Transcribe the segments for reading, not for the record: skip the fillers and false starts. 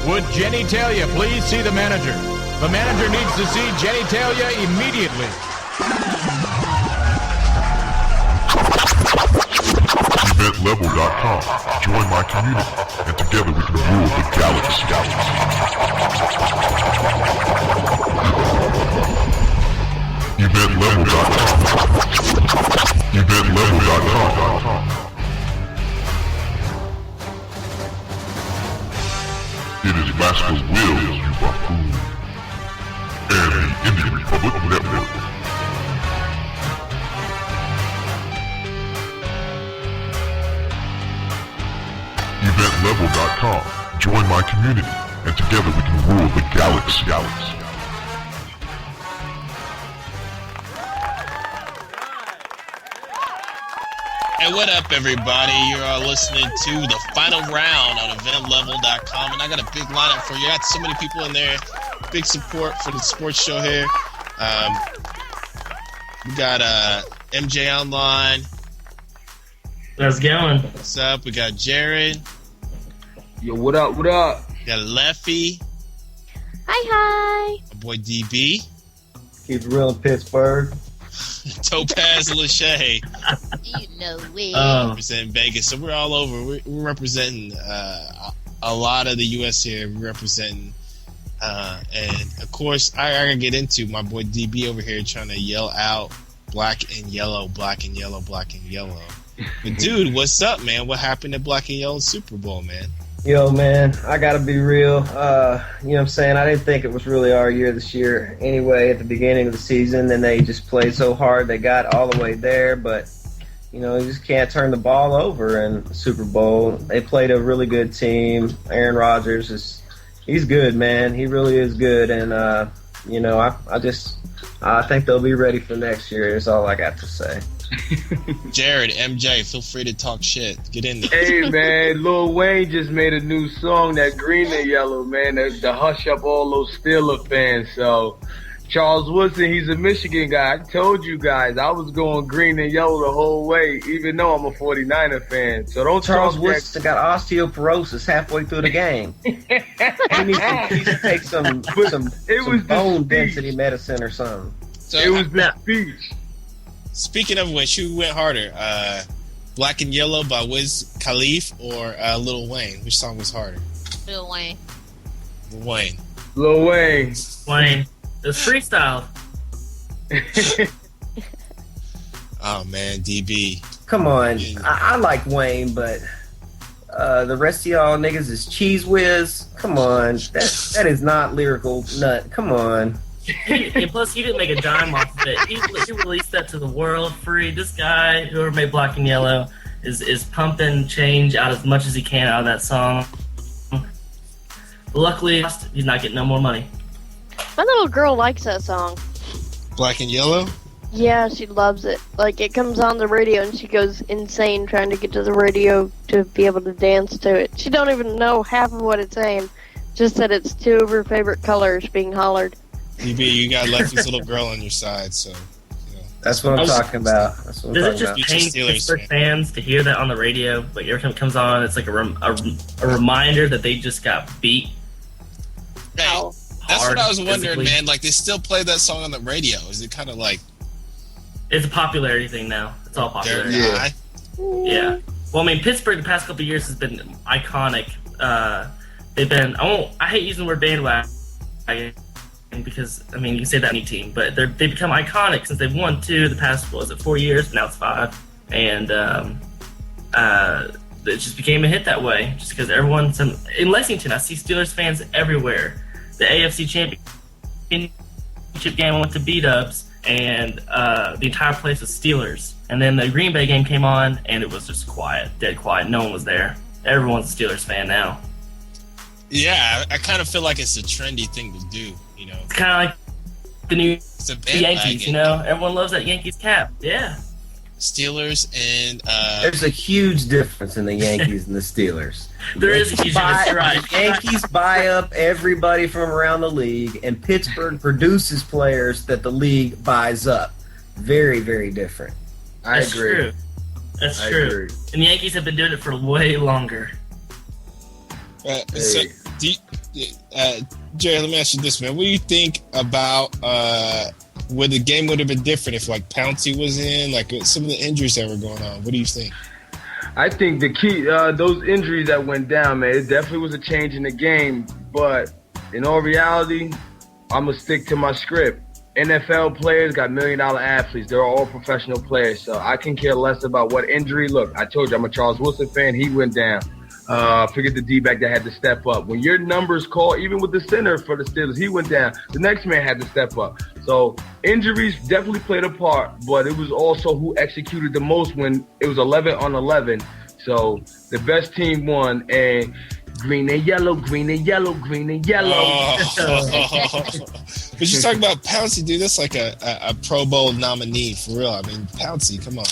Would Jenny Talia please see the manager? The manager needs to see Jenny Talia immediately. EventLevel.com. Join my community, and together we can rule the galaxy. EventLevel.com. EventLevel.com. It is Master Will, you buffoon, and the Indie Republic Network. EventLevel.com. Join my community, and together we can rule the galaxy. Hey, what up, everybody? You're all listening to the final round on EventLevel.com, and I got a big lineup for you. I got so many people in there. Big support for the sports show here. We got MJ online. How's it going? What's up? We got Jared. Yo, what up? What up? We got Leffy. Hi. My boy DB. Keep it real in Pittsburgh. Topaz Lachey. You know it. Representing Vegas. So we're all over. We're representing a lot of the U.S. here. We're representing. And, of course, I gotta get into my boy DB over here trying to yell out black and yellow, black and yellow, black and yellow. But, dude, what's up, man? What happened to Black and Yellow Super Bowl, man? Yo, man, I gotta be real. You know what I'm saying? I didn't think it was really our year this year anyway at the beginning of the season. Then they just played so hard they got all the way there. But, you know, you just can't turn the ball over in the Super Bowl. They played a really good team. Aaron Rodgers he's good, man. He really is good. And, you know, I think they'll be ready for next year. That's all I got to say. Jared, MJ, feel free to talk shit. Get in there. Hey, man, Lil Wayne just made a new song, that Green and Yellow, man, to hush up all those Steeler fans. So, Charles Woodson, he's a Michigan guy. I told you guys, I was going green and yellow the whole way, even though I'm a 49er fan. So don't Charles talk Woodson got osteoporosis halfway through the game. He needs to take some bone density medicine or something. So, it was the speech. Speaking of which, who went harder? Black and Yellow by Wiz Khalifa or Lil Wayne? Which song was harder? Lil Wayne. Wayne. Lil Wayne. Wayne. It's freestyle. Oh, man, DB. Come on. I like Wayne, but the rest of y'all niggas is Cheese Whiz. Come on. That is not lyrical nut. Come on. And plus, he didn't make a dime off of it. He released that to the world free. This guy, whoever made Black and Yellow, is pumping change out as much as he can out of that song. Luckily, he's not getting no more money. My little girl likes that song. Black and Yellow? Yeah, she loves it. Like, it comes on the radio and she goes insane trying to get to the radio to be able to dance to it. She don't even know half of what it's saying, just that it's two of her favorite colors being hollered. DB, you got Lefty's little girl on your side, so... You know. That's what I'm talking about. Does it just pain Pittsburgh fans to hear that on the radio? But every time it comes on, it's like a reminder that they just got beat. Hey, that's what I was wondering, man. Like, they still play that song on the radio. Is it kind of like... It's a popularity thing now. It's all popularity. Yeah. Yeah. Well, I mean, Pittsburgh the past couple of years has been iconic. They've been... I hate using the word bandwagon because, I mean, you can say that any team, but they've become iconic since they've won 2 the past, 4 years? Now it's 5. And it just became a hit that way, just because everyone's... In Lexington, I see Steelers fans everywhere. The AFC Championship game went to B-Dubs, and the entire place was Steelers. And then the Green Bay game came on, and it was just quiet, dead quiet. No one was there. Everyone's a Steelers fan now. Yeah, I kind of feel like it's a trendy thing to do, you know. It's kind of like the new Yankees, you know. Everyone loves that Yankees cap. Yeah. Steelers and there's a huge difference in the Yankees and the Steelers. There is a huge difference, right? The Yankees buy up everybody from around the league, and Pittsburgh produces players that the league buys up. Very, very different. That's true. That's true. And the Yankees have been doing it for way longer. So, do Jerry, let me ask you this, man. What do you think about where the game would have been different if like Pouncey was in, like some of the injuries that were going on? What do you think? I think the key, those injuries that went down, man, it definitely was a change in the game. But in all reality, I'm going to stick to my script. NFL players got $1 million athletes. They're all professional players. So I can care less about what injury. Look, I told you I'm a Charles Wilson fan. He went down. Forget the D-back that had to step up. When your numbers call, even with the center for the Steelers, he went down. The next man had to step up. So injuries definitely played a part, but it was also who executed the most when it was 11 on 11. So the best team won, and green and yellow, green and yellow, green and yellow. But you're talking about Pouncey, dude. That's like a Pro Bowl nominee, for real. I mean, Pouncey, come on.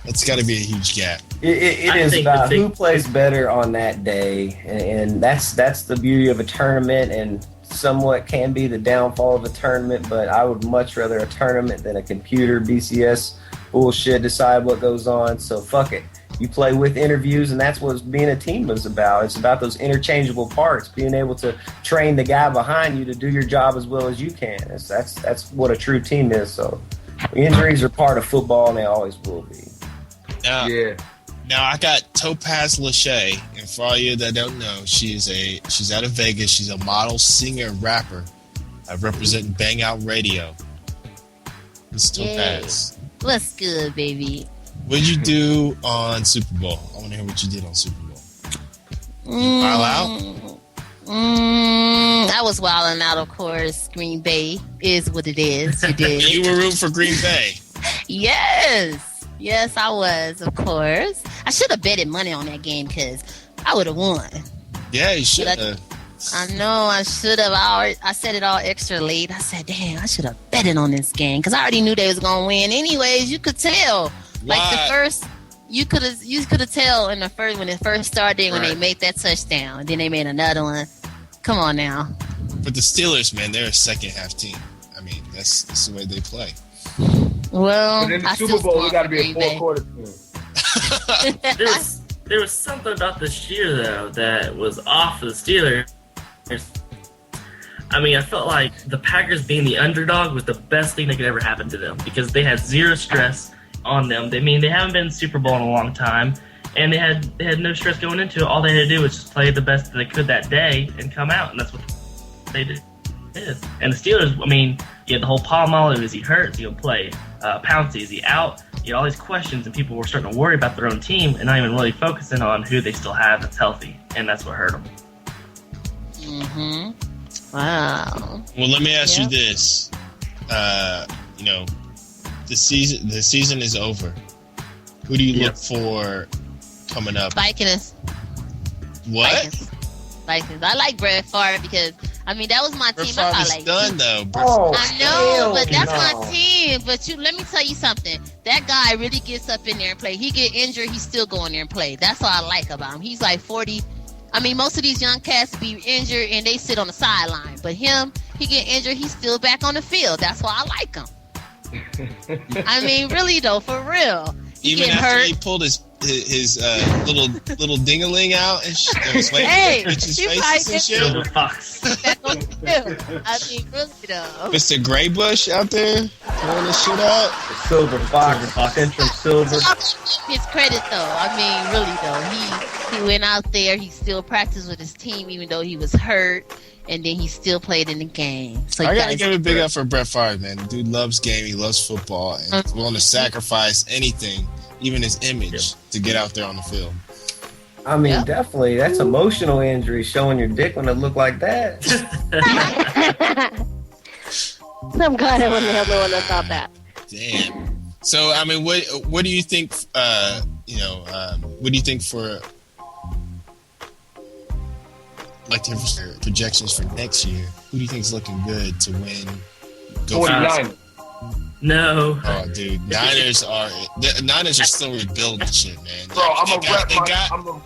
That's got to be a huge gap. It is about who plays better on that day, and that's the beauty of a tournament, and somewhat can be the downfall of a tournament. But I would much rather a tournament than a computer BCS bullshit decide what goes on. So fuck it. You play with interviews, and that's what being a team is about. It's about those interchangeable parts, being able to train the guy behind you to do your job as well as you can. That's what a true team is. So injuries are part of football, and they always will be. Now I got Topaz Lachey, and for all you that don't know, she's out of Vegas. She's a model, singer, rapper, representing Bang Out Radio. It's Topaz. What's good, baby? What'd you do on Super Bowl? I want to hear what you did on Super Bowl. File out? I was wilding out, of course. Green Bay is what it is. You did. You were rooting for Green Bay. Yes, I was, of course. I should have betted money on that game because I would have won. Yeah, you should have. I know, I should have. I said it all extra late. I said, damn, I should have betted on this game because I already knew they was going to win. Anyways, you could tell. Why? Like the first, you could have tell in the first, when it first started, when they made that touchdown. And then they made another one. Come on now. But the Steelers, man, they're a second half team. I mean, that's the way they play. Well, but in the Super Bowl, we got to be a four-quarter team. There was something about this year, though, that was off of the Steelers. I mean, I felt like the Packers being the underdog was the best thing that could ever happen to them because they had zero stress on them. They haven't been in the Super Bowl in a long time, and they had no stress going into it. All they had to do was just play the best that they could that day and come out, and that's what they did. And the Steelers, I mean, you had the whole Palomalo, is he hurt? Is he going to play? Pouncey, is he out? You had all these questions, and people were starting to worry about their own team and not even really focusing on who they still have that's healthy, and that's what hurt them. Mm-hmm. Wow. Well, let me ask you this. The season is over. Who do you look for coming up? Vikings. What? Vikings. I like Brett Favre because, I mean, that was my team. Brett I Favre's like done, though. I know, but that's my team. But let me tell you something. That guy really gets up in there and play. He get injured, he's still going there and play. That's what I like about him. He's like 40. I mean, most of these young cats be injured and they sit on the sideline. But him, he get injured, he's still back on the field. That's why I like him. I mean, really though, for real. Even get after hurt. he pulled his little ding-a-ling out and was waiting Hey, for bitches' he faces and shit. Silver Fox. Back on the field. I mean, really though. Mr. Graybush out there throwing this shit out. Silver Fox, Central Silver. His credit though. I mean, really though. He went out there. He still practiced with his team, even though he was hurt, and then he still played in the game. So I gotta give a big up for Brett Favre, man. The dude loves game. He loves football, and he's willing to sacrifice anything, even his image, to get out there on the field. I mean, definitely. That's emotional injury, showing your dick when it looked like that. I'm glad I wasn't the only one that thought that. Damn. So, I mean, what do you think? What do you think for like the projections for next year? Who do you think is looking good to win? 49. No. Oh, dude, Niners are still rebuilding shit, man. Bro, I'm a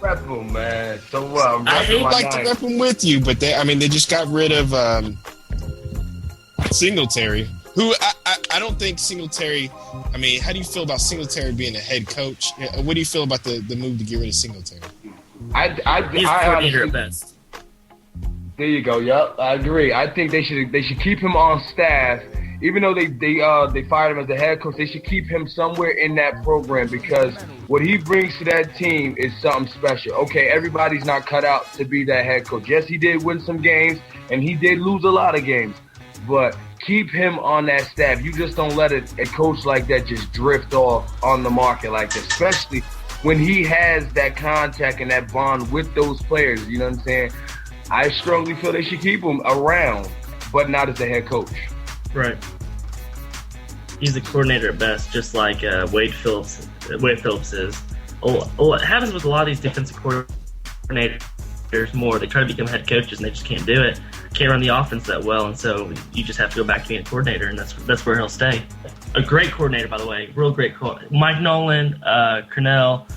rep them, man. So what? I'm I'd like to Niners. rep them with you, but they just got rid of Singletary, who I don't think Singletary. I mean, how do you feel about Singletary being a head coach? What do you feel about the move to get rid of Singletary? He's coordinator at best. There you go. Yep, I agree. I think they should keep him on staff. Even though they fired him as the head coach, they should keep him somewhere in that program because what he brings to that team is something special. Okay, everybody's not cut out to be that head coach. Yes, he did win some games, and he did lose a lot of games, but keep him on that staff. You just don't let a coach like that just drift off on the market like that, especially when he has that contact and that bond with those players. You know what I'm saying? I strongly feel they should keep him around, but not as the head coach. Right. He's a coordinator at best, just like Wade Phillips is. What happens with a lot of these defensive coordinators more, they try to become head coaches and they just can't do it. Can't run the offense that well, and so you just have to go back to being a coordinator, and that's where he'll stay. A great coordinator, by the way, real great coordinator. Mike Nolan, Cornell,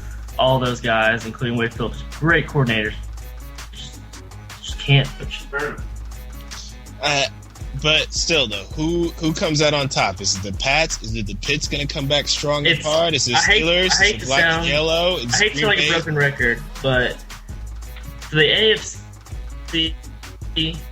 all those guys, including Wade Phillips, great coordinators. Just can't coach. But still, though, who comes out on top? Is it the Pats? Is it the Pits going to come back strong and hard? Is it Steelers? Is it black and yellow? I hate to sound like a broken record, but for the AFC,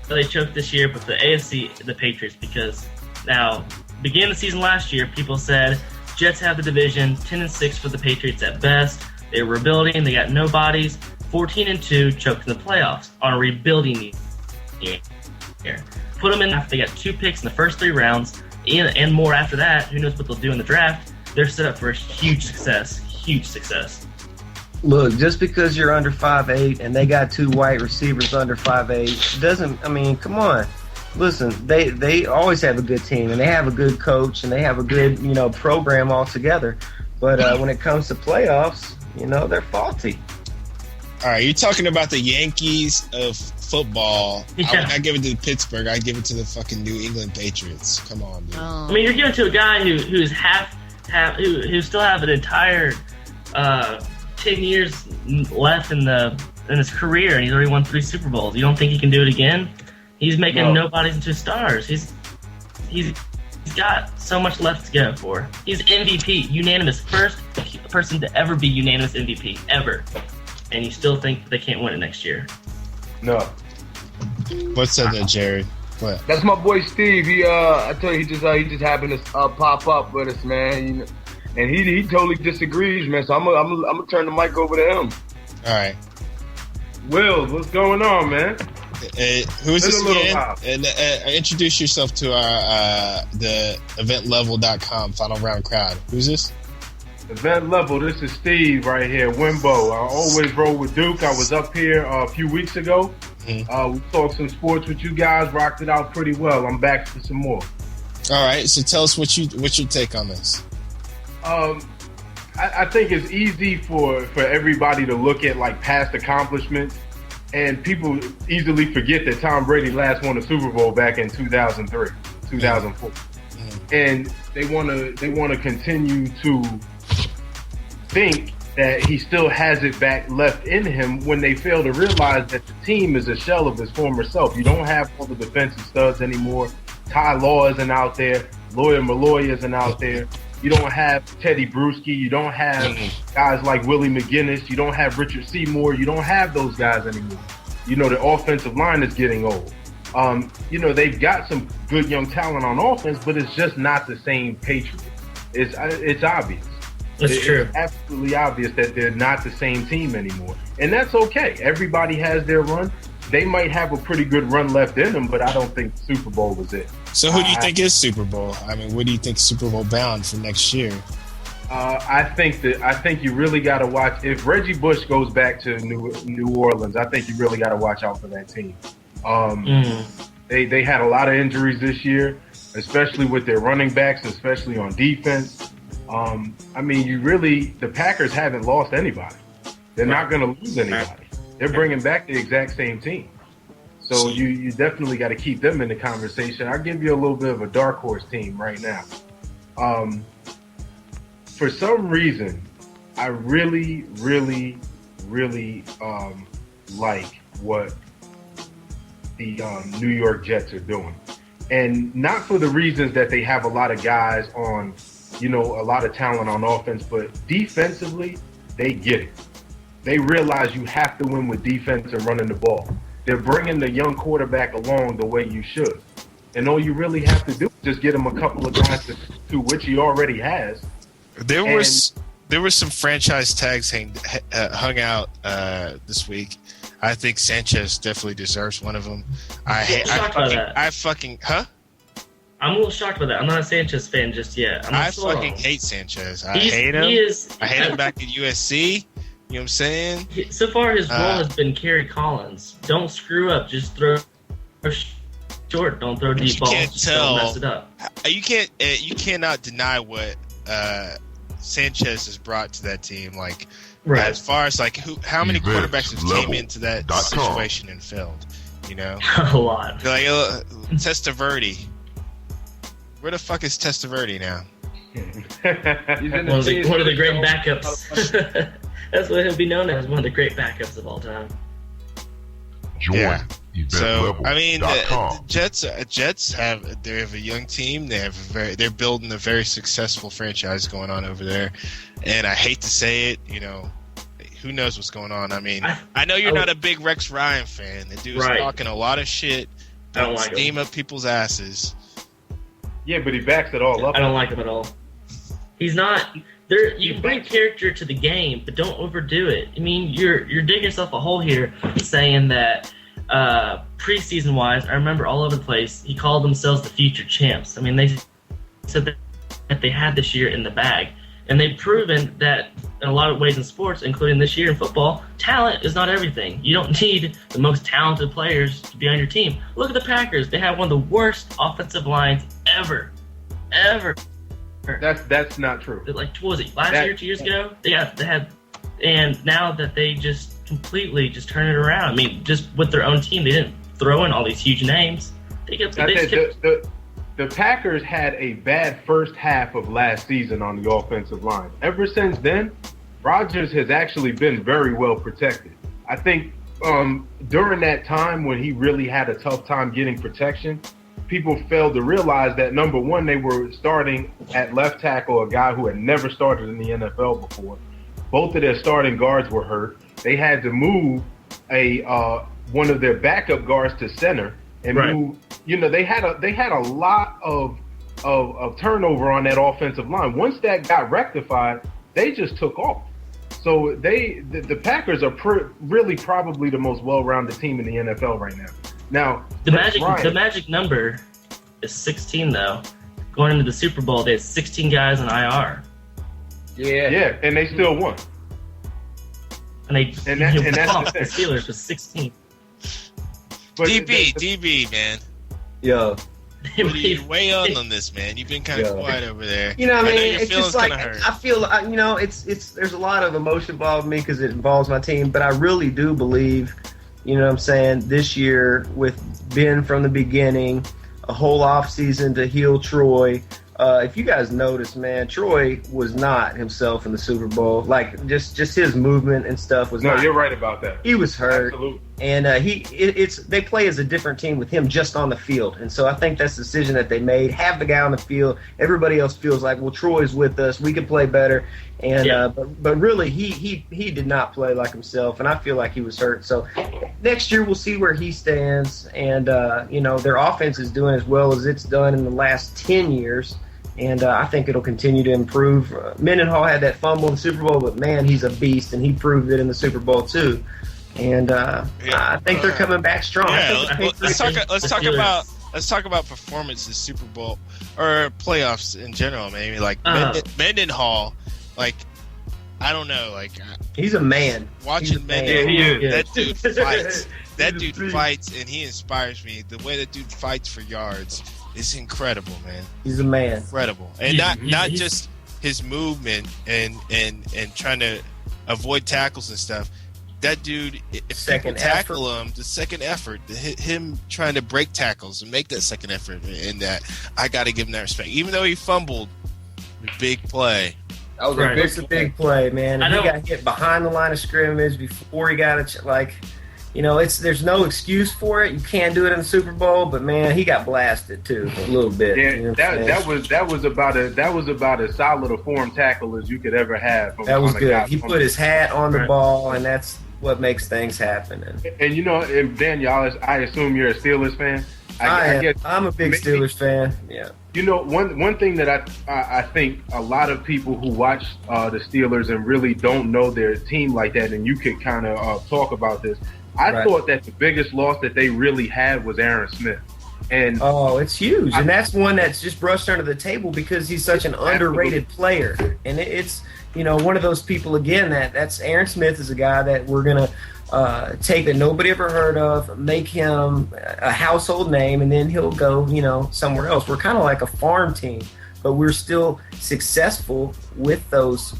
they choked this year, but the AFC, the Patriots, because now, beginning of the season last year, people said Jets have the division, 10-6 for the Patriots at best. They were rebuilding, they got no bodies, 14-2, choked in the playoffs on a rebuilding year. Put them in after they got 2 picks in the first 3 rounds and more after that. Who knows what they'll do in the draft? They're set up for a huge success. Huge success. Look, just because you're under 5'8" and they got 2 wide receivers under 5'8" doesn't. I mean, come on. Listen, they always have a good team and they have a good coach and they have a good program altogether. But when it comes to playoffs, they're faulty. All right, you're talking about the Yankees of football. Yeah. I would not give it to Pittsburgh. I'd give it to the fucking New England Patriots. Come on, dude. I mean, you're giving it to a guy who's who still have an entire 10 years left in his career, and he's already won 3 Super Bowls. You don't think he can do it again? He's making nobodies into stars. He's got so much left to go for. He's MVP, unanimous, first person to ever be unanimous MVP ever, and you still think that they can't win it next year? No. What's up there, Jared? What? That's my boy Steve. I tell you, he just happened to pop up with us, man. And he totally disagrees, man. So I'm gonna turn the mic over to him. All right. Will, what's going on, man? Who is this again? And introduce yourself to our the eventlevel.com final round crowd. Who's this? Event Level, this is Steve right here, Wimbo. I always roll with Duke. I was up here a few weeks ago. Mm-hmm. We talked some sports with you guys, rocked it out pretty well. I'm back for some more. All right, so tell us what's your take on this? I think it's easy for everybody to look at like past accomplishments, and people easily forget that Tom Brady last won a Super Bowl back in 2003, 2004, and they want to continue to think that he still has it back left in him when they fail to realize that the team is a shell of his former self. You don't have all the defensive studs anymore. Ty Law isn't out there. Lawyer Malloy isn't out there. You don't have Teddy Bruschi. You don't have guys like Willie McGinnis. You don't have Richard Seymour. You don't have those guys anymore. The offensive line is getting old. They've got some good young talent on offense, but it's just not the same Patriots. It's obvious. It's true. It's absolutely obvious that they're not the same team anymore. And that's okay. Everybody has their run. They might have a pretty good run left in them, but I don't think the Super Bowl was it. So who do you think is Super Bowl? I mean, what do you think Super Bowl bound for next year? I think you really got to watch. If Reggie Bush goes back to New Orleans, I think you really got to watch out for that team. They had a lot of injuries this year, especially with their running backs, especially on defense. The Packers haven't lost anybody. They're not going to lose anybody. They're bringing back the exact same team. So you definitely got to keep them in the conversation. I'll give you a little bit of a dark horse team right now. For some reason, I really, really, really like what the New York Jets are doing. And not for the reasons that they have a lot of guys on, a lot of talent on offense, but defensively, they get it. They realize you have to win with defense and running the ball. they're bringing the young quarterback along the way you should. And all you really have to do is just get him a couple of guys to which he already has. There were some franchise tags hung out this week. I think Sanchez definitely deserves one of them. I fucking I'm a little shocked by that. I'm not a Sanchez fan just yet. I fucking hate Sanchez. I hate him. I hate him back at USC. You know what I'm saying? So far, his role has been Kerry Collins. Don't screw up. Just throw short. Don't throw deep balls. Don't mess it up. You cannot deny what Sanchez has brought to that team. Like, as far as like how many quarterbacks have came into that situation and failed? You know, a lot. Like Testaverde. Where the fuck is Testaverde now? One of the great backups. That's what he'll be known as, one of the great backups of all time. Yeah. So I mean, the Jets have a young team. They're building a very successful franchise going on over there, and I hate to say it, you know, who knows what's going on. I mean, I know you're not a big Rex Ryan fan. The dude's talking a lot of shit, steam up people's asses. Yeah, but he backs it all up. I don't like him at all. He's not. There, you can bring character to the game, but don't overdo it. I mean, you're digging yourself a hole here, saying that preseason wise, I remember all over the place. He called themselves the future champs. I mean, they said that they had this year in the bag, and they've proven that in a lot of ways in sports, including this year in football, talent is not everything. You don't need the most talented players to be on your team. Look at the Packers; they have one of the worst offensive lines ever. That's not true. Like, what was it, last year, 2 years ago? Yeah, they had, and now that they just completely just turn it around. I mean, just with their own team, they didn't throw in all these huge names. The Packers had a bad first half of last season on the offensive line. Ever since then, Rodgers has actually been very well protected. I think during that time when he really had a tough time getting protection, people failed to realize that, number one, they were starting at left tackle a guy who had never started in the NFL before. Both of their starting guards were hurt. They had to move one of their backup guards to center and move. You know, they had a lot of turnover on that offensive line. Once that got rectified, they just took off. So the Packers are really probably the most well-rounded team in the NFL right now. Now, the magic number is 16, though. Going into the Super Bowl, they had 16 guys on IR. Yeah, and they still won. And that's the Steelers was 16. But DB, man. Yo. You weigh on this, man. You've been kind of quiet over there. You know what I mean? It's just like, I feel, you know, it's there's a lot of emotion involved in me because it involves my team, but I really do believe, you know what I'm saying, this year with Ben from the beginning, a whole off season to heal Troy. If you guys notice, man, Troy was not himself in the Super Bowl. Like just his movement and stuff was not. No, you're right about that. He was hurt. Absolutely. And they play as a different team with him just on the field. And so I think that's the decision that they made. Have the guy on the field. Everybody else feels like, well, Troy's with us. We can play better. And but really, he did not play like himself. And I feel like he was hurt. So next year we'll see where he stands. And you know, their offense is doing as well as it's done in the last 10 years. And I think it'll continue to improve. Mendenhall had that fumble in the Super Bowl, but man, he's a beast, and he proved it in the Super Bowl too. And I think they're coming back strong. Yeah, let's talk about performance in Super Bowl or playoffs in general. Maybe like Mendenhall, like I don't know, like he's a man. Watching Mendenhall, that dude fights. That dude fights, and he inspires me. The way that dude fights for yards is incredible, man. He's a man. Incredible, and not just his movement and trying to avoid tackles and stuff. That dude, if people tackle him, the second effort, him trying to break tackles and make that second effort, and that I got to give him that respect. Even though he fumbled, big play. That was a big play, man. And he got hit behind the line of scrimmage before he got it. You know, there's no excuse for it. You can't do it in the Super Bowl, but man, he got blasted too a little bit. Yeah, you know that was about as solid a form tackle as you could ever have. That was good. He put his hat on the ball, and what makes things happen. And you know, and Daniel, I assume you're a Steelers fan. I'm a big Steelers fan. Yeah. You know, one thing that I think a lot of people who watch the Steelers and really don't know their team like that, and you could kind of talk about this. I thought that the biggest loss that they really had was Aaron Smith. And it's huge, and that's one that's just brushed under the table because he's such an underrated player. And it's one of those people again that's Aaron Smith is a guy that we're gonna take that nobody ever heard of, make him a household name, and then he'll go somewhere else. We're kind of like a farm team, but we're still successful with those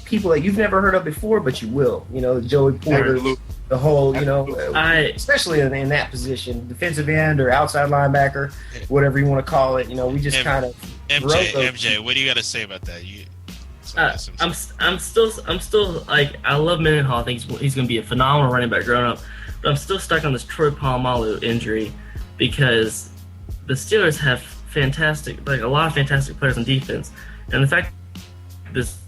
people that you've never heard of before, but you will. Joey Porter. The whole, especially in that position, defensive end or outside linebacker, whatever you want to call it. We just kind of MJ. What do you got to say about that? I'm still like, I love Mendenhall. I think he's going to be a phenomenal running back growing up, but I'm still stuck on this Troy Polamalu injury because the Steelers have a lot of fantastic players on defense, and the fact this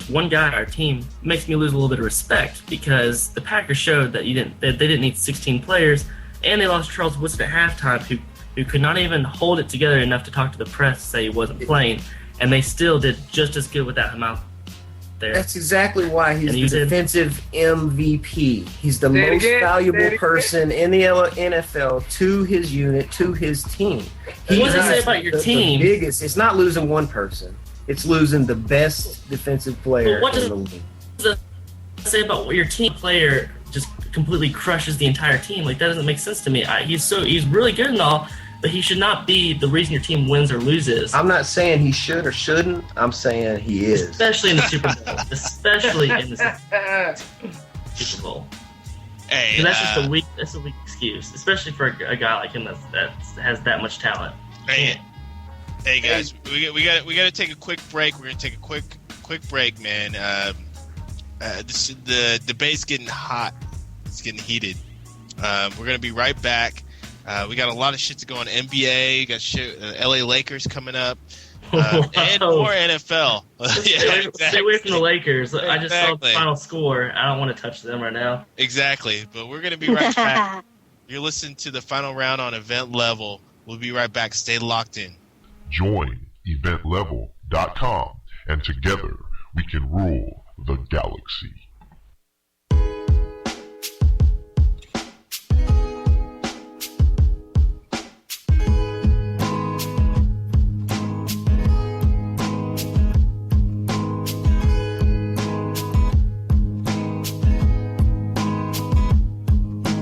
one guy on our team makes me lose a little bit of respect because the Packers showed that they didn't need 16 players, and they lost Charles Woodson at halftime, who could not even hold it together enough to talk to the press to say he wasn't playing, and they still did just as good without him out there. That's exactly why he's the defensive MVP. He's the most valuable person in the NFL to his unit, to his team. What does it say about your team? The biggest. It's not losing one person. It's losing the best defensive player in the league. What does it say about what your team player just completely crushes the entire team? Like, that doesn't make sense to me. He's really good and all, but he should not be the reason your team wins or loses. I'm not saying he should or shouldn't. I'm saying he is. Especially in the Super Bowl. Especially in the Super Bowl. Hey, that's a weak excuse, especially for a guy like him that has that much talent. Hey guys, we got to take a quick break. We're gonna take a quick break, man. The debate's getting hot. It's getting heated. We're gonna be right back. We got a lot of shit to go on NBA. We got shit, LA Lakers coming up, and more NFL. Stay away from the Lakers. Exactly. I just saw the final score. I don't want to touch them right now. Exactly, but we're gonna be right back. You're listening to the final round on Event Level. We'll be right back. Stay locked in. Join eventlevel.com, and together we can rule the galaxy.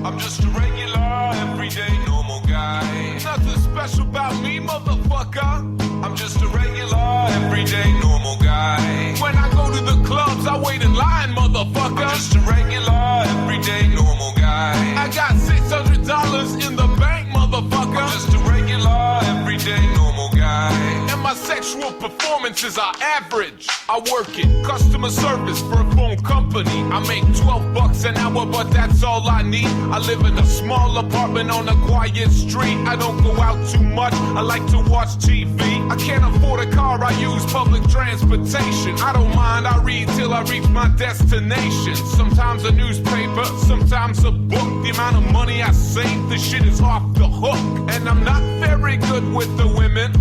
I'm just a regular, everyday, normal guy. Nothing special about me, motherfucker. I'm just a regular, everyday, normal guy. When I go to the clubs, I wait in line, motherfucker. I'm just a regular, everyday, normal guy. I got $600 in the bank, motherfucker. I'm just a regular, everyday, normal guy. And my sexual performances are average. I work in customer service for a phone company. I make $12 an hour, but that's all I need. I live in a small apartment on a quiet street. I don't go out too much. I like to watch TV. I can't afford a car. I use public transportation. I don't mind. I read till I reach my destination. Sometimes a newspaper, sometimes a book. The amount of money I save, this shit is off the hook. And I'm not very good with the women.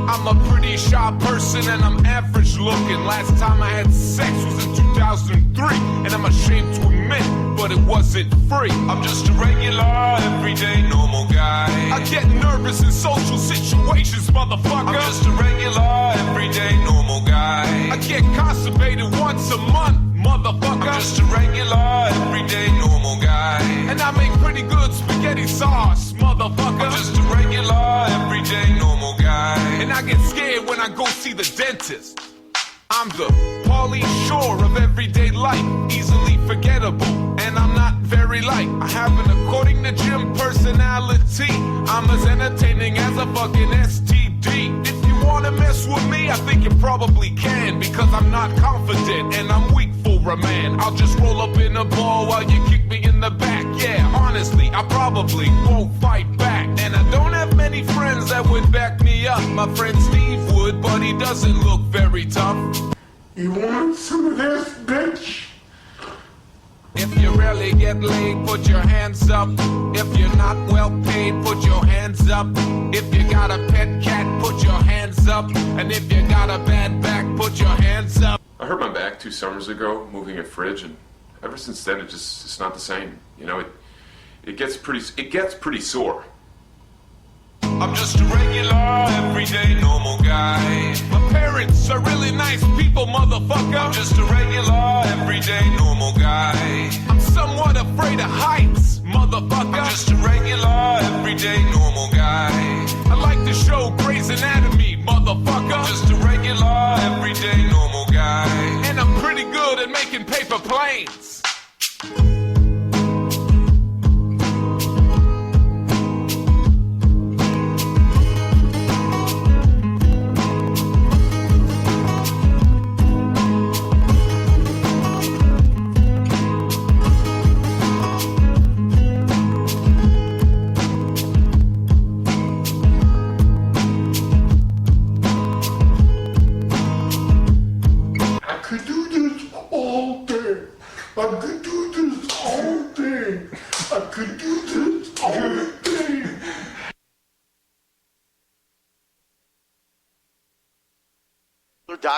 I'm a pretty shy person and I'm average looking. Last time I had sex was in 2003, and I'm ashamed to admit, but it wasn't free. I'm just a regular, everyday, normal guy. I get nervous in social situations, motherfucker. I'm just a regular, everyday, normal guy. I get constipated once a month, motherfucker. I'm just a regular, everyday, normal guy. And I make pretty good spaghetti sauce, motherfucker. I'm just a regular, everyday, normal guy. And I get scared when I go see the dentist. I'm the Pauly Shore of everyday life, easily forgettable, and I'm not very light. I have an according to Jim personality. I'm as entertaining as a fucking STD. If you wanna mess with me, I think you probably can, because I'm not confident and I'm weak for a man. I'll just roll up in a ball while you kick me in the back. Yeah, honestly, I probably won't fight back. And I don't have many friends that would back me up. My friend Steve would, but he doesn't look very tough. You want some of this, bitch? If you're rarely get laid, put your hands up. If you're not well paid, put your hands up. If you got a pet cat, put your hands up. And if you got a bad back, put your hands up. I hurt my back 2 summers ago moving a fridge, and ever since then it's not the same. You know, it gets pretty sore. I'm just a regular, everyday, normal guy. My parents are really nice people, motherfucker. I'm just a regular, everyday, normal guy. I'm somewhat afraid of heights, motherfucker. I'm just a regular, everyday, normal guy. I like the show Grey's Anatomy, motherfucker. I'm just a regular, everyday, normal guy. And I'm pretty good at making paper planes.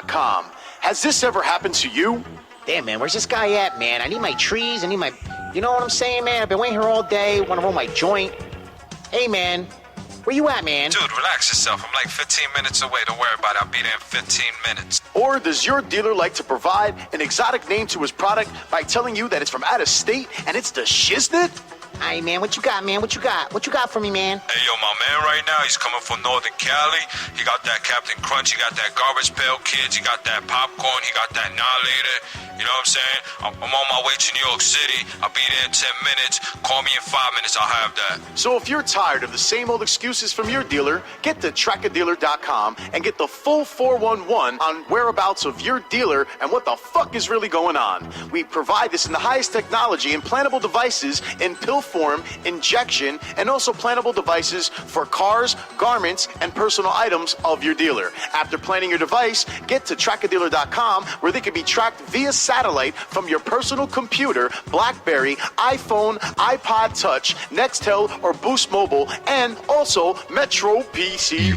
.com. Has this ever happened to you? Damn, man, where's this guy at, man? I need my trees. I need my... You know what I'm saying, man? I've been waiting here all day. Want to roll my joint. Hey, man. Where you at, man? Dude, relax yourself. I'm like 15 minutes away. Don't worry about it. I'll be there in 15 minutes. Or does your dealer like to provide an exotic name to his product by telling you that it's from out of state and it's the shiznit? Hey, man, what you got, man? What you got? What you got for me, man? Hey, yo, my man right now, he's coming from Northern Cali. He got that Captain Crunch. He got that Garbage Pail Kids. He got that popcorn. He got that Annihilator. You know what I'm saying? I'm on my way to New York City. I'll be there in 10 minutes. Call me in 5 minutes. I'll have that. So if you're tired of the same old excuses from your dealer, get to trackadealer.com and get the full 411 on whereabouts of your dealer and what the fuck is really going on. We provide this in the highest technology implantable devices in pill form, injection, and also plantable devices for cars, garments, and personal items of your dealer. After planting your device, get to trackadealer.com where they can be tracked via satellite from your personal computer, BlackBerry, iPhone, iPod Touch, Nextel, or Boost Mobile, and also Metro PCS.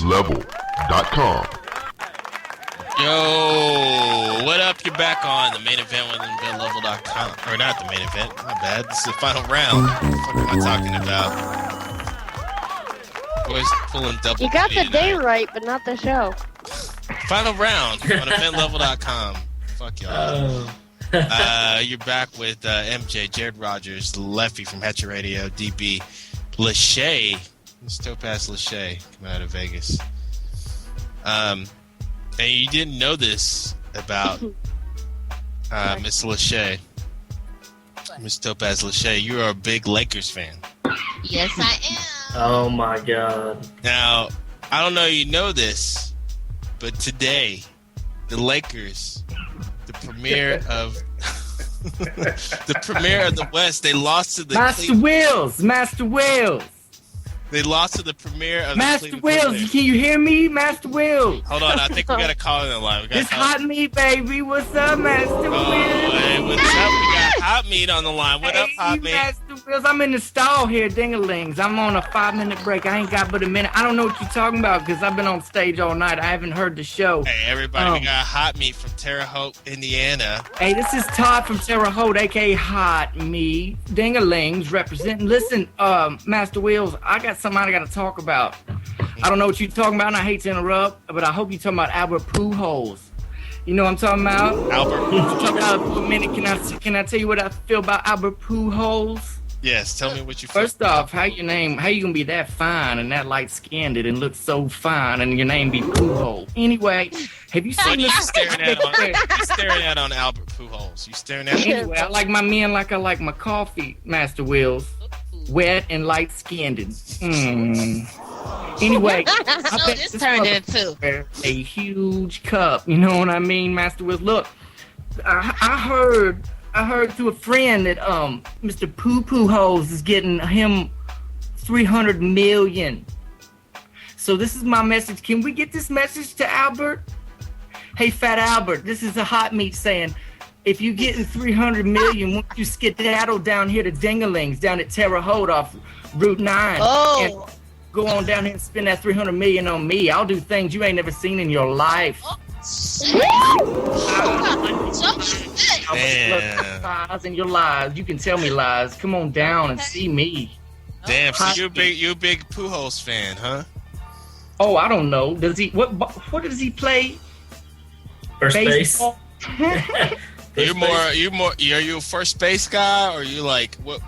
EventsLevel.com. Yo, what up? You're back on the main event with InventLevel.com. Or not the main event, my bad. This is the final round. What the fuck am I talking about? Boys pulling double. You got the day tonight. right, but not the show. Final round on InventLevel.com. Fuck y'all. You're back with MJ, Jared Rogers, Leffy from Hetcher Radio, DB, Lachey, Miss Topaz Lachey, coming out of Vegas. And you didn't know this about Miss Lachey, Miss Topaz Lachey. You are a big Lakers fan. Yes, I am. Oh my God! Now, I don't know you know this, but today, the Lakers, the premier of the premier of the West, they lost to the Master Wheels. They lost to the premier of Master the Wheels. Can you hear me, Master Wheels? Hold on, I think we got a call in the line. It's Hot Meat, baby. What's up, Master Wheels? Hey, what's up? We got Hot Meat on the line. What up, Hot Meat? Master Wheels, I'm in the stall here, dingalings. I'm on a 5-minute break. I ain't got but a minute. I don't know what you're talking about because I've been on stage all night. I haven't heard the show. Hey, everybody, we got Hot Meat from Terre Haute, Indiana. Hey, this is Todd from Terre Haute, a.k.a. Hot Meat. Dingalings representing. Listen, Master Wheels, I got something I got to talk about. I don't know what you're talking about, and I hate to interrupt, but I hope you're talking about Albert Pujols. You know what I'm talking about? Albert Pujols. Talk about it for a minute. Can I tell you what I feel about Albert Pujols? Yes, tell me what you feel. First off, how you gonna be that fine and that light-skinned and look so fine and your name be Pujols? Anyway, have you seen this? You staring at on Albert Pujols. You staring at Anyway, I like my men like I like my coffee, Master Wheels. Wet and light-skinned. Anyway, I bet this turned into a huge cup. You know what I mean, Master Wheels? Look, I heard through a friend that Mr. Pujols is getting him $300 million. So this is my message. Can we get this message to Albert? Hey, Fat Albert, this is a Hot Meat saying, if you getting $300 million, won't you skedaddle down here to Dingalings down at Terre Haute off Route 9? And go on down here and spend that $300 million on me. I'll do things you ain't never seen in your life. Lies and your lies. You can tell me lies. Come on down and see me. Damn, so you're a big Pujols fan, huh? Oh, I don't know. Does he? What does he play? First base. Are you a first base guy, or are you like what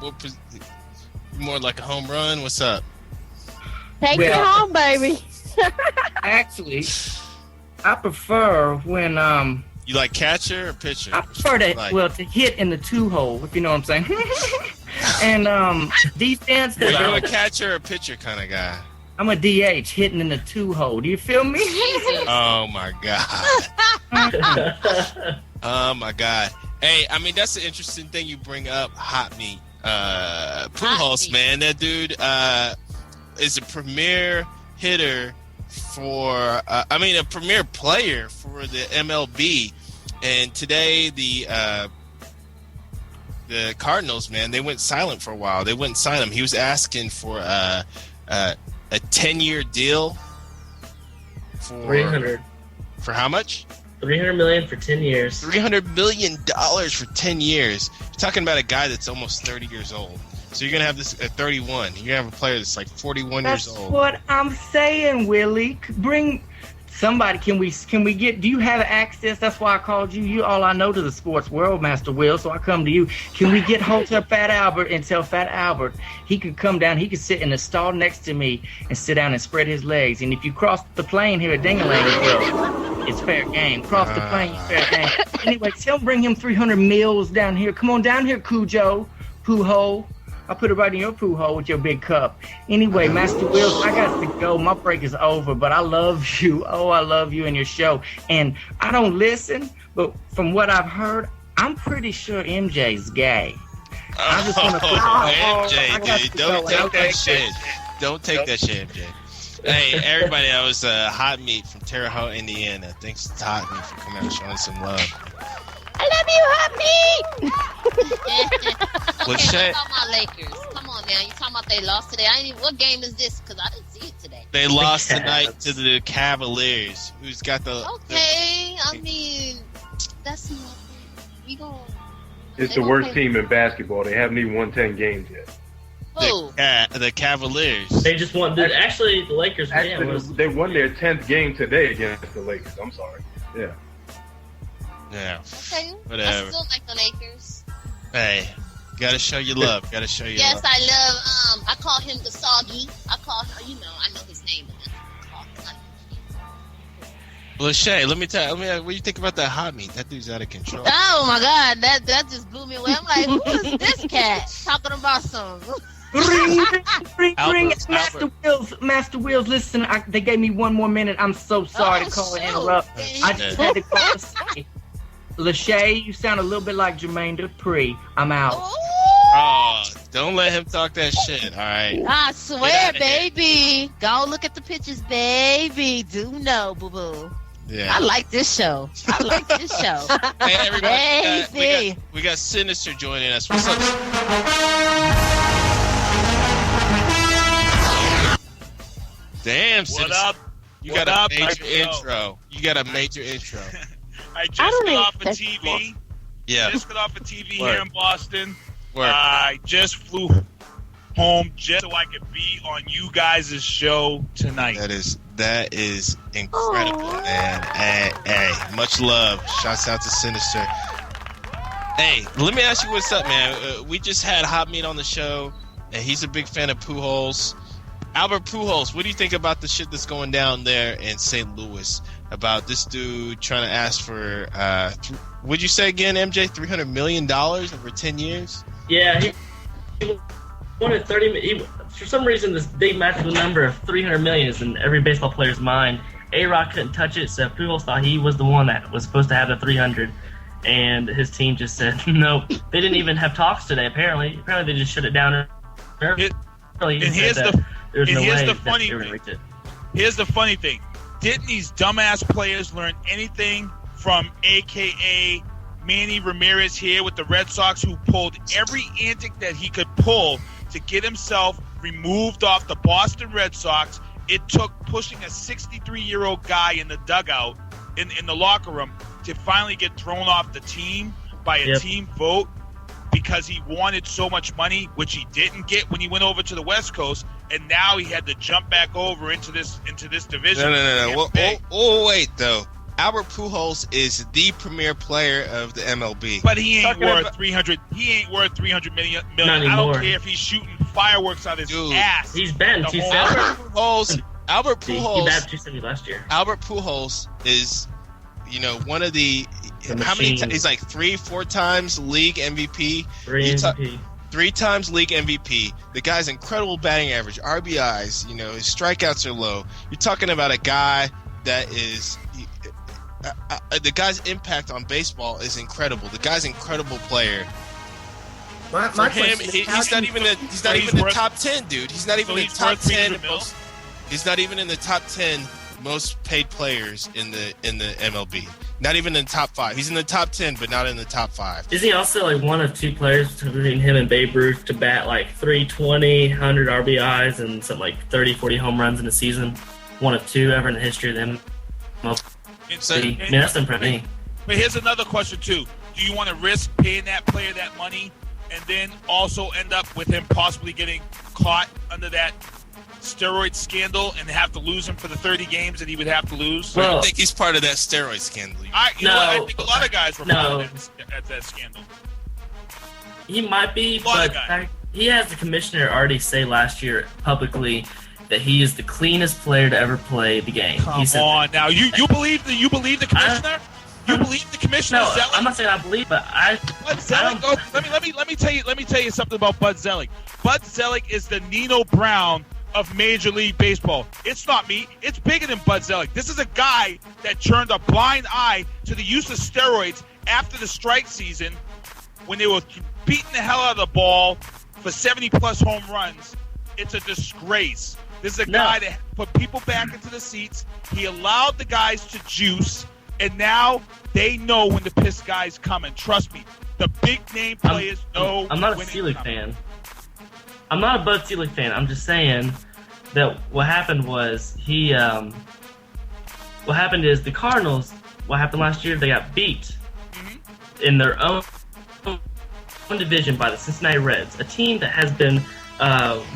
more like a home run? What's up? Take it home, baby. Actually, I prefer when you like catcher or pitcher? I prefer to hit in the 2-hole, if you know what I'm saying. And defense. Are you a catcher or pitcher kind of guy? I'm a DH hitting in the 2-hole. Do you feel me? Oh my god. Oh my god. Hey, I mean that's an interesting thing you bring up. Hot meat. Pujols, man, that dude is a premier hitter for. A premier player for the MLB. And today the Cardinals, man, they went silent for a while. They wouldn't sign him. He was asking for a 10-year deal for 300. For how much? $300 million for 10 years. $300 million for 10 years. You're talking about a guy that's almost 30 years old. So you're gonna have this at 31. You're gonna have a player that's like 41 years old. That's what I'm saying, Willie. Bring somebody. Can we get? Do you have access? That's why I called you. You all I know to the sports world, Master Will. So I come to you. Can we get hold of Fat Albert and tell Fat Albert he could come down? He could sit in the stall next to me and sit down and spread his legs. And if you cross the plane here at Dingaling, it's fair game. Cross the plane, fair game. Anyway, tell him bring him 300 mils down here. Come on down here, Pujols. I'll put it right in your poo hole with your big cup. Anyway, Master Wills, I got to go. My break is over, but I love you. Oh, I love you and your show. And I don't listen, but from what I've heard, I'm pretty sure MJ's gay. I just want to MJ, dude, don't take that shit. Don't take that shit, MJ. Hey, everybody, that was Hot Meat from Terre Haute, Indiana. Thanks to Hot Meat for coming out and showing some love. I love you, Hot Meat! Okay, talking about Lakers. Come on now, you talking about they lost today? What game is this? Because I didn't see it today. They lost tonight to the Cavaliers. Who's got the? Okay, I mean that's not. We going. It's the worst team in basketball. They haven't even won 10 games yet. Who? The Cavaliers. They just won. Actually, the Lakers. They won their 10th game today against the Lakers. I'm sorry. Yeah. Yeah. Okay. Whatever. I still like the Lakers. Hey, gotta show your love. Gotta show your love. Yes, I love. I call him the Soggy. I know his name. Well, Shay, let me tell you, what do you think about that Hot Meat? That dude's out of control. Oh my God, that just blew me away. I'm like, who is this cat talking about something? Ring, Master Wills, listen, they gave me one more minute. I'm so sorry to call and interrupt. I just had to call to say, Lachey, you sound a little bit like Jermaine Dupri. I'm out. Oh, don't let him talk that shit, all right? I swear, baby. Go look at the pictures, baby. Do know, boo-boo. Yeah. I like this show. Hey, everybody, baby. we got Sinister joining us. What's up? Damn, what up? You got a major intro. I just got off of TV. Yeah. Just got off of TV here in Boston. Word. I just flew home just so I could be on you guys' show tonight. That is incredible, man. Hey, much love. Shouts out to Sinister. Hey, let me ask you what's up, man. We just had Hot Meat on the show, and he's a big fan of Pujols. Albert Pujols, what do you think about the shit that's going down there in St. Louis about this dude trying to ask for, what'd you say again, MJ? $300 million over 10 years? Yeah, he wanted 30. For some reason, they matched the number of 300 million is in every baseball player's mind. A-Rod couldn't touch it, so Pujols thought he was the one that was supposed to have the 300, and his team just said nope. They didn't even have talks today. Apparently they just shut it down early. And here's the funny thing. Didn't these dumbass players learn anything from AKA Manny Ramirez here with the Red Sox, who pulled every antic that he could pull to get himself removed off the Boston Red Sox. It took pushing a 63-year-old guy in the dugout, in the locker room, to finally get thrown off the team by a team vote because he wanted so much money, which he didn't get when he went over to the West Coast, and now he had to jump back over into this division. No. Wait, though. Albert Pujols is the premier player of the MLB. But he ain't worth 300. He ain't worth 300 million. I don't care if he's shooting fireworks out his ass. He's been Albert Pujols. He batted 270 last year. Albert Pujols is, one of the how many? He's like 3-4 times league MVP. Three times league MVP. The guy's incredible batting average, RBIs. His strikeouts are low. You're talking about a guy that is. The guy's impact on baseball is incredible. The guy's an incredible player. My For him, he's not even the top 10, dude. He's not even in the top 10. He's not even in the top 10 most paid players in the MLB. Not even in the top 5. He's in the top 10, but not in the top 5. Is he also like one of two players between him and Babe Ruth to bat like 320, 100 RBIs, and something like 30, 40 home runs in a season? One of two ever in the history of them. That's impressive. But here's another question too: do you want to risk paying that player that money, and then also end up with him possibly getting caught under that steroid scandal and have to lose him for the 30 games that he would have to lose? I think he's part of that steroid scandal. I think a lot of guys were part of that scandal. He might be, but he has the commissioner already say last year publicly that he is the cleanest player to ever play the game. Come on, now you believe the commissioner? You believe the commissioner? No, I'm not saying I believe, but Bud Zellick. Let me tell you something about Bud Zellick. Bud Zellick is the Nino Brown of Major League Baseball. It's not me. It's bigger than Bud Zellick. This is a guy that turned a blind eye to the use of steroids after the strike season, when they were beating the hell out of the ball for 70-plus home runs. It's a disgrace. This is a guy that put people back into the seats. He allowed the guys to juice, and now they know when the piss guy's coming. Trust me, the big name players know. I'm not a Selig fan. I'm not a Bud Selig fan. I'm just saying that what happened was what happened is the Cardinals. What happened last year? They got beat in their own division by the Cincinnati Reds, a team that has been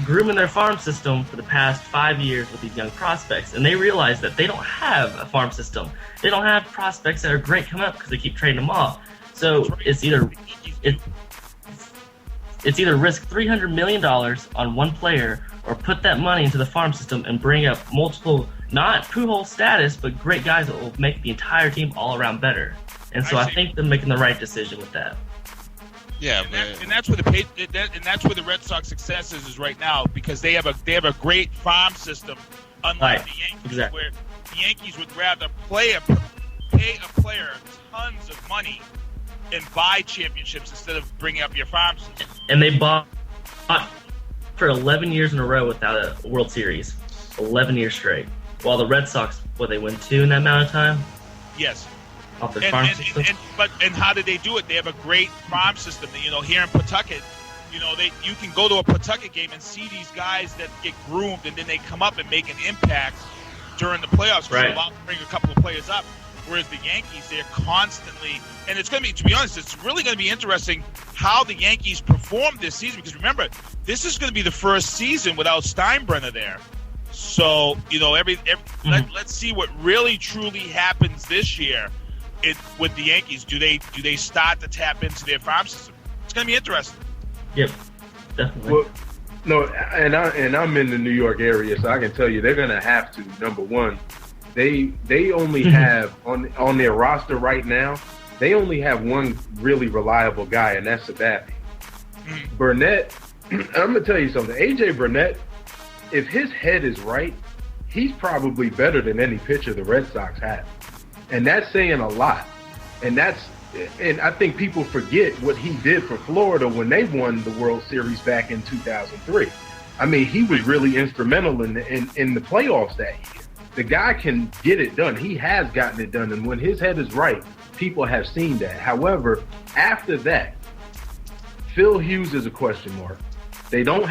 grooming their farm system for the past 5 years with these young prospects, and they realize that they don't have a farm system. They don't have prospects that are great coming up because they keep trading them off. So it's either risk $300 million on one player, or put that money into the farm system and bring up multiple, not Pujols status, but great guys that will make the entire team all around better. And so I think they're making the right decision with that. Yeah, and that's where the Red Sox success is right now, because they have a great farm system, unlike the Yankees, where the Yankees would rather pay a player tons of money and buy championships instead of bringing up your farm system. And they bought for 11 years in a row without a World Series, 11 years straight. While the Red Sox, they win 2 in that amount of time. Yes. Off their farm system. And how did they do it? They have a great farm system. Here in Pawtucket, you can go to a Pawtucket game and see these guys that get groomed, and then they come up and make an impact during the playoffs. Because they're allowed to bring a couple of players up. Whereas the Yankees, they're constantly, and it's going to be, to be honest, it's really going to be interesting how the Yankees perform this season. Because remember, this is going to be the first season without Steinbrenner there. So let's see what really truly happens this year. With the Yankees, do they start to tap into their farm system? It's going to be interesting. Yep, definitely. Well, no, and I'm in the New York area, so I can tell you they're going to have to. Number one, they only have on their roster right now, they only have one really reliable guy, and that's Sabathia. Burnett, I'm going to tell you something. AJ Burnett, if his head is right, he's probably better than any pitcher the Red Sox have. And that's saying a lot. And I think people forget what he did for Florida when they won the World Series back in 2003. I mean, he was really instrumental in the playoffs that year. The guy can get it done. He has gotten it done. And when his head is right, people have seen that. However, after that, Phil Hughes is a question mark. They don't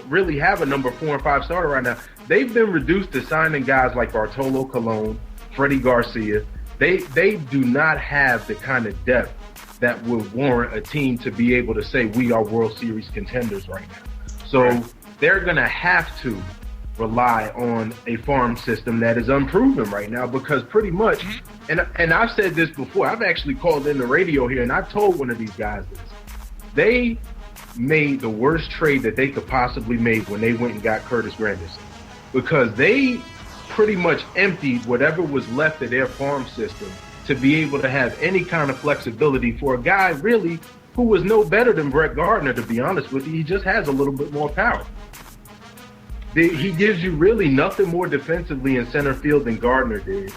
really have a number 4 and 5 starter right now. They've been reduced to signing guys like Bartolo Colon, Freddie Garcia. They do not have the kind of depth that would warrant a team to be able to say we are World Series contenders right now. So they're going to have to rely on a farm system that is unproven right now, because pretty much, and I've said this before, I've actually called in the radio here and I've told one of these guys this. They made the worst trade that they could possibly make when they went and got Curtis Granderson, because they pretty much emptied whatever was left of their farm system to be able to have any kind of flexibility for a guy really who was no better than Brett Gardner, to be honest with you. He just has a little bit more power. He gives you really nothing more defensively in center field than Gardner did.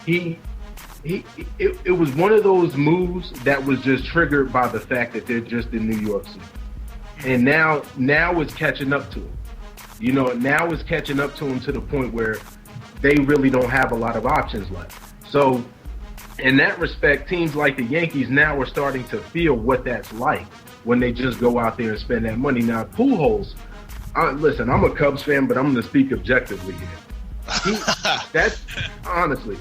It was one of those moves that was just triggered by the fact that they're just in New York City. And now it's catching up to him. You know, now it's catching up to him to the point where they really don't have a lot of options left. So in that respect, teams like the Yankees now are starting to feel what that's like when they just go out there and spend that money. Now, Pujols, listen, I'm a Cubs fan, but I'm going to speak objectively here. That's honestly,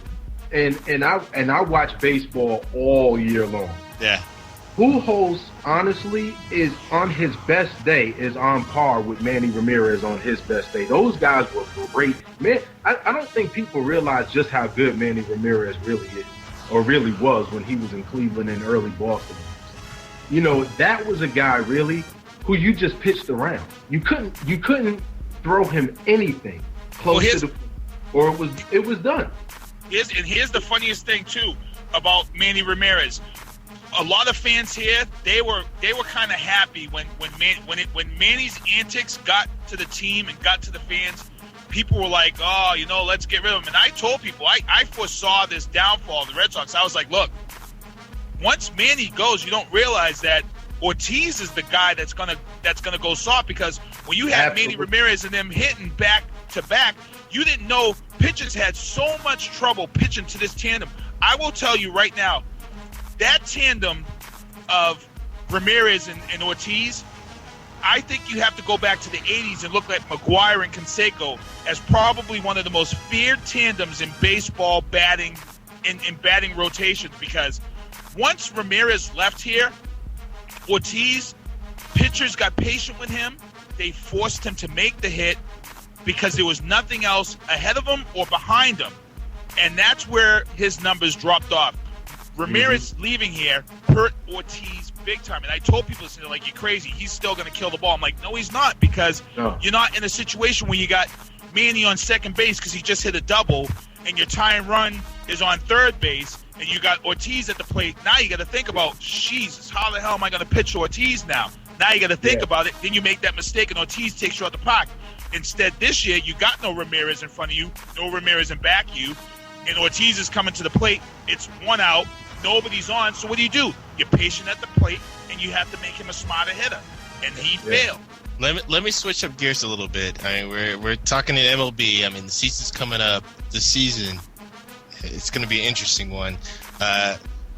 and I watch baseball all year long. Yeah. Pujols, honestly, is on his best day is on par with Manny Ramirez on his best day. Those guys were great. Man, I don't think people realize just how good Manny Ramirez really is, or really was when he was in Cleveland and early Boston. You know, that was a guy really who you just pitched around. You couldn't throw him anything close to the, or it was done. Here's the funniest thing too about Manny Ramirez. A lot of fans here, they were kind of happy when Manny's antics got to the team and got to the fans. People were like, oh, you know, let's get rid of him. And I told people, I foresaw this downfall of the Red Sox. I was like, look, once Manny goes, you don't realize that Ortiz is the guy that's gonna go soft, because when you have Manny Ramirez and them hitting back to back, you didn't know pitchers had so much trouble pitching to this tandem. I will tell you right now, that tandem of Ramirez and Ortiz, I think you have to go back to the 80s and look at McGuire and Canseco as probably one of the most feared tandems in baseball batting, in batting rotations, because once Ramirez left here, Ortiz, pitchers got patient with him. They forced him to make the hit because there was nothing else ahead of him or behind him. And that's where his numbers dropped off. Ramirez leaving here hurt Ortiz big time. And I told people, they're like, you're crazy. He's still going to kill the ball. I'm like, no, he's not, because you're not in a situation where you got Manny on second base because he just hit a double and your tying run is on third base and you got Ortiz at the plate. Now you got to think about, Jesus, how the hell am I going to pitch Ortiz now? Now you got to think about it. Then you make that mistake and Ortiz takes you out the park. Instead, this year, you got no Ramirez in front of you, no Ramirez in back of you, and Ortiz is coming to the plate. It's one out. Nobody's on. So what do? You're patient at the plate, and you have to make him a smarter hitter. And he failed. Let me switch up gears a little bit. I mean, we're talking in MLB. I mean, the season's coming up. The season, it's going to be an interesting one.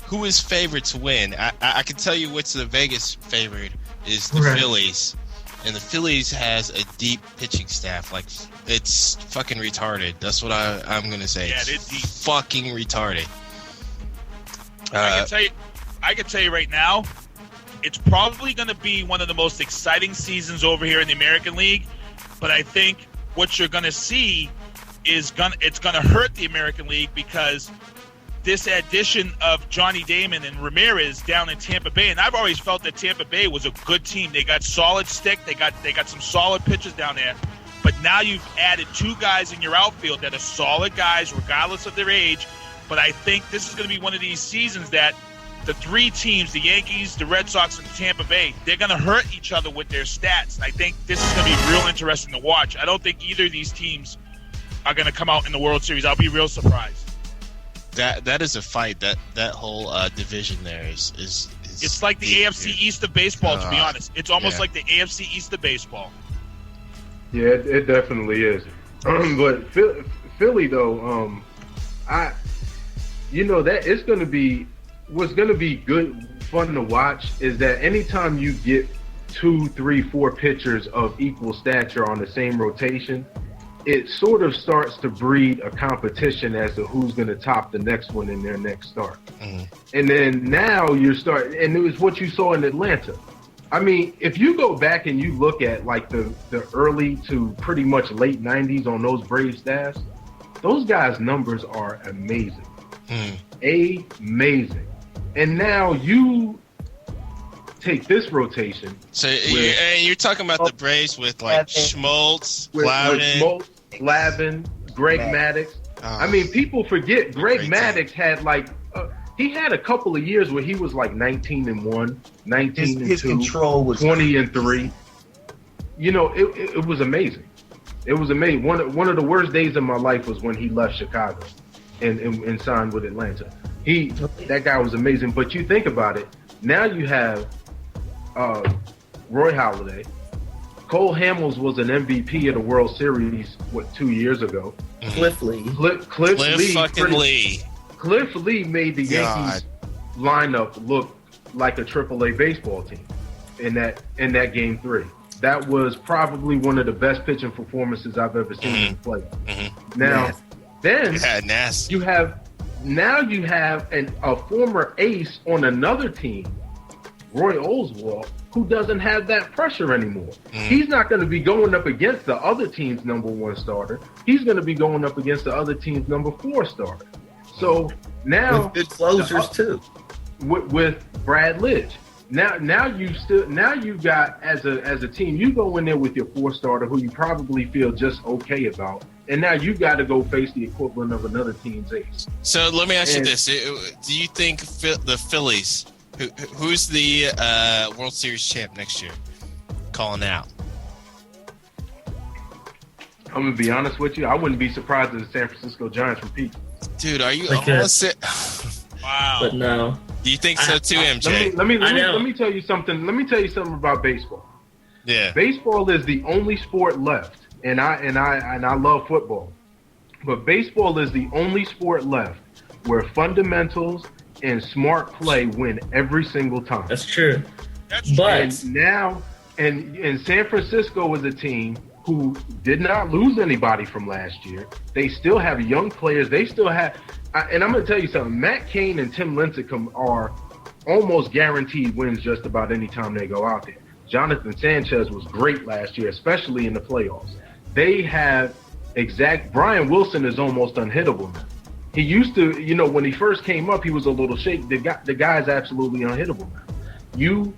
Who is favored to win? I can tell you what's the Vegas favorite is the Phillies. And the Phillies has a deep pitching staff. Like, it's fucking retarded. That's what I'm going to say. Yeah, they're deep. Fucking retarded. I can tell you right now, it's probably going to be one of the most exciting seasons over here in the American League. But I think what you're going to see is it's going to hurt the American League, because this addition of Johnny Damon and Ramirez down in Tampa Bay, and I've always felt that Tampa Bay was a good team. They got solid stick. They got some solid pitchers down there. But now you've added two guys in your outfield that are solid guys, regardless of their age. But I think this is going to be one of these seasons that the three teams, the Yankees, the Red Sox, and the Tampa Bay, they're going to hurt each other with their stats. I think this is going to be real interesting to watch. I don't think either of these teams are going to come out in the World Series. I'll be real surprised. That is a fight. That whole division there is it's like the AFC East of baseball, to be honest. It's almost like the AFC East of baseball. Yeah, it definitely is. But Philly, though, that it's going to be what's going to be good, fun to watch is that anytime you get 2, 3, 4 pitchers of equal stature on the same rotation, it sort of starts to breed a competition as to who's going to top the next one in their next start. And then now and it was what you saw in Atlanta. I mean, if you go back and you look at like the early to pretty much late 90s on those Brave staffs, those guys' numbers are amazing. Amazing. And now you take this rotation. So you're talking about the Braves with like Schmaltz, Glavine, Greg Maddux. I mean, people forget Greg Maddux had like he had a couple of years where he was like 19-1, 19-2, his control was 20-3. It was amazing. It was amazing. One of the worst days of my life was when he left Chicago and signed with Atlanta. That guy was amazing. But you think about it, now you have Roy Halladay. Cole Hamels was an MVP of the World Series 2 years ago. Cliff Lee. Cliff Lee. Cliff Lee made the Yankees lineup look like a AAA baseball team in that Game 3. That was probably one of the best pitching performances I've ever seen him play. Now, then you have a former ace on another team, Roy Oswalt, who doesn't have that pressure anymore. He's not going to be going up against the other team's number 1 starter. He's going to be going up against the other team's number 4 starter. So now with good closers too. With Brad Lidge. Now you've got as a team, you go in there with your 4 starter who you probably feel just okay about, and now you got to go face the equivalent of another team's ace. So let me ask you this: do you think the Phillies, who's the World Series champ next year, calling out? I'm gonna be honest with you. I wouldn't be surprised if the San Francisco Giants repeat. Dude, are you Wow. But no. Do you think so too, MJ? Let me tell you something. Let me tell you something about baseball. Yeah. Baseball is the only sport left, and I love football, but baseball is the only sport left where fundamentals and smart play win every single time. That's true. And now, and San Francisco is a team who did not lose anybody from last year. They still have young players. They still have, and I'm going to tell you something, Matt Cain and Tim Lincecum are almost guaranteed wins just about any time they go out there. Jonathan Sanchez was great last year, especially in the playoffs. They have Brian Wilson is almost unhittable now. He used to, when he first came up, he was a little shaky. The guy's absolutely unhittable now. You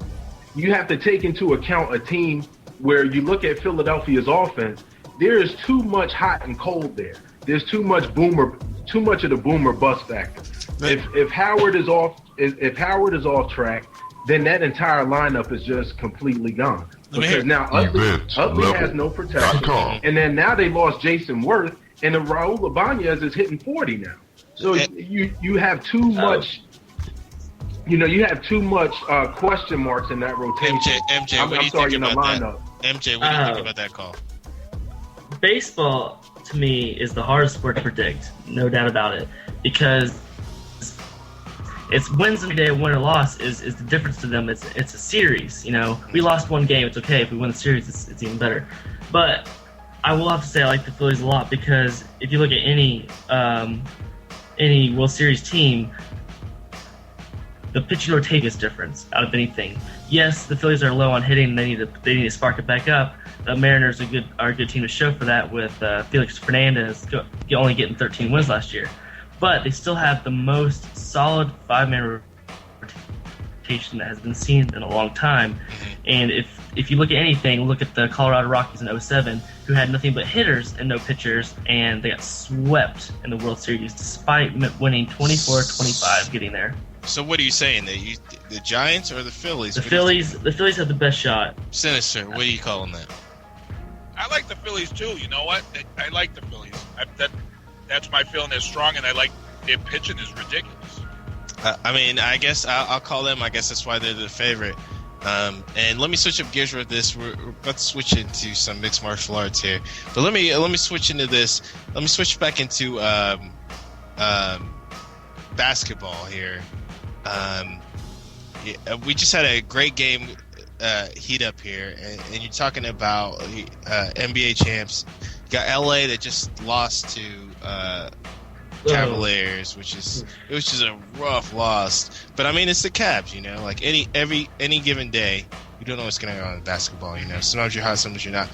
have to take into account a team where you look at Philadelphia's offense, there is too much hot and cold there. There's too much of the boomer bust factor. If Howard is off track, then that entire lineup is just completely gone. Because now Utley has no protection, and then now they lost Jason Worth, and Raul Ibanez is hitting 40 now. So you have too much. You have too much question marks in that rotation. MJ, what do you think about that? MJ, what do you think about that call? Baseball, to me, is the hardest sport to predict, no doubt about it, because it's wins every day, win or loss is the difference to them. It's a series. We lost one game, it's okay. If we win the series, it's even better. But I will have to say I like the Phillies a lot because if you look at any World Series team, the pitching rotation is different out of anything. Yes, the Phillies are low on hitting. They need to spark it back up. The Mariners are a good team to show for that with Felix Fernandez only getting 13 wins last year. But they still have the most solid 5-man rotation that has been seen in a long time. And if you look at anything, look at the Colorado Rockies in 2007, who had nothing but hitters and no pitchers, and they got swept in the World Series despite winning 24-25 getting there. So what are you saying? The Giants or the Phillies? The Phillies have the best shot. Sinister, what are you calling that? I like the Phillies too. You know what? I like the Phillies. That's my feeling. They're strong, and I like their pitching is ridiculous. I guess I'll call them. I guess that's why they're the favorite. And let me switch up gears with this. We're about to switch into some mixed martial arts here, but let me switch into this. Let me switch back into basketball here. We just had a great game heat up here, and you're talking about NBA champs. You got LA that just lost to Cavaliers, which is a rough loss. But I mean, it's the Cavs, you know. Like any given day, you don't know what's going to go on in basketball. You know, sometimes you're hot, sometimes you're not.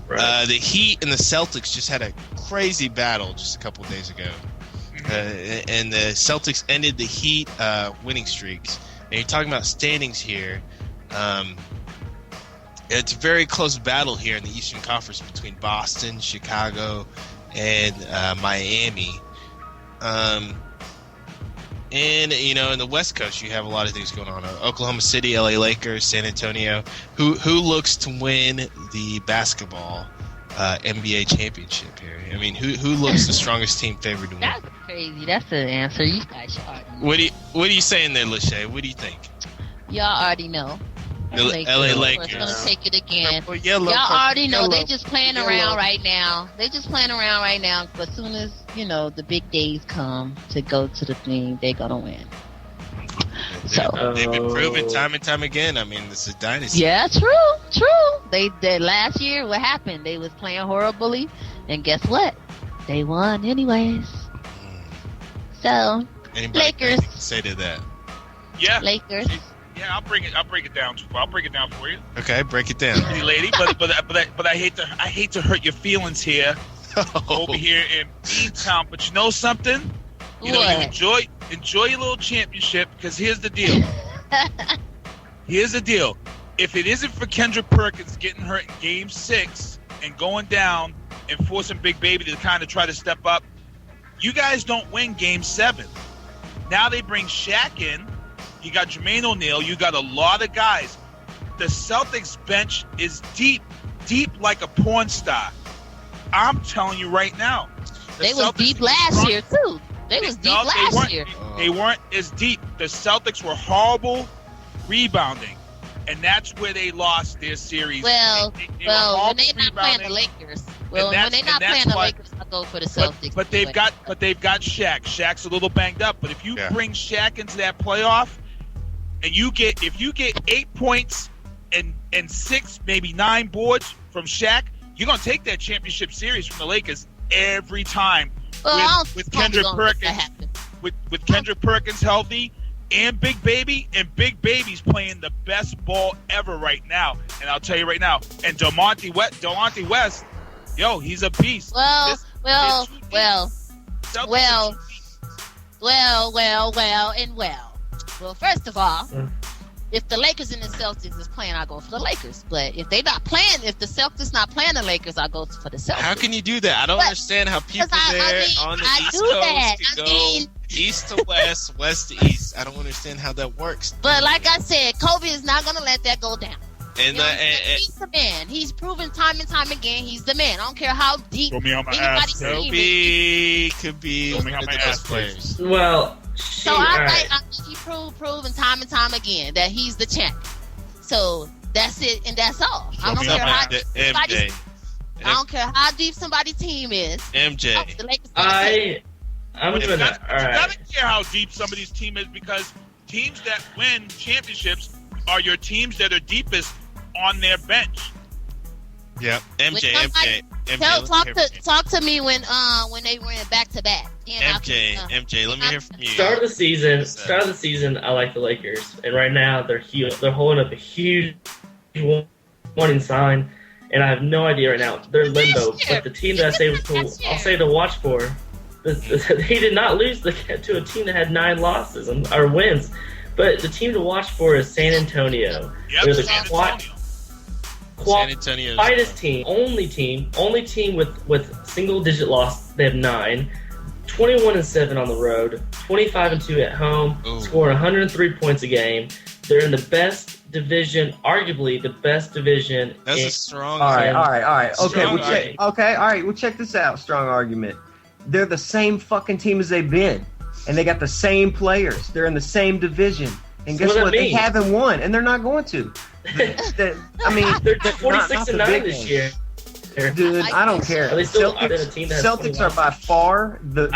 Right. The Heat and the Celtics just had a crazy battle just a couple of days ago, and the Celtics ended the Heat winning streaks. And you're talking about standings here. It's a very close battle here in the Eastern Conference between Boston, Chicago, and Miami. And, you know, in the West Coast, you have a lot of things going on. Oklahoma City, LA Lakers, San Antonio. Who looks to win the basketball NBA championship here? I mean, who looks the strongest team favored to win? That's crazy. That's the answer. You guys already know. What are you saying there, Lachey? What do you think? Y'all already know. LA Lakers. We're gonna take it again. Purple, yellow, Y'all already know. yellow, They just playing around right now. But as soon as the big days come to go to the thing, they gonna win. They've been proven time and time again. I mean, this is a dynasty. Yeah, true. They last year. What happened? They was playing horribly, and guess what? They won anyways. So Anybody Lakers. Say to that. Yeah. Lakers. Yeah, I'll break it down. I'll break it down for you, Okay, break it down. pretty lady. But I hate to hurt your feelings here over here in Beantown. But you know something? You enjoy your little championship, because here's the deal. If it isn't for Kendrick Perkins getting hurt in Game 6 and going down and forcing Big Baby to kind of try to step up, you guys don't win Game 7. Now they bring Shaq in. You got Jermaine O'Neal. You got a lot of guys. The Celtics bench is deep like a porn star. I'm telling you right now. They was deep last year too. They weren't as deep. The Celtics were horrible rebounding, and that's where they lost their series. Well, when they're not playing the Lakers. When they're not playing the Lakers, I go for the Celtics. But they've got Shaq. Shaq's a little banged up. But if you bring Shaq into that playoff, and if you get 8 points and 6, maybe 9 boards from Shaq, you're gonna take that championship series from the Lakers every time. With Kendrick Perkins, with Kendrick Perkins healthy, and Big Baby, and Big Baby's playing the best ball ever right now. And I'll tell you right now, and Delonte West, yo, he's a beast. Well. Well, first of all, if the Lakers and the Celtics is playing, I go for the Lakers. But if they not playing, if the Celtics not playing the Lakers, I go for the Celtics. How can you do that? I don't understand how people on the East Coast can go east to west, west to east. I don't understand how that works. But like I said, Kobe is not going to let that go down. And he's the man. He's proven time and time again he's the man. I don't care how deep anybody's team Kobe could be one of the best players. Well, so I think he proven time and time again that he's the champ. So that's it, and that's all. I don't care how deep somebody's team is. MJ. You gotta care how deep somebody's team is, because teams that win championships are your teams that are deepest on their bench. Yeah, MJ. Talk to me when they went back to back. MJ, let me hear from you. Start of the season, I like the Lakers, and right now they're holding up a huge warning sign, and I have no idea right now. They're limbo, but the team that I'll say to watch for, they did not lose to a team that had 9 losses or wins. But the team to watch for is San Antonio. They're the quietest team, only team with single-digit loss. They have 9, 21-7 on the road, 25-2 at home, scoring 103 points a game. They're in the best division, arguably the best division. That's a strong. All right. Okay, we'll check this out. Strong argument. They're the same fucking team as they've been. And they got the same players. They're in the same division. And guess what? They haven't won, and they're not going to. They're 46-9 this year. Dude, I don't care. Are they still a team that has Celtics are by far the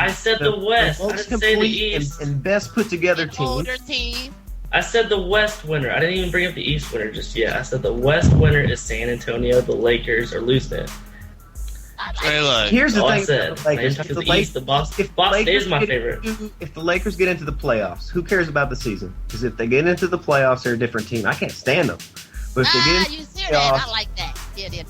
West. most I didn't say the complete East. and best put together team. Older team. I said the West winner. I didn't even bring up the East winner just yet. I said the West winner is San Antonio. The Lakers are losing it. Here's the All I thing: said. the Lakers. San Antonio, the East, the Boston is my favorite. If the Lakers get into the playoffs, who cares about the season? Because if they get into the playoffs, they're a different team. I can't stand them. But if they get into the playoffs, I like that. Yeah,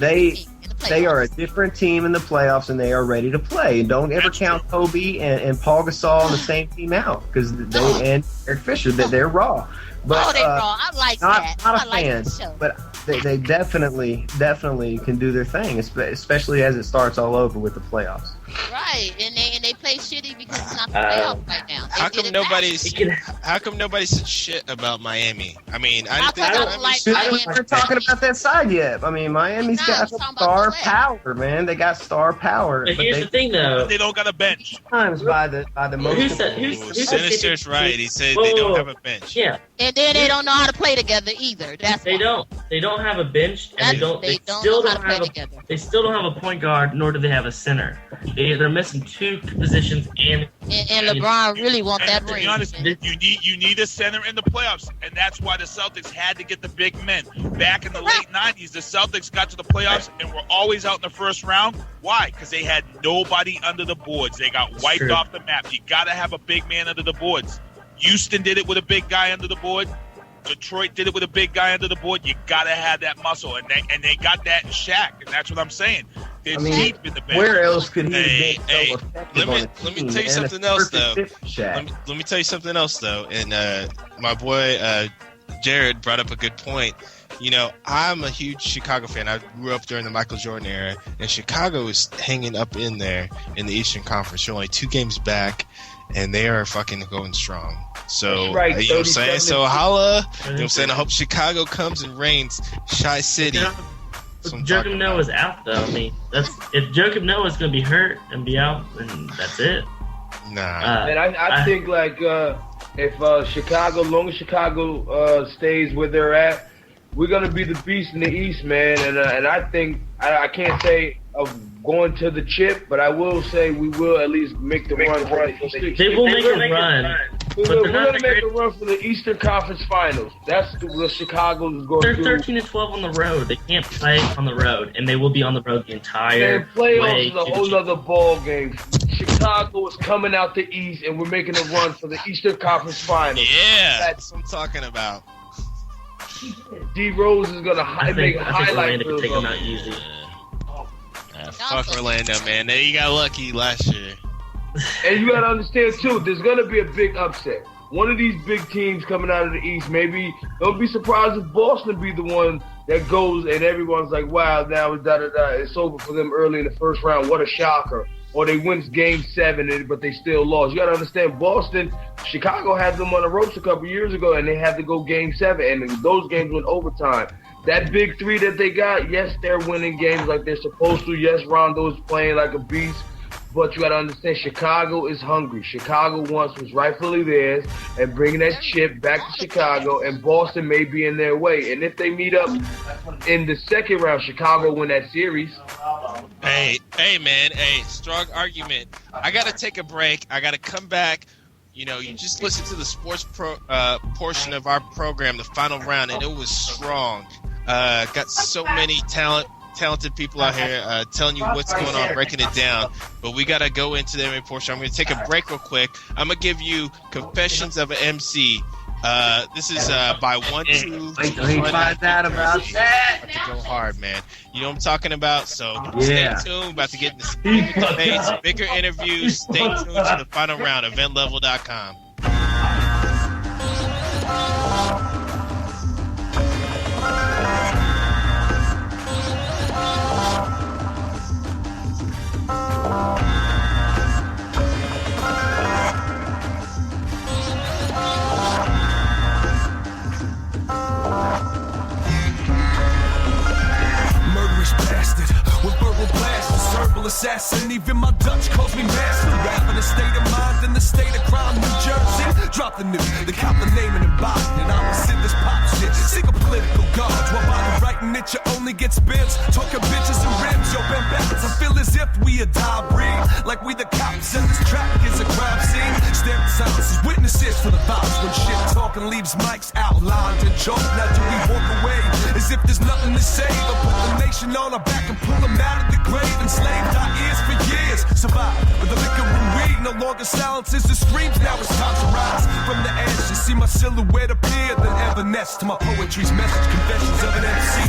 they are a different team in the playoffs, and they are ready to play. And don't ever count Kobe and Paul Gasol on the same team out, because they and Eric Fisher that they're raw. But they're raw. I like that. Not I a like fan, the show. but they definitely can do their thing, especially as it starts all over with the playoffs. Right, and they play shitty because it's not the playoffs right now. How come nobody said shit about Miami? I mean, I We're talking about that side yet. I mean, Miami's got star power, man. They got star power. But here's the thing, though. They don't got a bench. Times by the most. Sinister's right. He said they don't have a bench. Yeah. And then they don't know how to play together either. They don't have a bench, and they still don't have a point guard, nor do they have a center. They're missing two positions, and LeBron really want that ring. To be honest, you need a center in the playoffs, and that's why the Celtics had to get the big men. Back in the late 90s, the Celtics got to the playoffs and were always out in the first round. Why? Because they had nobody under the boards. They got wiped off the map. You got to have a big man under the boards. Houston did it with a big guy under the board. Detroit did it with a big guy under the board. You gotta have that muscle, and they got that in Shaq, and that's what I'm saying. They're deep in the bench. Where else could he have been so effective on a let me team tell you and something a else, perfect though. fit for Shaq? Let me tell you something else, though. And my boy Jared brought up a good point. You know, I'm a huge Chicago fan. I grew up during the Michael Jordan era, and Chicago is hanging up in there in the Eastern Conference. They're only 2 games back, and they are fucking going strong. So, right, you know what I'm saying? So, holla. You know what I'm saying? I hope Chicago comes and reigns. Shy City. Joakim Noah's out, though. I mean, if Joakim Noah's going to be hurt and be out, then that's it. Nah. And I think, like, if Chicago, long as Chicago stays where they're at, we're going to be the beast in the East, man. And I think, I can't say of going to the chip, but I will say we will at least make the run. They will make a run. We're going to make a run for the Eastern Conference Finals. That's what Chicago is going to do. They're 13-12 on the road. They can't play on the road, and they will be on the road the entire playoffs is a whole other ball game. Chicago is coming out the East, and we're making a run for the Eastern Conference Finals. Yeah, that's what I'm talking about. D Rose is going to make a highlight. Could take them out easy. Fuck Orlando, man. They got lucky last year. And you got to understand, too, there's going to be a big upset. One of these big teams coming out of the East, maybe don't be surprised if Boston be the one that goes and everyone's like, wow, now it's over for them early in the first round. What a shocker. Or they win game 7, but they still lost. You got to understand, Boston, Chicago had them on the ropes a couple years ago, and they had to go game 7, and those games went overtime. That big 3 that they got, yes, they're winning games like they're supposed to. Yes, Rondo's playing like a beast. But you got to understand, Chicago is hungry. Chicago wants what's rightfully theirs and bringing that chip back to Chicago, and Boston may be in their way. And if they meet up in the second round, Chicago win that series. Hey, man, strong argument. I got to take a break. I got to come back. You know, you just listen to the sports portion of our program, the final round, and it was strong. Got so many talented people out here telling you what's going on, breaking it down. But we got to go into the main portion. I'm going to take a break real quick. I'm going to give you Confessions of an MC. This is by 1 2. Wait till he finds out about that. About to go hard, man. You know what I'm talking about? So stay tuned. About to get into bigger debates, bigger interviews. Stay tuned to the final round. EventLevel.com. Assassin, even my Dutch calls me master. Rapping the state of mind in the state of crime, New Jersey. Drop the news, the cop the name and embodied, and I'ma send this pop shit. Sick of political guards, while by the writing it, you only only gets bibs. Talking bitches and ribs, yo, been backwards. I feel as if we a die breed. Like we the cops and this track is a crime scene. Stand in silence as witnesses for the vibes. When shit talking leaves mics outlined and chalk. Now do we walk away as if there's nothing to save? Or put the nation on our back and pull them out of the grave. Enslaved our ears for years. Survive with the liquor and weed. No longer silences the screams. Now it's time to rise from the edge. You see my silhouette appear than Evanescence. To my poetry's message, confessions of an MC.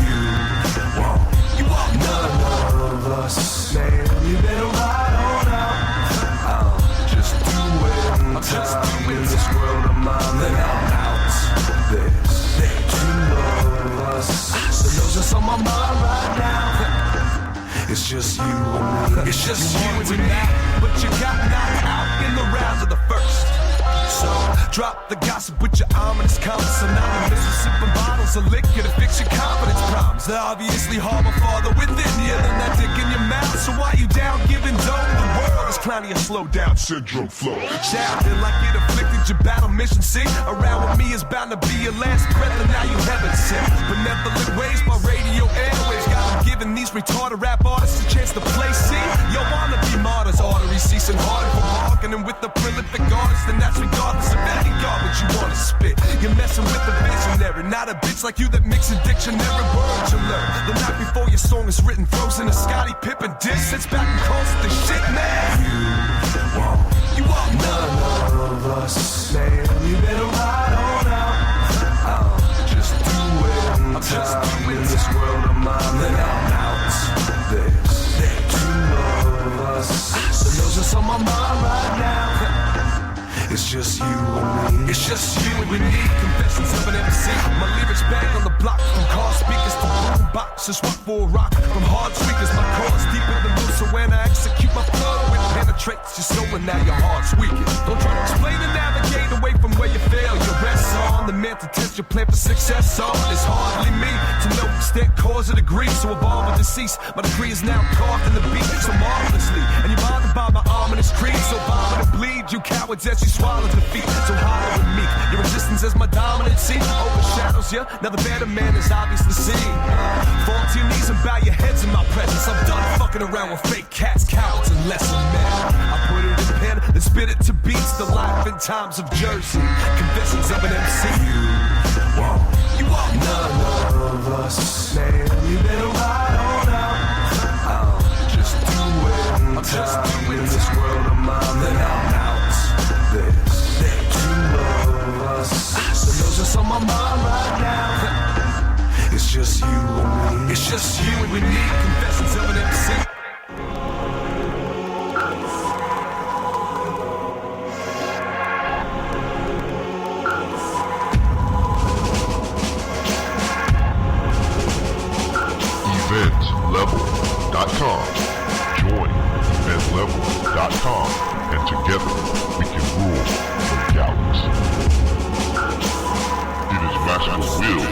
You want none of us, man. You better ride on out. I'm just doing time in this world of mine. Then I'm out. There's two of us. So those are on my mind right now. It's just you and me. It's just you and me. But you got knocked out in the rounds of the first. So drop the gossip with your ominous comments. Synonymous with sipping bottles of liquor to fix your confidence problems. They're obviously harbor farther within you than that dick in your mouth. So why you down giving dome? The world is clowning your slow down syndrome flow. Sounding like it afflicted your battle mission. See, around with me is bound to be your last breath, and now you heaven sent. Benevolent ways by radio airwaves got them giving these retarded rap artists a chance to play. See, you wanna be martyrs, arteries ceasing harder for barking, and with the prolific artists, and that's regardless of any garbage you wanna spit. You're messing with a visionary, not a bitch like you that mix a dictionary words you learn. The night before your song is written, throws in a Scottie Pippen diss, sits back and calls it the shit, man. You want none of us, man. You better ride on out. I'm just doing time in this world of mine. Then I'm out. There's two of us. So those are on my mind right now. It's just you and me. It's just you and me. Confessions of an MC. My lyrics bang on the block. From car speakers to boom boxes. Rock for rock. From hard tweakers. My chords deeper than blue. So when I execute my flow, it penetrates your soul and now your heart's weakened. Don't try to explain and navigate away from where you fail. You rest on the man to test your plan for success. On it's hardly me to know extent, cause, or degree. So evolve or decease. My degree is now carved in the beat so marvelously. And you're bothered by my ominous creed. So vomit and bleed. You cowards as you swallow defeat, so hollow and meek. Your resistance as my dominancy overshadows you. Now the better man is obviously seen. Fall to your knees and bow your heads in my presence. I'm done fucking around with fake cats, cowards, and lesser men. I put it in pen and spit it to beats. The life and times of Jersey. Confessions of an MC. You want none of us, man. You better ride on out. I'm just doing time in this world of mine. Then I'm out. There's two of us. So those are on my mind right now. It's just you and me. It's just you and me. Confessions of an MC. EventLevel.com. Join EventLevel.com, and together we can rule the galaxy. It is Master Will.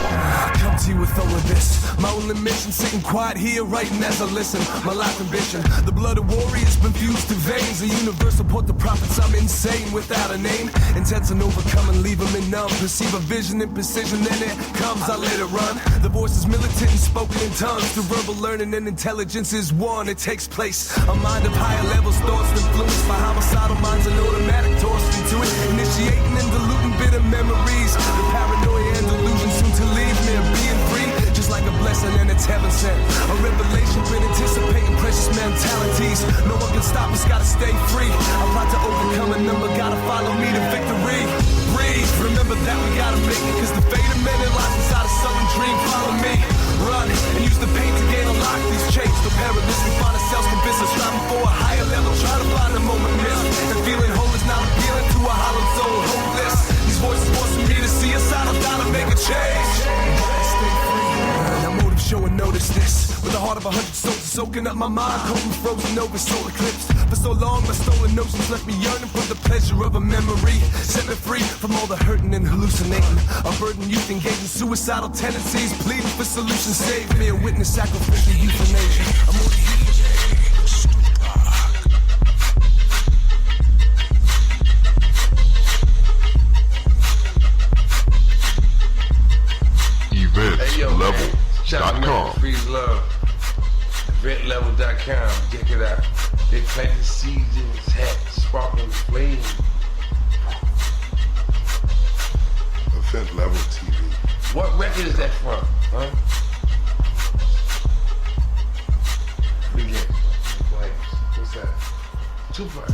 I come to you with all of this. My only mission, sitting quiet here, writing as I listen. My life ambition, the blood of warriors been fused to veins. The universe support the prophets, I'm insane without a name. Intense and overcome and leave them in numb. Perceive a vision and precision, then it comes, I let it run. The voice is militant and spoken in tongues. Through verbal learning and intelligence is one, it takes place. A mind of higher levels, thoughts influenced by homicidal minds and automatic tossed into it. Initiating and diluting bitter memories. The paranoia and delusion soon to leave me being free. Just like a blessing and it's heaven sent. A revelation, been anticipating precious mentalities. No one can stop us, gotta stay free. I'm about to overcome a number, gotta follow me to victory. Breathe, remember that we gotta make it. Cause the fate of men lies inside a southern dream. Follow me, run, and use the pain to gain a lock. These chains, the perilous, we find ourselves convinced of striving for a higher level. Try to find the moment missed. And feeling whole is not appealing to a hollow soul, hopeless. These voices forcing me to see a side of down to make a change. Stay free. Now motive show and notice this. With the heart of 100 soldiers soaking up my mind, cold and frozen over solar eclipse. For so long my stolen notions left me yearning for the pleasure of a memory. Set me free from all the hurting and hallucinating. A burdened youth engaging suicidal tendencies, pleading for solutions. Save me and witness sacrificial euthanasia. I'm on EventLevel.com. FinalRoundShow.com. Free love. VetLevel.com. Check it out. They plant the seeds in his hat, sparkling flame. Event Level TV. What record is that from? Huh? Begin. What's that? Tupac.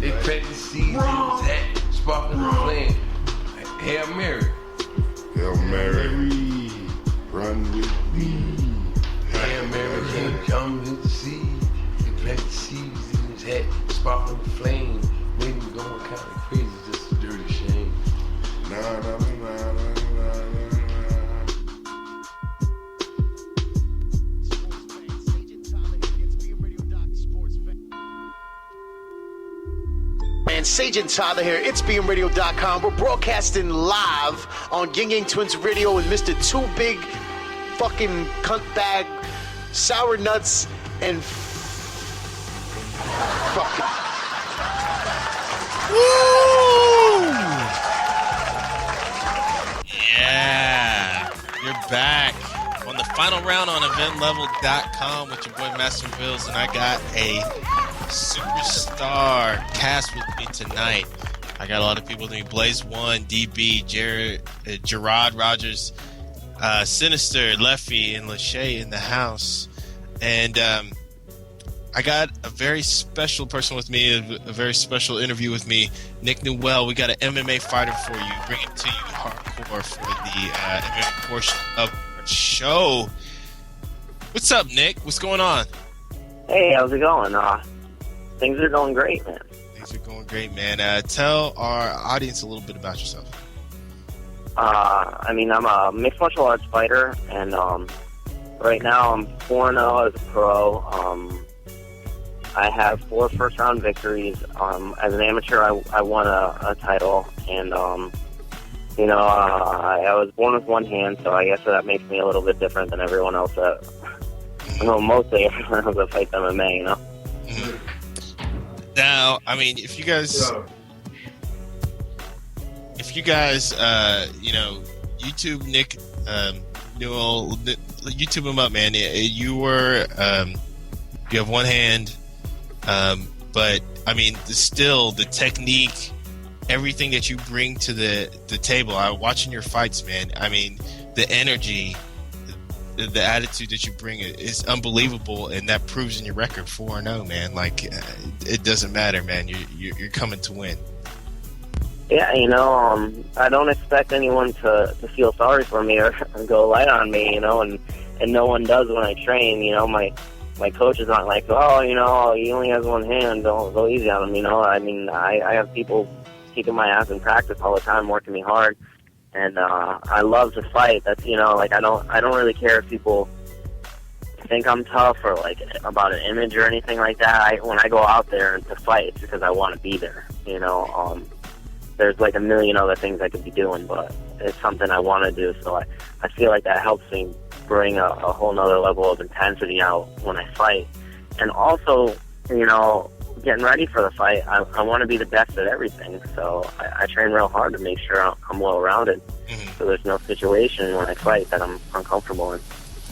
They plant the seeds in his hat, sparkling flame. Hail Mary. Hail Mary. Run with me. Hail Mary, can come with the seed. They plant the seeds in his hat, sparkling flame. Made me going kind of crazy, just a dirty shame. Na na na na na na. And Sage and Tyler here, itsbeamradio.com. We're broadcasting live on Ying Yang Twins Radio with Mr. Two Big fucking cunt bag, sour nuts, and fucking. Woo! Yeah, you're back on the final round on eventlevel.com with your boy Master Bills, and I got a superstar cast with me tonight. I got a lot of people with me: Blaze One, DB, Gerard Rogers, Sinister, Leffy, and Lachey in the house. And I got a very special person with me, a very special interview with me, NickNewell. We got an MMA fighter for you, bring it to you hardcore for the MMA portion of our show. What's up, Nick? What's going on? Hey, how's it going? Things are going great, man. Things are going great, man. Tell our audience a little bit about yourself. I'm a mixed martial arts fighter, and right now I'm 4-0 as a pro. I have 4 first-round victories. As an amateur, I won a title, and I was born with one hand, so I guess that makes me a little bit different than everyone else mostly everyone else that fights MMA, you know? Mm-hmm. Now, I mean, if you guys, YouTube Nick Newell, YouTube him up, man. You have one hand, but I mean, still the technique, everything that you bring to the table. I'm watching your fights, man. I mean, the energy, the attitude that you bring is unbelievable, and that proves in your record 4-0, man. Like, it doesn't matter, man. You're coming to win. Yeah, I don't expect anyone to feel sorry for me or go light on me, and no one does when I train. My coach is not like, he only has one hand, don't go easy on him. I mean, I have people kicking my ass in practice all the time, working me hard. And I love to fight. That's I don't really care if people think I'm tough or like about an image or anything like that. When I go out there to fight, it's because I want to be there. There's like a million other things I could be doing, but it's something I want to do. So I feel like that helps me bring a whole nother level of intensity out when I fight. And also, getting ready for the fight, I want to be the best at everything. So I train real hard to make sure I'm well-rounded. Mm-hmm. So there's no situation when I fight that I'm uncomfortable in.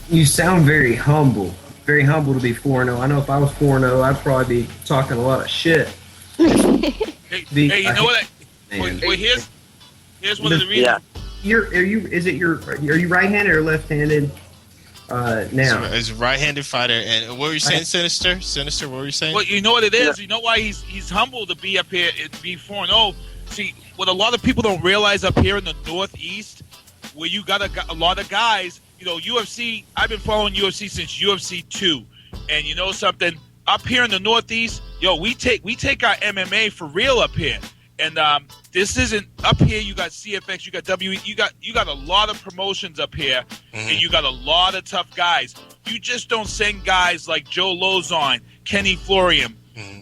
You sound very humble to be 4-0. I know if I was 4-0, I'd probably be talking a lot of shit. Hey, you know what? Wait, here's one of the reasons. Yeah. Are you right-handed or left-handed? Now as a right-handed fighter, and what were you saying, Sinister? Sinister, what were you saying? Well, you know what it is. You know why he's humble to be up here and be 4-0. See, what a lot of people don't realize up here in the Northeast, where you got a lot of guys. UFC. I've been following UFC since UFC 2, and you know something? Up here in the Northeast, we take our MMA for real up here. And this isn't up here. You got CFX, you got WE, you got a lot of promotions up here, and you got a lot of tough guys. You just don't send guys like Joe Lozon, Kenny Florian,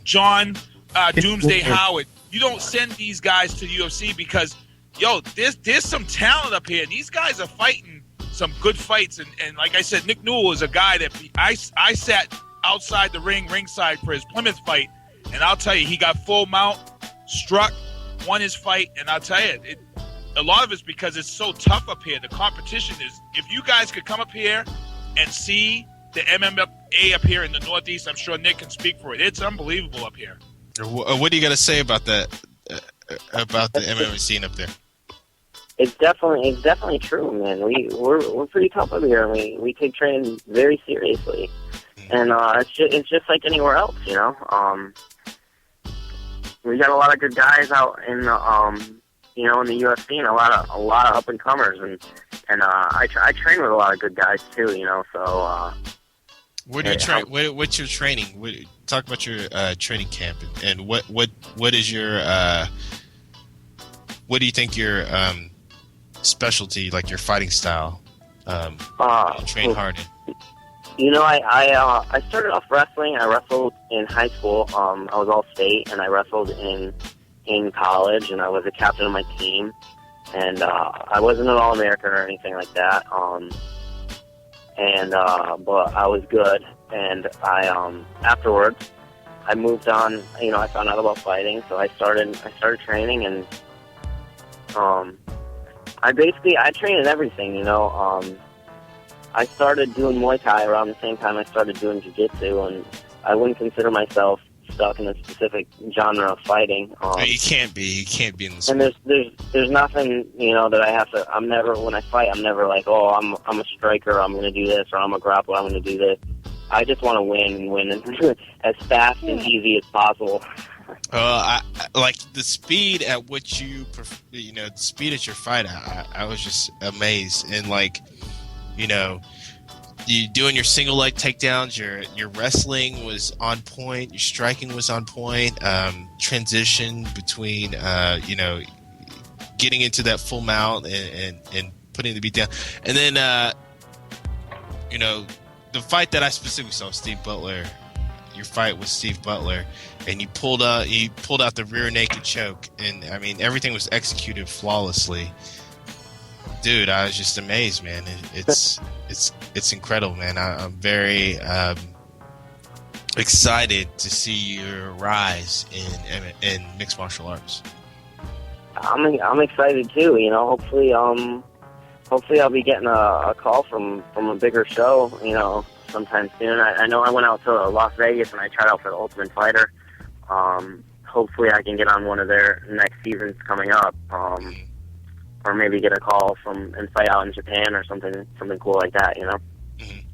John Doomsday Howard. You don't send these guys to the UFC because there's some talent up here. These guys are fighting some good fights, and like I said, NickNewell is a guy that I sat outside the ringside for his Plymouth fight, and I'll tell you, he got full mount, struck, won his fight, and I'll tell you, a lot of it's because it's so tough up here. The competition is, if you guys could come up here and see the MMA up here in the Northeast. I'm sure Nick can speak for it. It's unbelievable up here. What do you got to say about that? About the MMA scene up there? It's definitely true, man. We're pretty tough up here. We take training very seriously, and it's just like anywhere else, you know. We got a lot of good guys out in the in the UFC, and a lot of up and comers, and I train with a lot of good guys too, you know. So where do you train? What's your training? Talk about your training camp, and what is your what do you think your specialty, like your fighting style? You train hard in. You know, I started off wrestling. I wrestled in high school. I was all state, and I wrestled in college, and I was a captain of my team. And I wasn't an All-American or anything like that. But I was good. And I afterwards, I moved on. You know, I found out about fighting, so I started training, and I train in everything. You know. I started doing Muay Thai around the same time I started doing Jiu-Jitsu, and I wouldn't consider myself stuck in a specific genre of fighting. You can't be in this. And there's nothing, you know, that I have to. When I fight, I'm never like, oh, I'm a striker, I'm going to do this, or I'm a grappler, I'm going to do this. I just want to win as fast and easy as possible. I like the speed at which the speed at your fight. I was just amazed, and like. You know, you doing your single leg takedowns, your wrestling was on point, your striking was on point, transition between, getting into that full mount and putting the beat down. And then, the fight that I specifically saw, Steve Butler, your fight with Steve Butler, and you pulled out the rear naked choke, and I mean, everything was executed flawlessly. Dude, I was just amazed, man. It's incredible, man. I'm very excited to see your rise in mixed martial arts. I'm excited too. You know, hopefully I'll be getting a call from a bigger show. You know, sometime soon. I know I went out to Las Vegas and I tried out for the Ultimate Fighter. Hopefully I can get on one of their next seasons coming up. Or maybe get a call and fight out in Japan or something cool like that, you know?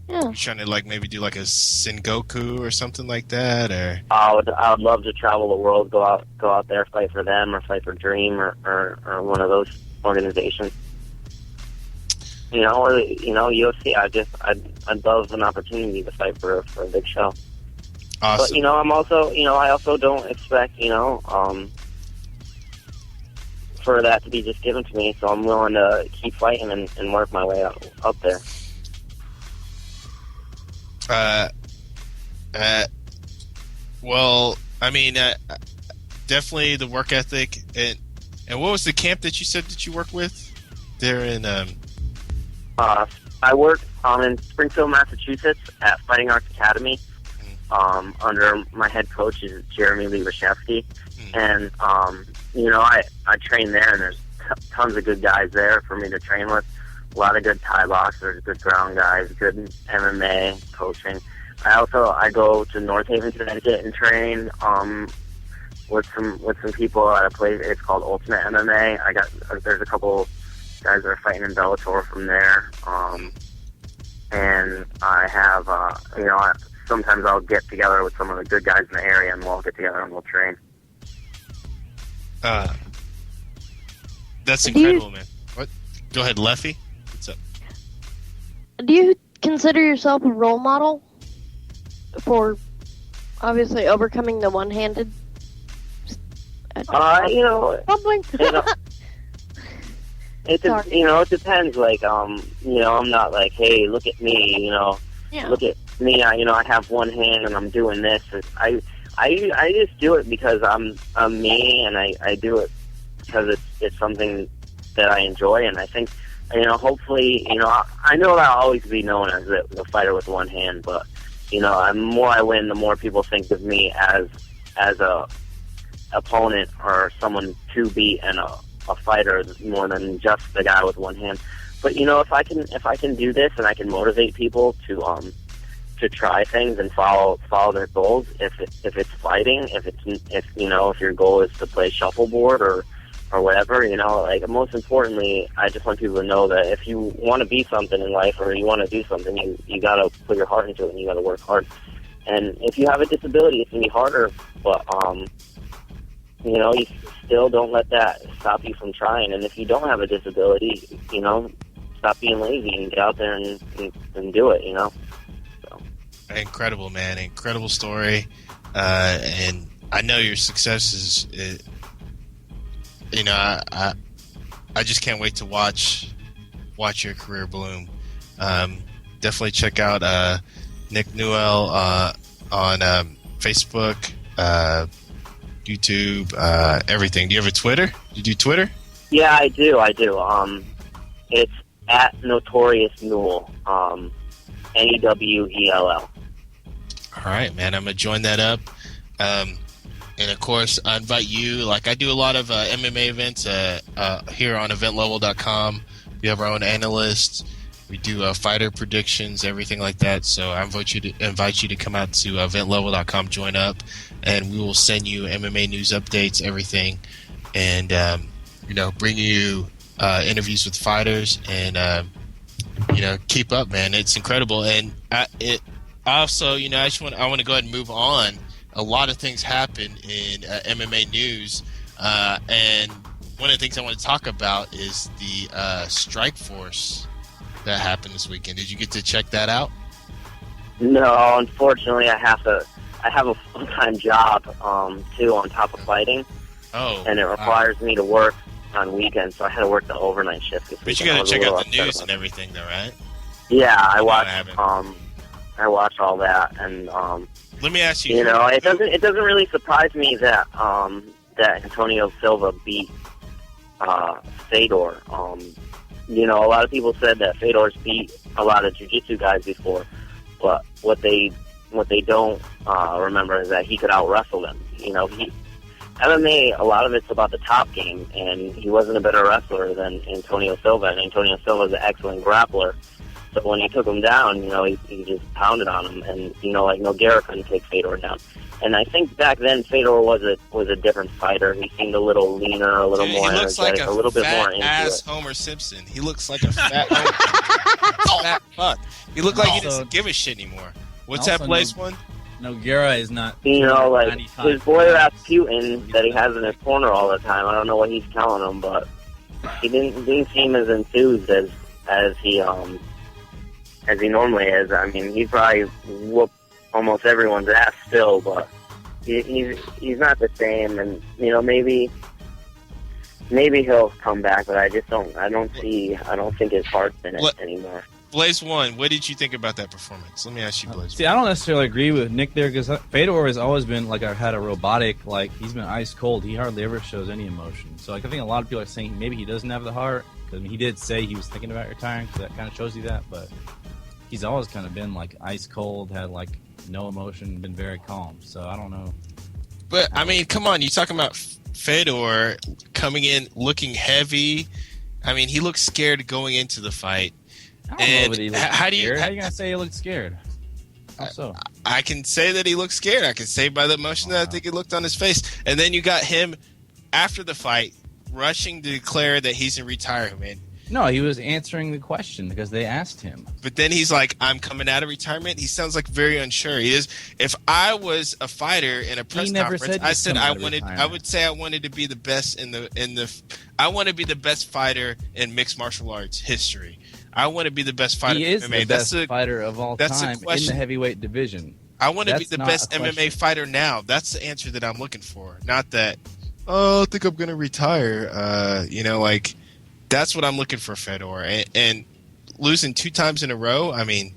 Yeah. You're trying to maybe do a Sengoku or something like that, or? I would love to travel the world, go out there, fight for them, or fight for Dream, or one of those organizations. You know, or UFC. I'd love an opportunity to fight for a big show. Awesome. But I also don't expect for that to be just given to me, so I'm willing to keep fighting and work my way up there. Well, I mean, definitely the work ethic, and what was the camp that you said that you worked with? There in I work in Springfield, Massachusetts at Fighting Arts Academy. Under my head coach is Jeremy Lewaszewski, and I train there, and there's tons of good guys there for me to train with. A lot of good Thai boxers, good ground guys, good MMA coaching. I go to North Haven, Connecticut, and train with some people at a place. It's called Ultimate MMA. There's a couple guys that are fighting in Bellator from there, and I have sometimes I'll get together with some of the good guys in the area, and we'll get together and we'll train. That's incredible, man. What? Go ahead, Leffy. What's up? Do you consider yourself a role model for obviously overcoming the one-handed? It depends. I'm not like, hey, look at me. Look at me. I have one hand and I'm doing this. I just do it because I'm me, and I do it because it's something that I enjoy, and I think, hopefully, I know that I'll always be known as the fighter with one hand, but, the more I win, the more people think of me as a opponent or someone to beat and a fighter more than just the guy with one hand. But if I can do this and I can motivate people to try things and follow their goals, if it's fighting, if your goal is to play shuffleboard or whatever, like most importantly, I just want people to know that if you want to be something in life or you want to do something, you got to put your heart into it and you got to work hard. And if you have a disability, it's gonna be harder, but you still don't let that stop you from trying. And if you don't have a disability, stop being lazy and get out there and do it. So. Incredible, man! Incredible story, and I know your success is. I just can't wait to watch your career bloom. Definitely check out NickNewell on Facebook, YouTube, everything. Do you have a Twitter? You do Twitter? Yeah, I do. It's at Notorious Newell, NEWELL. All right, man. I'm gonna join that up. And of course, I invite you. Like I do a lot of MMA events here on EventLevel.com. We have our own analysts. We do fighter predictions, everything like that. So I invite you to come out to EventLevel.com, join up, and we will send you MMA news updates, everything, and bring you interviews with fighters, and keep up, man. It's incredible, and I want to go ahead and move on. A lot of things happen in MMA news, and one of the things I want to talk about is the Strike Force that happened this weekend. Did you get to check that out? No, unfortunately, I have a full-time job too on top of fighting. Oh, and it requires me to work on weekends, so I had to work the overnight shift this weekend. But you got to check out the news and everything, though, right? Yeah, I watched all that, and let me ask you. It doesn't really surprise me that that Antonio Silva beat Fedor. A lot of people said that Fedor's beat a lot of jiu-jitsu guys before, but what they don't remember is that he could out-wrestle them. MMA, a lot of it's about the top game, and he wasn't a better wrestler than Antonio Silva, and Antonio Silva is an excellent grappler. So when he took him down, he just pounded on him, and like Nogueira couldn't take Fedor down. And I think back then Fedor was a different fighter. He seemed a little leaner, a little more energetic, a little bit more into ass it. Homer Simpson. He looks like a fat fat fuck. He looked like he doesn't give a shit anymore. What's that Blaze one? Nogueira is not. Like his boy Rasputin that he has in his corner all the time. I don't know what he's telling him, but he didn't seem as enthused as he normally is. I mean, he probably whooped almost everyone's ass still, but he's not the same. And maybe he'll come back, but I don't think his heart's in it anymore. Blaze One, what did you think about that performance? Let me ask you, Blaze. See, I don't necessarily agree with Nick there, because Fedor has always been had a robotic, he's been ice cold. He hardly ever shows any emotion. So I think a lot of people are saying maybe he doesn't have the heart, because he did say he was thinking about retiring, so that kind of shows you that. But he's always kind of been ice cold, had no emotion, been very calm. So I don't know. But I mean, come on, you talking about Fedor coming in looking heavy? I mean, he looked scared going into the fight. How are you gonna say he looked scared? How so? I can say that he looked scared. I can say by the emotion that I think he looked on his face. And then you got him after the fight rushing to declare that he's in retirement. No, he was answering the question because they asked him. But then he's like, "I'm coming out of retirement." He sounds very unsure. He is. If I was a fighter in a press conference, I said I wanted. I would say I wanted to be the best I want to be the best fighter in mixed martial arts history. I want to be the best fighter. He is the best fighter of all time in the heavyweight division. I want to be the best MMA fighter now. That's the answer that I'm looking for. Not that, I think I'm going to retire. That's what I'm looking for, Fedor. And losing 2 times in a row, I mean...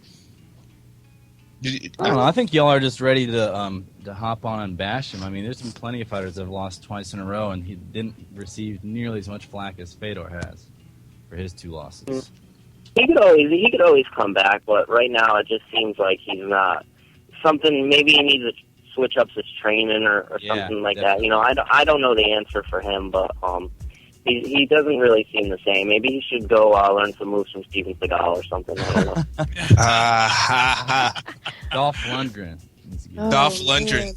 I don't know. I think y'all are just ready to hop on and bash him. I mean, there's been plenty of fighters that have lost twice in a row, and he didn't receive nearly as much flack as Fedor has for his 2 losses. He could always come back, but right now it just seems like he's not. Maybe he needs to switch up his training or something like definitely. That. I don't know the answer for him, but he doesn't really seem the same. Maybe he should go learn some moves from Steven Seagal or something. I don't know. Dolph Lundgren. Dolph Lundgren.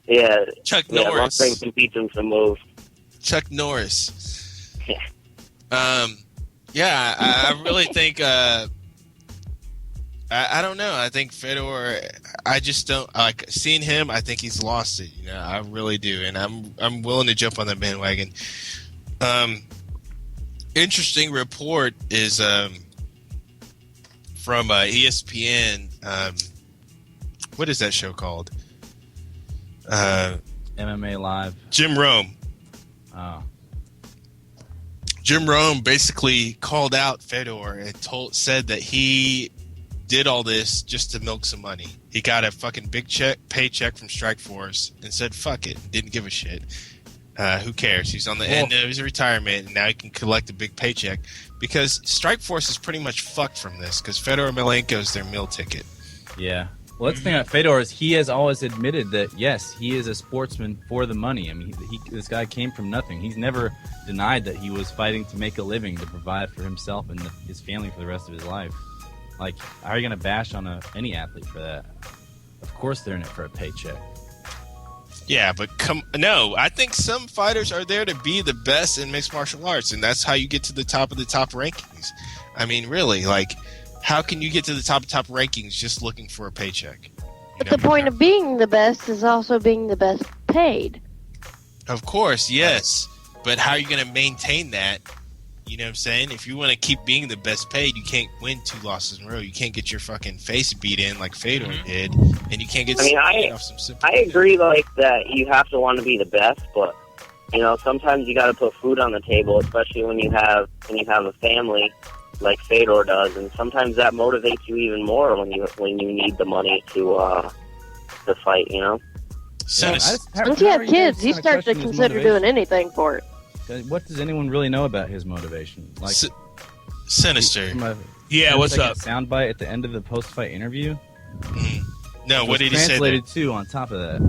Yeah. Chuck Yeah, Norris. Lundgren can teach him some moves. Chuck Norris. Yeah, I really think. I don't know. I think Fedor. I just don't like seeing him. I think he's lost it. I really do, and I'm willing to jump on that bandwagon. Interesting report is from ESPN. What is that show called? MMA Live. Jim Rome. Oh. Jim Rome basically called out Fedor and said that he did all this just to milk some money. He got a fucking big paycheck from Strikeforce and said fuck it, didn't give a shit. Who cares? He's on the end of his retirement and now he can collect a big paycheck because Strikeforce is pretty much fucked from this because Fedor Emelianenko is their meal ticket. Yeah. Well, that's the thing about Fedor is he has always admitted that, yes, he is a sportsman for the money. I mean, this guy came from nothing. He's never denied that he was fighting to make a living, to provide for himself and his family for the rest of his life. Like, how are you going to bash on any athlete for that? Of course they're in it for a paycheck. Yeah, but I think some fighters are there to be the best in mixed martial arts, and that's how you get to the top of the top rankings. I mean, really, like, how can you get to the top rankings just looking for a paycheck? But the point of being the best is also being the best paid. Of course, yes. But how are you going to maintain that? You know what I'm saying? If you want to keep being the best paid, you can't win 2 losses in a row. You can't get your fucking face beat in like Fedor did, and you can't get. Off some I agree, like that. You have to want to be the best, but sometimes you got to put food on the table, especially when you have a family like Fedor does, and sometimes that motivates you even more when you need the money to fight. Once you have kids, you start to consider doing anything for it. What does anyone really know about his motivation? Like Sinister. Yeah, what's up? Soundbite at the end of the post-fight interview. No, what did he say? Translated too. On top of that,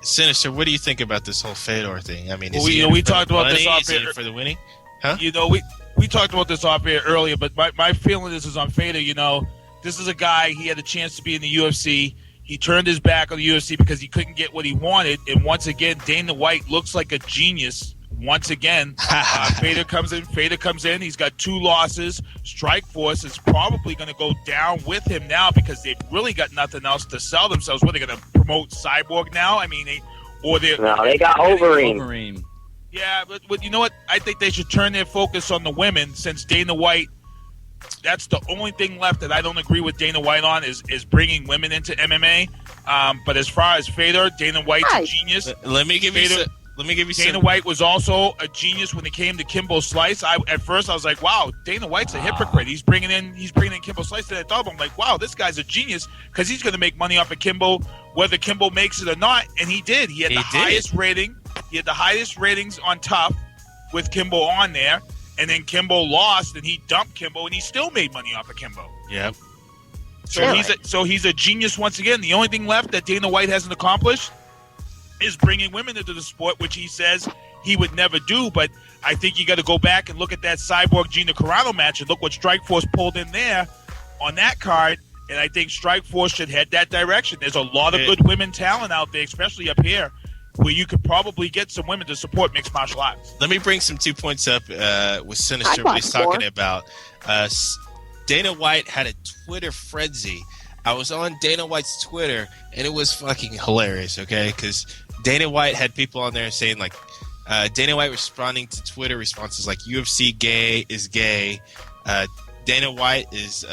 Sinister. What do you think about this whole Fedor thing? I mean, we talked about this off air for the winning. Huh? We talked about this off air earlier, but my feeling is on Fedor. This is a guy. He had a chance to be in the UFC. He turned his back on the UFC because he couldn't get what he wanted. And once again, Dana White looks like a genius. Once again, Fedor comes in. He's got 2 losses. Strikeforce is probably going to go down with him now because they've really got nothing else to sell themselves. What, they're going to promote Cyborg now? I mean, they got Overeem. Yeah, but you know what? I think they should turn their focus on the women since Dana White. That's the only thing left that I don't agree with Dana White on is bringing women into MMA. But as far as Fedor, Dana White's a genius. Let me give you Dana White was also a genius when it came to Kimbo Slice. At first I was like, wow, Dana White's a hypocrite. He's bringing in Kimbo Slice. And I thought, I'm like, wow, this guy's a genius because he's going to make money off of Kimbo, whether Kimbo makes it or not. And he did. He had the highest rating. He had the highest ratings on Tough with Kimbo on there. And then Kimbo lost, and he dumped Kimbo, and he still made money off of Kimbo. Yep. So he's a genius once again. The only thing left that Dana White hasn't accomplished is bringing women into the sport, which he says he would never do. But I think you got to go back and look at that Cyborg Gina Carano match and look what Strikeforce pulled in there on that card. And I think Strikeforce should head that direction. There's a lot of good women talent out there, especially up here, where you could probably get some women to support mixed martial arts. Let me bring some 2 points up with Sinister, what he's talking about. Dana White had a Twitter frenzy. I was on Dana White's Twitter, and it was fucking hilarious, okay? Because Dana White had people on there saying, like, Dana White responding to Twitter responses like, UFC gay is gay. Dana White is...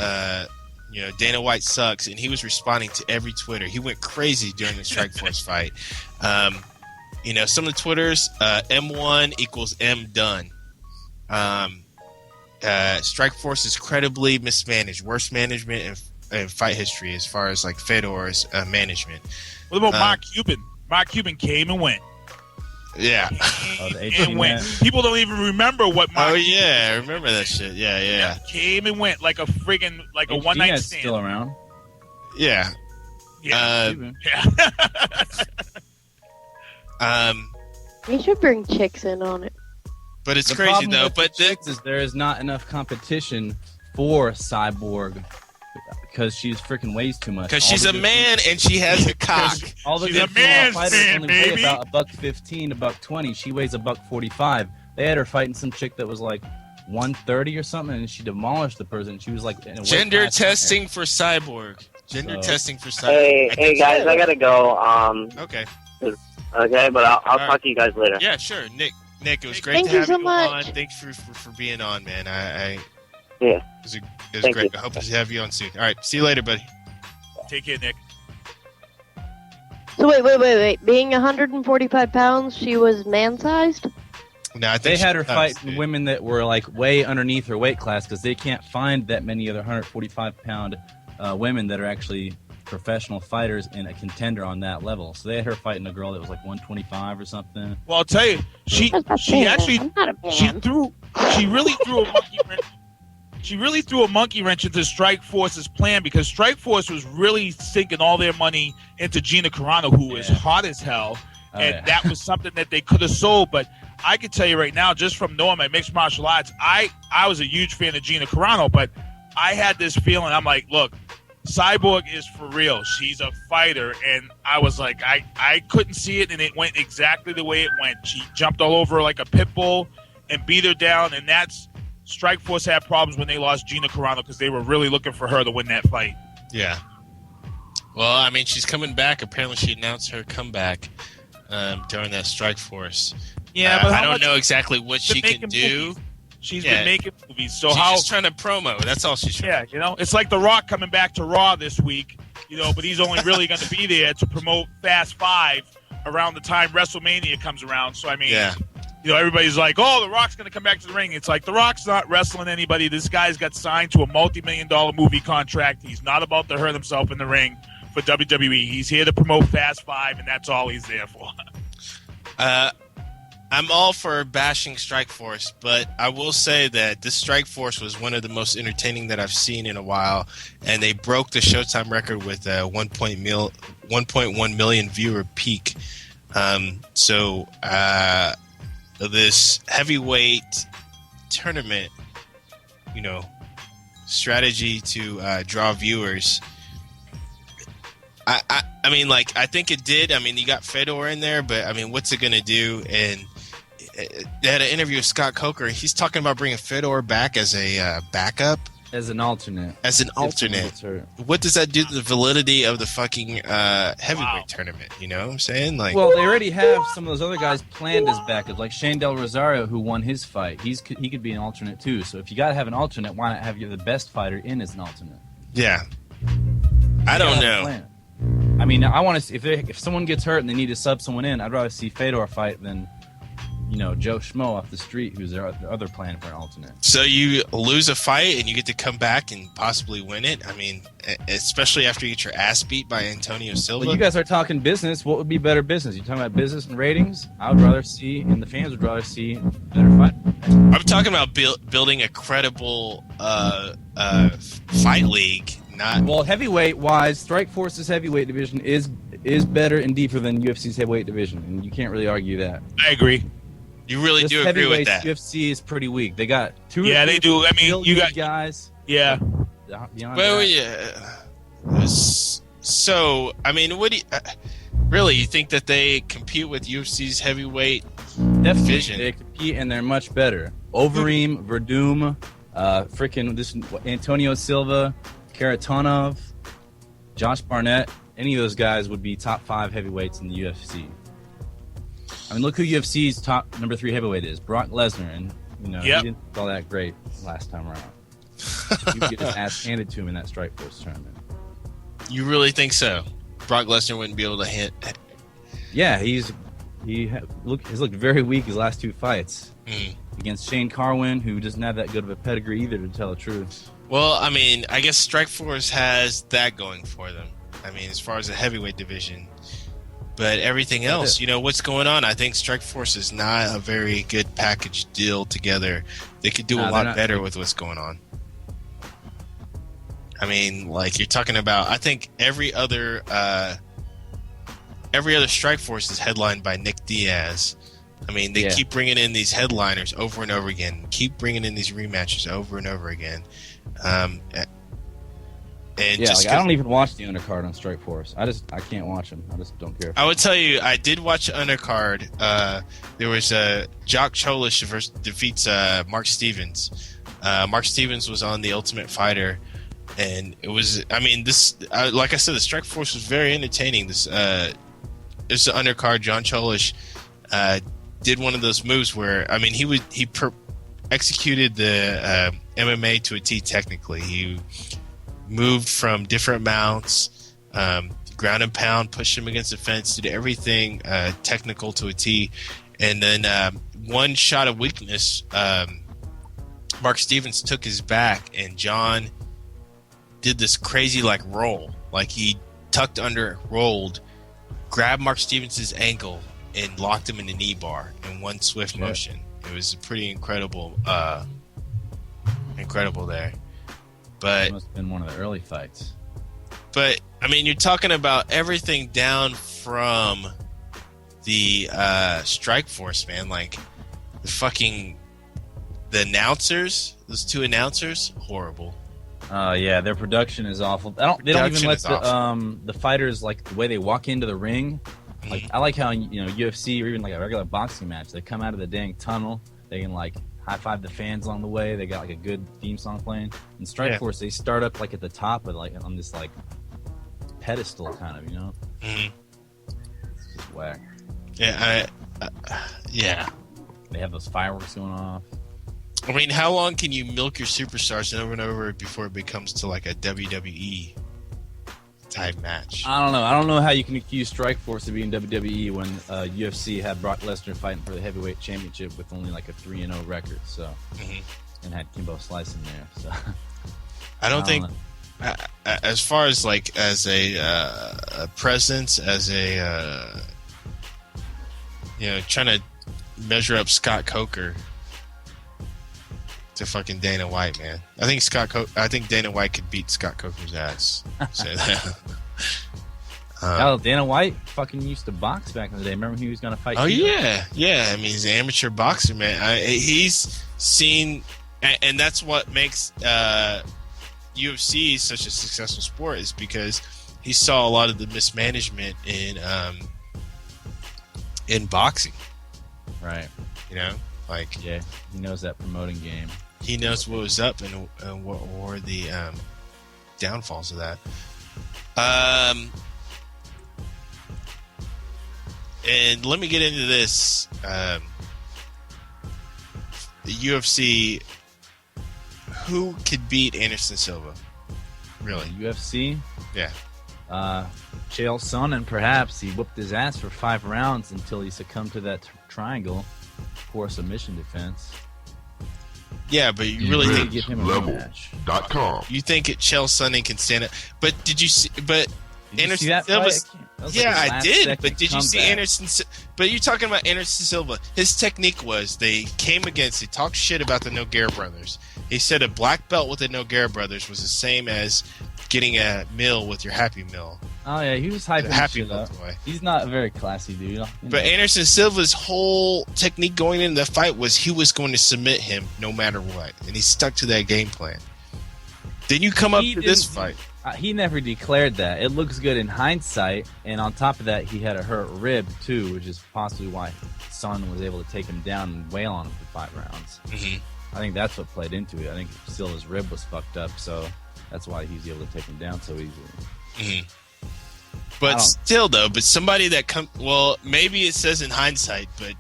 Dana White sucks, and he was responding to every Twitter. He went crazy during the Strikeforce fight. Some of the Twitters, M1 equals M done. Strikeforce is credibly mismanaged, worst management in fight history as far as like Fedor's management. What about Mark Cuban? Mark Cuban came and went. Yeah. And went. People don't even remember what Mark Cuban I remember that shit. Yeah. Came and went like a friggin' a one-night stand. Still around. Yeah. You should bring chicks in on it. But it's The crazy problem though. with But the chicks is there is not enough competition for Cyborg because she's freaking weighs too much. because she's a man and she has a cock. All the She's a good female man's fighters man, only weigh baby. about $115, $120. She weighs $145. They had her fighting some chick that was like 130 or something, and she demolished the person. She was like in a weight Gender class testing for Cyborg. Gender So- testing for Cyborg. Hey guys, I gotta go. Okay. Okay, but I'll All right. talk to you guys later. Yeah, sure. Nick, it was great Thank to you have so you much. on. Thanks for being on, man. Yeah. It was Thank great. you. I hope to have you on soon. All right. See you later, buddy. Take care, Nick. So wait. Being 145 pounds, she was man-sized? No, I They think had her fighting women that were like way underneath her weight class because they can't find that many other 145-pound women that are actually professional fighters and a contender on that level. So they had her fighting a girl that was like 125 or something. Well, I'll tell you, she actually she really threw a monkey wrench. She really threw a monkey wrench into Strikeforce's plan because Strikeforce was really sinking all their money into Gina Carano, who is hot as hell, and that was something that they could have sold. But I can tell you right now, just from knowing my mixed martial arts, I was a huge fan of Gina Carano, but I had this feeling. I'm like, look, Cyborg is for real. She's a fighter, and I was like, I couldn't see it, and it went exactly the way it went. She jumped all over her like a pit bull and beat her down, and that's Strikeforce had problems when they lost Gina Carano because they were really looking for her to win that fight. Yeah. Well, I mean, she's coming back. Apparently, she announced her comeback during that Strikeforce. Yeah, but I how don't much- know exactly what She's she been can making do. movies. She's Yeah. been making movies, so She's how? just trying to promo. That's all she's trying. Yeah, you know, it's like The Rock coming back to Raw this week, you know, but he's only really going to be there to promote Fast 5 around the time WrestleMania comes around. So I mean, Yeah. you know, everybody's like, "Oh, The Rock's going to come back to the ring." It's like The Rock's not wrestling anybody. This guy's got signed to a multi-million-dollar movie contract. He's not about to hurt himself in the ring for WWE. He's here to promote Fast 5, and that's all he's there for. I'm all for bashing Strikeforce, but I will say that this Strikeforce was one of the most entertaining that I've seen in a while, and they broke the Showtime record with a 1.1 million viewer peak. So this heavyweight tournament, you know, strategy to draw viewers. I mean, like, I think it did. I mean, you got Fedor in there, but I mean, what's it going to do? And they had an interview with Scott Coker. He's talking about bringing Fedor back as a backup. As an alternate. As an alternate. What does that do to the validity of the fucking heavyweight tournament? You know what I'm saying? Like, Well, they already have some of those other guys planned as backups, like Shane Del Rosario, who won his fight. He could be an alternate too. So if you got to have an alternate, why not have the best fighter in as an alternate? yeah. I don't know. I mean, I want to see if someone gets hurt and they need to sub someone in. I'd rather see Fedor fight than, you know, Joe Schmo off the street, who's their other plan for an alternate. So you lose a fight and you get to come back and possibly win it. I mean, especially after you get your ass beat by Antonio Silva. Well, you guys are talking business. What would be better business? You talking about business and ratings? I would rather see, and the fans would rather see better fight. I'm talking about building a credible fight league. Not Well, heavyweight wise, Strikeforce's heavyweight division is better and deeper than UFC's heavyweight division, and you can't really argue that. I agree. You really Just do agree with heavyweights, that. UFC is pretty weak. They got two. Yeah, they do. I mean, real you good got guys. Yeah. Beyond Well, that. yeah. So, I mean, what do you really? You think that they compete with UFC's heavyweight division? They compete and they're much better. Overeem, Verdum, freaking this Antonio Silva, Karatonov, Josh Barnett. Any of those guys would be top 5 heavyweights in the UFC. I mean, look who UFC's top number 3 heavyweight is, Brock Lesnar, and you know he didn't do all that great last time around. He would get his ass handed to him in that Strikeforce tournament. You really think so? Brock Lesnar wouldn't be able to hit. Yeah, he's looked very weak his last 2 fights against Shane Carwin, who doesn't have that good of a pedigree either, to tell the truth. Well, I mean, I guess Strikeforce has that going for them. I mean, as far as the heavyweight division. But everything else, you know, what's going on? I think Strikeforce is not a very good package deal together. They could do a lot better with what's going on. I mean, like, you're talking about, I think every other Strikeforce is headlined by Nick Diaz. I mean, they keep bringing in these headliners over and over again. Keep bringing in these rematches over and over again. And I don't even watch the undercard on Strikeforce. I can't watch them. I just don't care. I would tell you, I did watch the undercard. There was Jock Cholish defeats Mark Stevens. Mark Stevens was on the Ultimate Fighter, and it was. I mean, this like I said, the Strikeforce was very entertaining. This the undercard. John Cholish did one of those moves where he executed the MMA to a T. Technically, he moved from different mounts, ground and pound, pushed him against the fence, did everything technical to a T. And then one shot of weakness, Mark Stevens took his back, and John did this crazy roll. Like he tucked under, rolled, grabbed Mark Stevens' ankle, and locked him in the knee bar in one swift motion. It was pretty incredible there. But it must have been one of the early fights. But you're talking about everything down from the Strikeforce, man. Like the announcers, those two announcers, horrible. Their production is awful. They don't even let the fighters, the way they walk into the ring. Like I like how UFC or even a regular boxing match, they come out of the dang tunnel. They can high five the fans along the way. They got a good theme song playing. In Strikeforce, they start up at the top of on this pedestal kind of, Mm-hmm. It's just whack. Yeah, They have those fireworks going off. How long can you milk your superstars over and over before it becomes to a WWE type match? I don't know. I don't know how you can accuse Strikeforce of being WWE when UFC had Brock Lesnar fighting for the heavyweight championship with only a 3-0 record. So, and had Kimbo Slice in there. So, I don't think, as far as as a presence, as a trying to measure up Scott Coker to fucking Dana White, man. I think Dana White could beat Scott Coker's ass. Say that. Dana White fucking used to box back in the day. Remember he was going to fight? Oh yeah. He's an amateur boxer, man. He's seen, and that's what makes UFC such a successful sport, is because he saw a lot of the mismanagement in boxing. Right. He knows that promoting game. He knows what was up and what were the downfalls of that. And let me get into this. The UFC, who could beat Anderson Silva? Really? UFC? Yeah. Chael Sonnen, perhaps. He whooped his ass for 5 rounds until he succumbed to that triangle for submission defense. Yeah, but you really think give him a rematch? You think Chael Sonnen can stand it? But did you see? But Anderson Silva. Yeah, I did. But did you see Anderson? But you're talking about Anderson Silva. His technique was they talked shit about the Nogueira brothers. He said a black belt with the Nogueira brothers was the same as getting a meal with your Happy Meal. Oh yeah, he was hyping Happy shit Meal up. toy. He's not a very classy dude. But Anderson Silva's whole technique going into the fight was he was going to submit him no matter what, and he stuck to that game plan. Then you come up to this fight. He never declared that. It looks good in hindsight, and on top of that, he had a hurt rib too, which is possibly why Son was able to take him down and wail on him for 5 rounds. Mm-hmm. I think that's what played into it. I think Silva's rib was fucked up, so that's why he was able to take him down so easily. Mm-hmm. But still, though, somebody that maybe it says in hindsight, but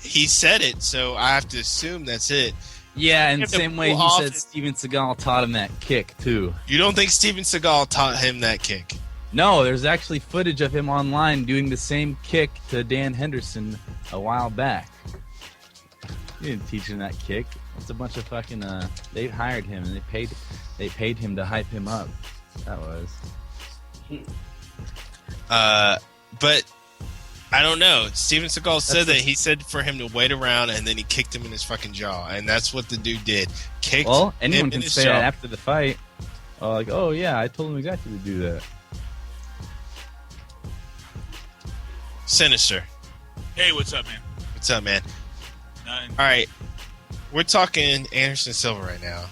he said it, so I have to assume that's it. Yeah, in the same way he said Steven Seagal taught him that kick, too. You don't think Steven Seagal taught him that kick? No, there's actually footage of him online doing the same kick to Dan Henderson a while back. He didn't teach him that kick. It's a bunch of fucking, they hired him and they paid him to hype him up. That was. But I don't know. Steven Seagal said that he said for him to wait around, and then he kicked him in his fucking jaw, and that's what the dude did. Well, anyone can say that after the fight. Oh yeah, I told him exactly to do that. Sinister. Hey, what's up, man? What's up, man? None. All right, we're talking Anderson Silva right now.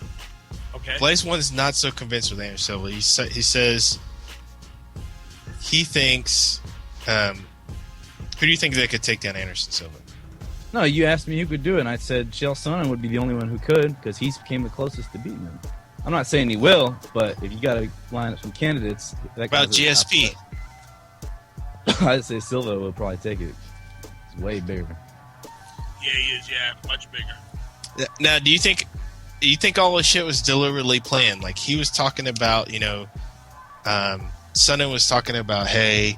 Okay. Blaze One is not so convinced with Anderson Silva. He says he thinks. Who do you think that could take down Anderson Silva? No, you asked me who could do it, and I said Chael Sonnen would be the only one who could because he became the closest to beating him. I'm not saying he will, but if you got to line up some candidates, that about GSP? I'd say Silva will probably take it. It's way bigger. Yeah, he is. Yeah, much bigger. Now, do you think all this shit was deliberately planned? Like he was talking about, Sonnen was talking about, hey.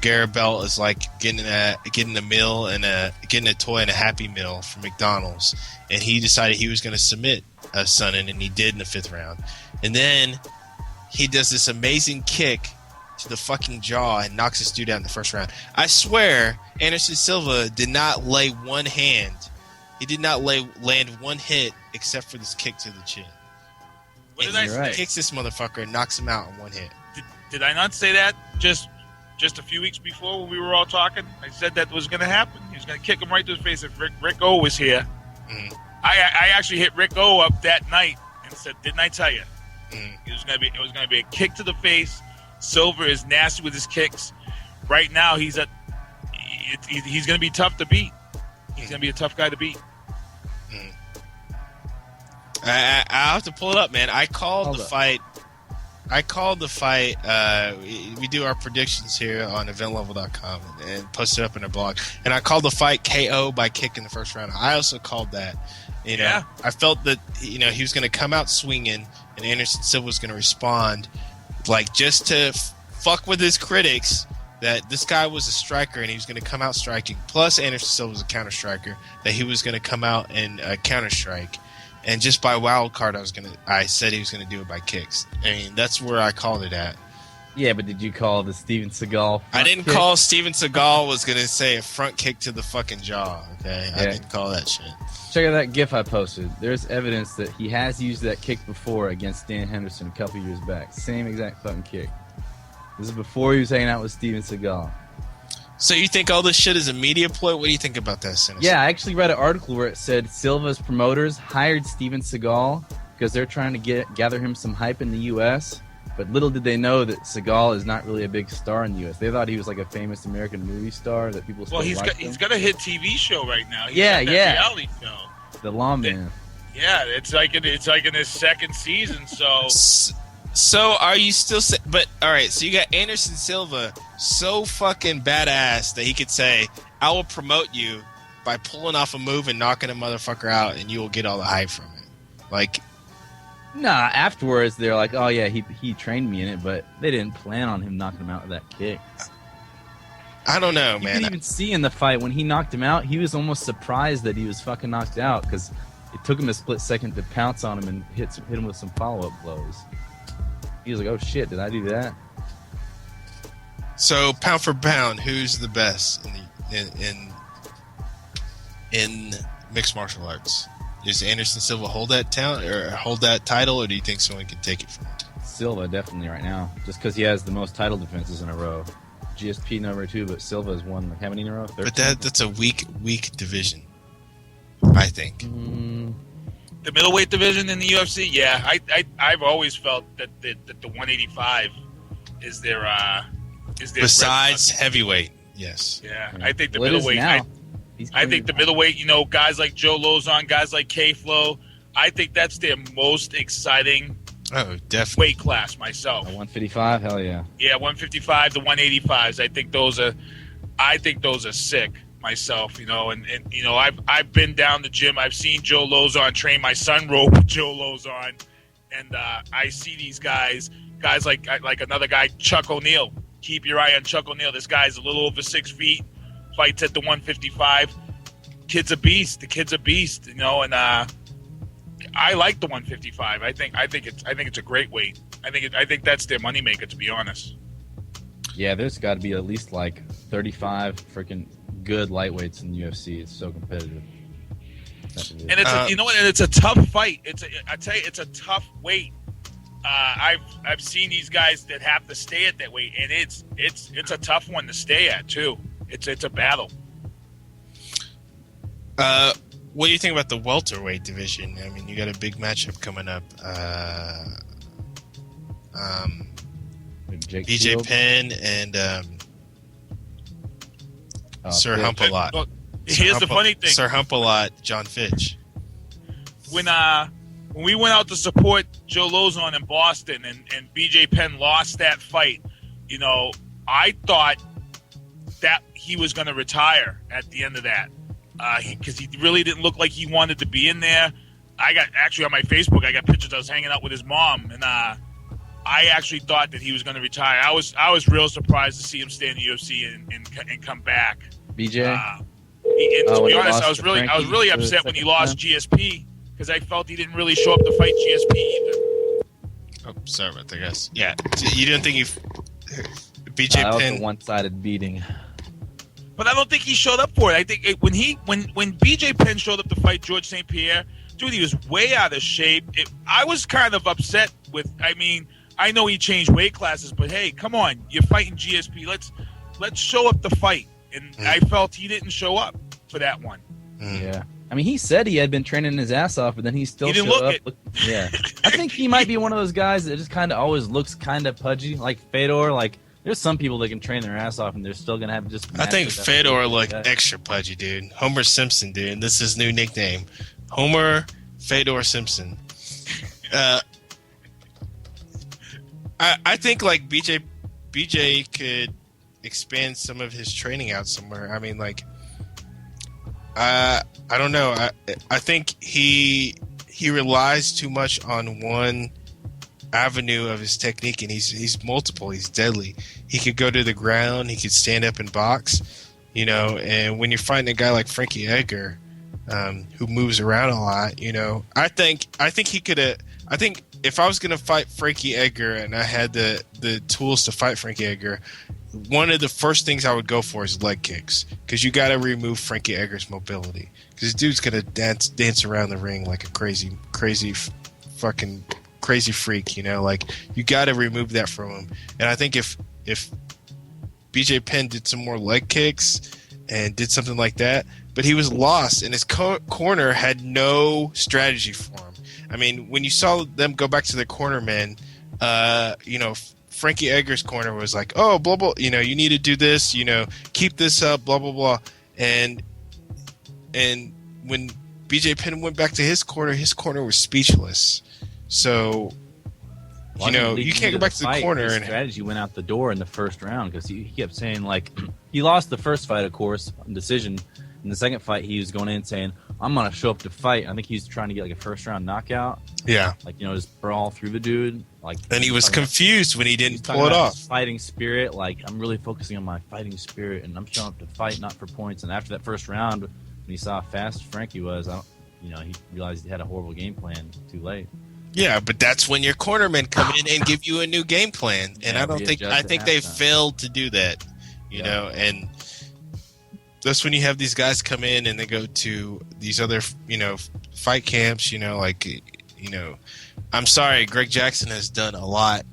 Garrett Belt is like getting a meal and getting a toy and a Happy Meal from McDonald's, and he decided he was going to submit Sonnen, and he did in the 5th round. And then he does this amazing kick to the fucking jaw and knocks this dude out in the 1st round. I swear, Anderson Silva did not lay one hand. He did not land one hit except for this kick to the chin. What did I say? He kicks this motherfucker and knocks him out in one hit. Did I not say that just a few weeks before when we were all talking? I said that was going to happen. He was going to kick him right to his face if Rick O was here. Mm. I actually hit Rick O up that night and said, "Didn't I tell you?" It was going to be a kick to the face. Silva is nasty with his kicks. Right now, he's going to be tough to beat. He's going to be a tough guy to beat. I have to pull it up, man. I called the fight. We do our predictions here on eventlevel.com and post it up in our blog. And I called the fight KO by kick in the 1st round. I also called that. I felt that he was going to come out swinging, and Anderson Silva was going to respond, like just to fuck with his critics. That this guy was a striker and he was going to come out striking. Plus, Anderson Silva was a counter striker. That he was going to come out and counter strike. And just by wild card, I said he was going to do it by kicks. I mean, that's where I called it at. Yeah, but did you call the Steven Seagal? I didn't call Steven Seagal was going to say a front kick to the fucking jaw. Okay, yeah. I didn't call that shit. Check out that GIF I posted. There's evidence that he has used that kick before against Dan Henderson a couple years back. Same exact fucking kick. This is before he was hanging out with Steven Seagal. So you think all this shit is a media ploy? What do you think about that, Sinister? Yeah, I actually read an article where it said Silva's promoters hired Steven Seagal because they're trying to gather him some hype in the U.S., but little did they know that Seagal is not really a big star in the U.S. They thought he was like a famous American movie star that people still he's got a hit TV show right now. Reality show. The Lawman. Yeah, it's like in his 2nd season, so... So are you still but all right, so you got Anderson Silva so fucking badass that he could say, I will promote you by pulling off a move and knocking a motherfucker out, and you will get all the hype from it. Like, nah, afterwards they're like, oh yeah, he trained me in it, but they didn't plan on him knocking him out with that kick. I don't know, man. You can even see in the fight when he knocked him out, he was almost surprised that he was fucking knocked out because it took him a split second to pounce on him and hit him with some follow-up blows. He was like, oh shit, did I do that? So pound for pound, who's the best in mixed martial arts? Does Anderson Silva hold that talent or hold that title, or do you think someone can take it from him? Silva definitely right now, just because he has the most title defenses in a row. GSP number 2, but Silva has won how many in a row? 13? But that's a weak division, I think. The middleweight division in the UFC, yeah, I've always felt that the 185 is their besides heavyweight. Yes. Yeah, I think the middleweight. I think the middleweight. Guys like Joe Lozon, guys like K-Flow. I think that's their most exciting. Oh, definitely. Weight class myself. 155, hell yeah. Yeah, 155, the 185s. I think those are sick. Myself, and I've been down the gym. I've seen Joe Lozon train. My son rode with Joe Lozon, and I see these guys like another guy, Chuck O'Neal. Keep your eye on Chuck O'Neal. This guy's a little over 6 feet. Fights at the 155. Kid's a beast. The kid's a beast, and I like the 155. I think it's a great weight. I think that's their moneymaker, to be honest. Yeah, there's got to be at least like 35 freaking good lightweights in the UFC. It's so competitive. And it's and it's a tough fight. I tell you, it's a tough weight. I've seen these guys that have to stay at that weight, and it's a tough one to stay at too. It's a battle. What do you think about the welterweight division? I mean, you got a big matchup coming up. BJ Penn and Sir Hump-a-Lot. Well, here's the funny thing. Sir Hump-a-Lot, John Fitch. When we went out to support Joe Lozon in Boston and BJ Penn lost that fight, you know, I thought that he was going to retire at the end of that because he really didn't look like he wanted to be in there. I got actually on my Facebook, I got pictures. I was hanging out with his mom, and I actually thought that he was going to retire. I was real surprised to see him stay in the UFC and come back. BJ. To be honest, I was really upset when he lost time. GSP because I felt he didn't really show up to fight GSP either. Oh, sorry about that, guys. Yeah, you didn't think BJ that was Penn a one-sided beating. But I don't think he showed up for it. I think when BJ Penn showed up to fight George St. Pierre, dude, he was way out of shape. I was kind of upset with. I mean, I know he changed weight classes, but hey, come on, you're fighting GSP. Let's show up to fight. And I felt he didn't show up for that one. Yeah. I mean, he said he had been training his ass off, but then he still didn't showed look up. Yeah. I think he might be one of those guys that just kind of always looks kind of pudgy, like Fedor. Like, there's some people that can train their ass off, and they're still going to have just... I think Fedor looked extra pudgy, dude. Homer Simpson, dude. This is his new nickname. Homer Fedor Simpson. I think, like, BJ could expand some of his training out somewhere. I mean, like... I don't know. I think he relies too much on one avenue of his technique, and he's multiple. He's deadly. He could go to the ground. He could stand up and box. You know, and when you're fighting a guy like Frankie Edgar, who moves around a lot, you know, I think he could. I think if I was gonna fight Frankie Edgar and I had the tools to fight Frankie Edgar, one of the first things I would go for is leg kicks, because you got to remove Frankie Edgar's mobility, because dude's gonna dance around the ring like a crazy freak, you know. Like, you got to remove that from him. And I think if BJ Penn did some more leg kicks and did something like that, but he was lost, and his corner had no strategy for him. I mean, when you saw them go back to the corner, man, you know, Frankie Edgar's corner was like, oh, blah, blah, you know, you need to do this, you know, keep this up, blah, blah, blah. And when BJ Penn went back to his corner was speechless. So, you know, you can't go back to the corner. His and strategy went out the door in the first round, because he kept saying, like, he lost the first fight, of course, decision. In the second fight, he was going in saying, I'm going to show up to fight. I think he was trying to get, like, a first-round knockout. Yeah. Like, you know, just brawl through the dude. Like, and he was confused when he didn't pull it off. Fighting spirit, like, I'm really focusing on my fighting spirit, and I'm showing up to fight, not for points. And after that first round, when he saw how fast Frankie was, you know, he realized he had a horrible game plan too late. Yeah, but that's when your cornermen come in and give you a new game plan. And I think they failed to do that, you know, and that's when you have these guys come in and they go to these other, you know, fight camps, you know, like, you know, I'm sorry, Greg Jackson has done a lot.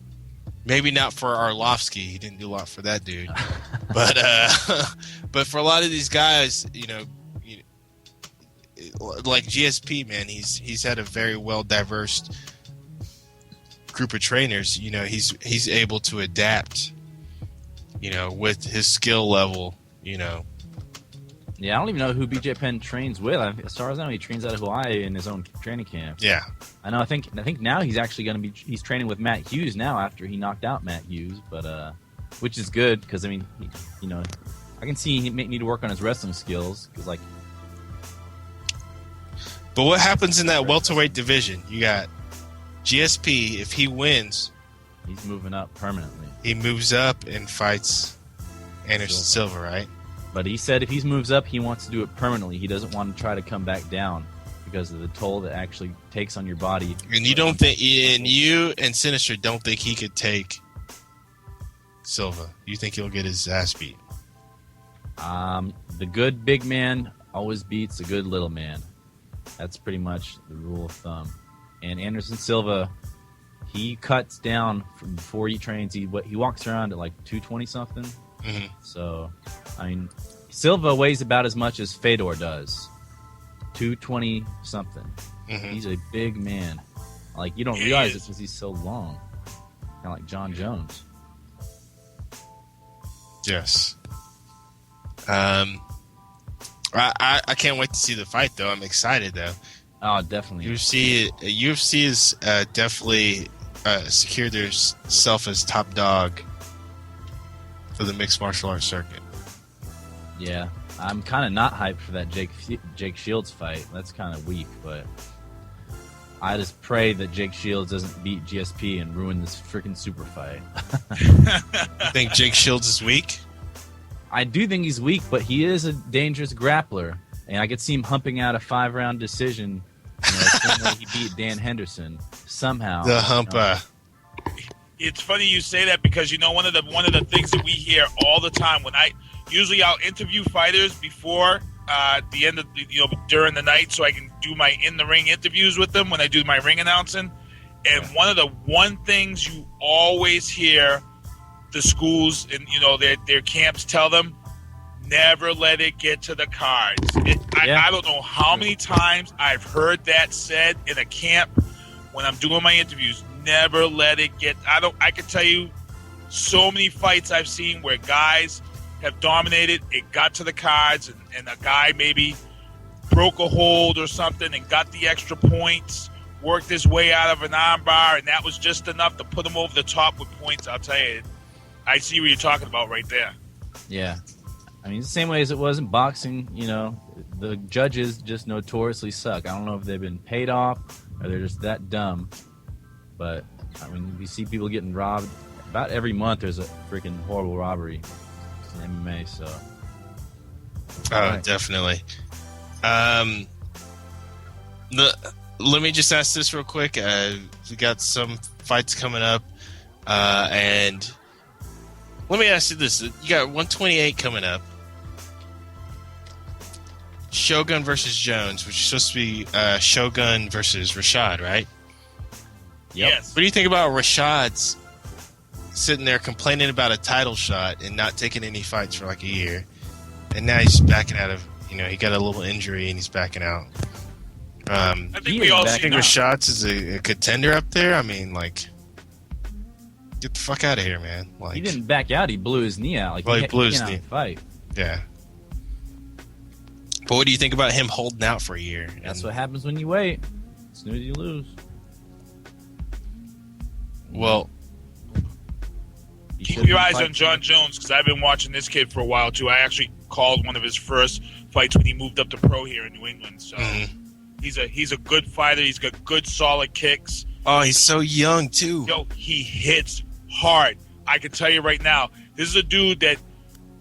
Maybe not for Arlovsky. He didn't do a lot for that dude. But for a lot of these guys, you know, like GSP, man, he's had a very well diverse group of trainers. You know, he's able to adapt, you know, with his skill level, you know. Yeah, I don't even know who BJ Penn trains with. As far as I know, he trains out of Hawaii in his own training camp. Yeah, I know. I think now he's actually going to be. He's training with Matt Hughes now after he knocked out Matt Hughes, but which is good, because I mean, you know, I can see he may need to work on his wrestling skills, because like. But what happens in that welterweight division? You got GSP. If he wins, he's moving up permanently. He moves up and fights Anderson Silva, right? But he said if he moves up, he wants to do it permanently. He doesn't want to try to come back down because of the toll that actually takes on your body. And you don't think, and you and Sinister don't think he could take Silva? You think he'll get his ass beat? The good big man always beats the good little man. That's pretty much the rule of thumb. And Anderson Silva, he cuts down from before he trains. He walks around at like 220 something. Mm-hmm. So, I mean, Silva weighs about as much as Fedor does. 220 something. Mhm. He's a big man. Like, you don't realize it because he's so long. Kind of like John Jones. Yes. I can't wait to see the fight, though. I'm excited, though. Oh, definitely. UFC is definitely secured themselves as top dog for the mixed martial arts circuit. Yeah. I'm kind of not hyped for that Jake Shields fight. That's kind of weak, but I just pray that Jake Shields doesn't beat GSP and ruin this freaking super fight. You think Jake Shields is weak? I do think he's weak, but he is a dangerous grappler, and I could see him humping out a 5-round decision. You know, the same way he beat Dan Henderson somehow. The humper. It's funny you say that because one of the things that we hear all the time when I'll interview fighters before the end of during the night so I can do my in the ring interviews with them when I do my ring announcing. And one of the things you always hear the schools and their camps tell them, never let it get to the cards. I don't know how many times I've heard that said in a camp when I'm doing my interviews. Never let it get. I can tell you so many fights I've seen where guys have dominated. It got to the cards, and a guy maybe broke a hold or something and got the extra points, worked his way out of an armbar, and that was just enough to put him over the top with points. I'll tell you, I see what you're talking about right there. Yeah. I mean, the same way as it was in boxing, the judges just notoriously suck. I don't know if they've been paid off or they're just that dumb. But, I mean, we see people getting robbed. About every month there's a freaking horrible robbery in MMA, so. Oh, definitely. Let me just ask this real quick. We got some fights coming up. And let me ask you this. You got 128 coming up. Shogun versus Jones, which is supposed to be Shogun versus Rashad, right? Yep. Yes. What do you think about Rashad's sitting there complaining about a title shot and not taking any fights for like a year? And now he's backing out of, he got a little injury and he's backing out. I think we all see think Rashad's is a contender up there. I mean, like, get the fuck out of here, man. Like, he didn't back out. He blew his knee out. Like, he blew his knee. Fight. Yeah. But what do you think about him holding out for a year? That's what happens when you wait. As soon as you lose. Well, keep your eyes on John Jones because I've been watching this kid for a while too. I actually called one of his first fights when he moved up to pro here in New England. So he's a good fighter. He's got good solid kicks. Oh, he's so young too. Yo, he hits hard. I can tell you right now, this is a dude that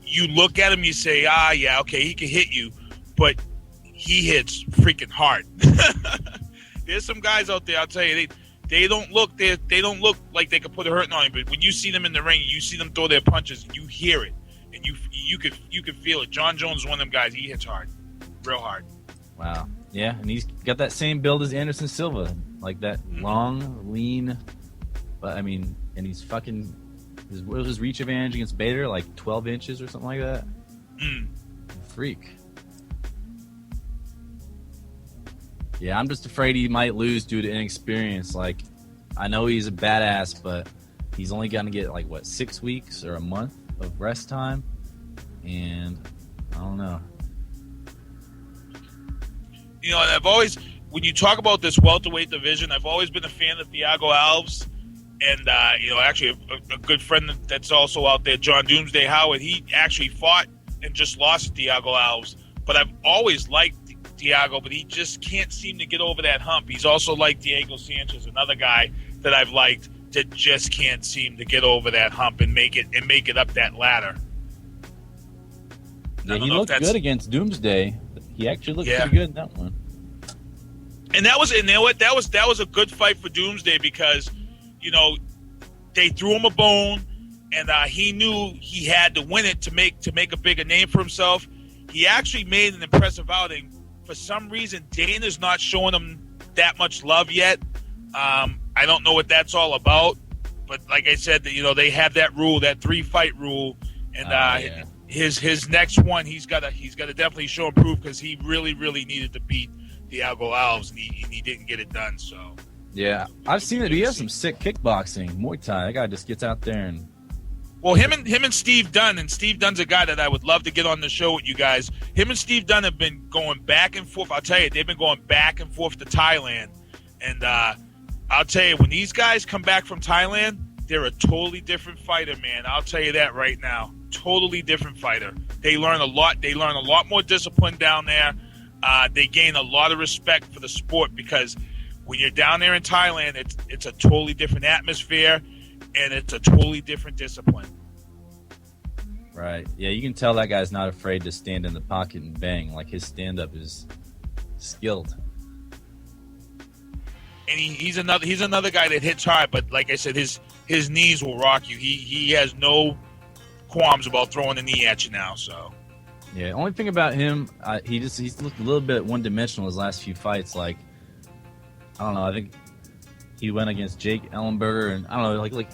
you look at him, you say, yeah, okay, he can hit you, but he hits freaking hard. There's some guys out there, I'll tell you, they don't look like they could put a hurting on him, but when you see them in the ring, you see them throw their punches, and you hear it, and you could feel it. John Jones is one of them guys. He hits hard, real hard. Wow. Yeah, and he's got that same build as Anderson Silva, like that long, lean. But I mean, and he's fucking. What was his reach advantage against Bader? Like 12 inches or something like that. Freak. Yeah, I'm just afraid he might lose due to inexperience. Like, I know he's a badass, but he's only going to get, 6 weeks or a month of rest time? And I don't know. And I've always, when you talk about this welterweight division, I've always been a fan of Thiago Alves. And, actually a good friend that's also out there, John Doomsday Howard, he actually fought and just lost to Thiago Alves. But I've always liked Thiago, but he just can't seem to get over that hump. He's also like Diego Sanchez, another guy that I've liked that just can't seem to get over that hump and make it up that ladder. Yeah, he looked good against Doomsday. He actually looked pretty good in that one. And that was a good fight for Doomsday because, they threw him a bone, and he knew he had to win it to make a bigger name for himself. He actually made an impressive outing. For some reason, Dana's not showing him that much love yet. I don't know what that's all about, but like I said, they have that rule, that 3-fight rule, and his next one, he's got to definitely show and prove because he really, really needed to beat Diego Alves, and he didn't get it done. So Yeah, I've seen it. He has some sick kickboxing, Muay Thai. That guy just gets out there and. Well, him and Steve Dunn, and Steve Dunn's a guy that I would love to get on the show with you guys. Him and Steve Dunn have been going back and forth. I'll tell you, they've been going back and forth to Thailand. And I'll tell you, when these guys come back from Thailand, they're a totally different fighter, man. I'll tell you that right now. Totally different fighter. They learn a lot. They learn a lot more discipline down there. They gain a lot of respect for the sport because when you're down there in Thailand, it's a totally different atmosphere. And it's a totally different discipline. Right. Yeah, you can tell that guy's not afraid to stand in the pocket and bang. Like, his stand-up is skilled. And he's another guy that hits hard, but like I said, his knees will rock you. He has no qualms about throwing a knee at you now. So. Yeah, only thing about him, he's looked a little bit one-dimensional his last few fights. Like, I don't know, I think he went against Jake Ellenberger, and I don't know, like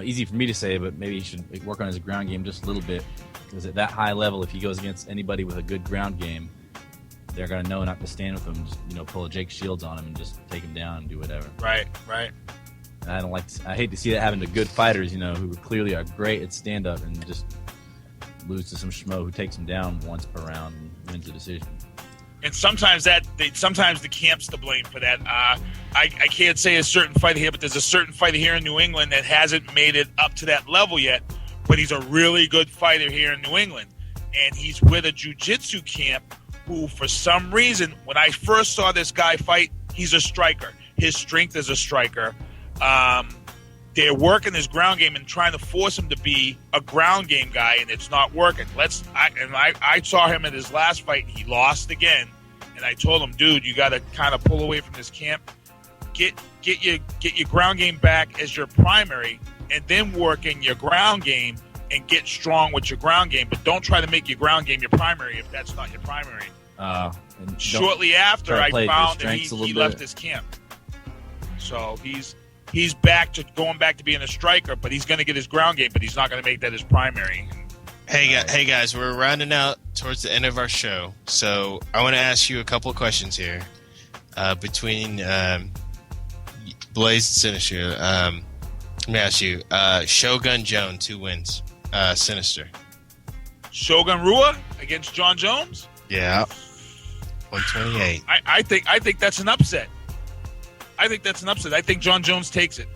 easy for me to say, but maybe he should work on his ground game just a little bit. Because at that high level, if he goes against anybody with a good ground game, they're gonna know not to stand with him. Just, pull a Jake Shields on him and just take him down and do whatever. Right. And I hate to see that happen to good fighters, who clearly are great at stand up and just lose to some schmo who takes him down once per round and wins the decision. And sometimes the camp's to blame for that. I can't say a certain fighter here, but there's a certain fighter here in New England that hasn't made it up to that level yet, but he's a really good fighter here in New England. And he's with a jiu-jitsu camp who, for some reason, when I first saw this guy fight, he's a striker. His strength is a striker. They're working his ground game and trying to force him to be a ground game guy, and it's not working. I saw him in his last fight, and he lost again. And I told him, dude, you got to kind of pull away from this camp, get your ground game back as your primary, and then work in your ground game and get strong with your ground game. But don't try to make your ground game your primary if that's not your primary. Shortly after, I found that he left his camp. So he's going back to being a striker, but he's going to get his ground game, but he's not going to make that his primary. Hey guys, we're rounding out towards the end of our show, so I want to ask you a couple of questions here. Between Blaze and Sinister, let me ask you: Shogun Jones, 2 wins. Sinister. Shogun Rua against John Jones. Yeah, 128. I think that's an upset. I think John Jones takes it.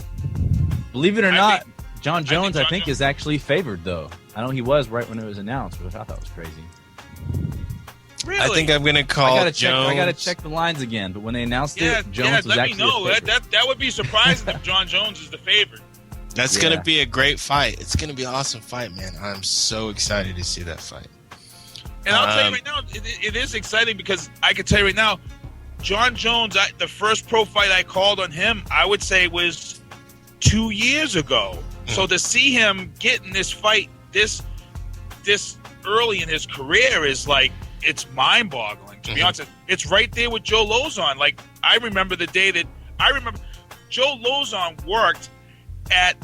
Believe it or not, John Jones, I think, is actually favored, though. I know he was right when it was announced, which I thought was crazy. Really? I think I'm going to call Jones. I got to check the lines again, but when they announced it, Jones was actually let me know. That would be surprising if John Jones is the favorite. That's going to be a great fight. It's going to be an awesome fight, man. I'm so excited to see that fight. And I'll tell you right now, it is exciting because I can tell you right now, John Jones, the first pro fight I called on him, I would say was 2 years ago. So to see him get in this fight this early in his career is like, it's mind-boggling. To be honest, it's right there with Joe Lozon. Like, I remember the day that Joe Lozon worked at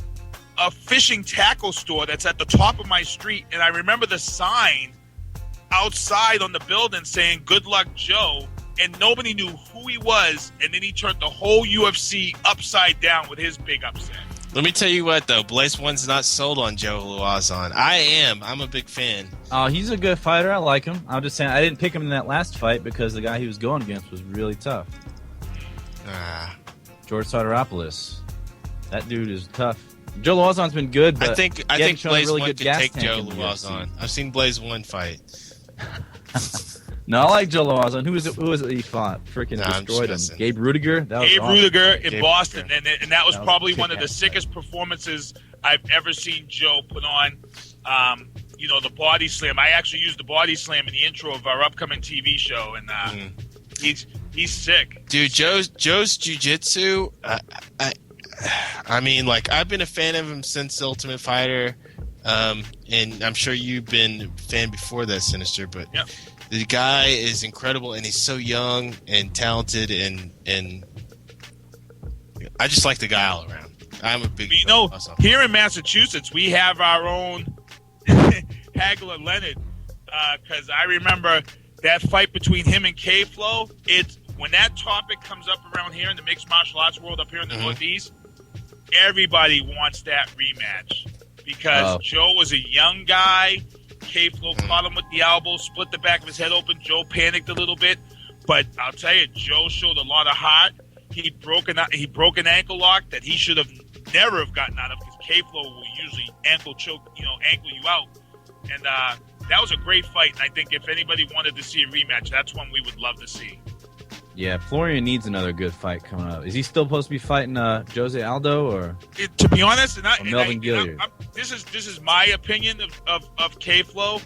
a fishing tackle store that's at the top of my street, and I remember the sign outside on the building saying, "Good luck, Joe." And nobody knew who he was, and then he turned the whole UFC upside down with his big upset. Let me tell you what, though. Blaze One's not sold on Joe Lozon. I am. I'm a big fan. He's a good fighter. I like him. I'm just saying I didn't pick him in that last fight because the guy he was going against was really tough. George Soteropoulos. That dude is tough. Joe Lawson's been good, but I think Blaze really One good could gas take tank Joe in the Lawson. UFC. I've seen Blaze One fight. No, I like Joe Lawson. Who was it he fought? Freaking destroyed him. Gabe Rudiger? That was Gabe awesome. Rudiger in Boston. And that was probably one of the sickest performances I've ever seen Joe put on. The body slam. I actually used the body slam in the intro of our upcoming TV show, and he's sick. Dude, Joe's jiu-jitsu, I mean, like, I've been a fan of him since Ultimate Fighter, and I'm sure you've been a fan before that, Sinister, but the guy is incredible, and he's so young and talented, and I just like the guy all around. I'm a big fan. Here in Massachusetts, we have our own Hagler Leonard, because I remember that fight between him and K-Flow, it's when that topic comes up around here in the mixed martial arts world up here in the Northeast, everybody wants that rematch because Joe was a young guy. K-Flow caught him with the elbow, split the back of his head open. Joe panicked a little bit, but I'll tell you, Joe showed a lot of heart. He broke an ankle lock that he should have never have gotten out of because K-Flow will usually ankle you out. And that was a great fight. And I think if anybody wanted to see a rematch, that's one we would love to see. Yeah, Florian needs another good fight coming up. Is he still supposed to be fighting Jose Aldo or? To be honest, Melvin Gilliard? This is my opinion of K-Flow.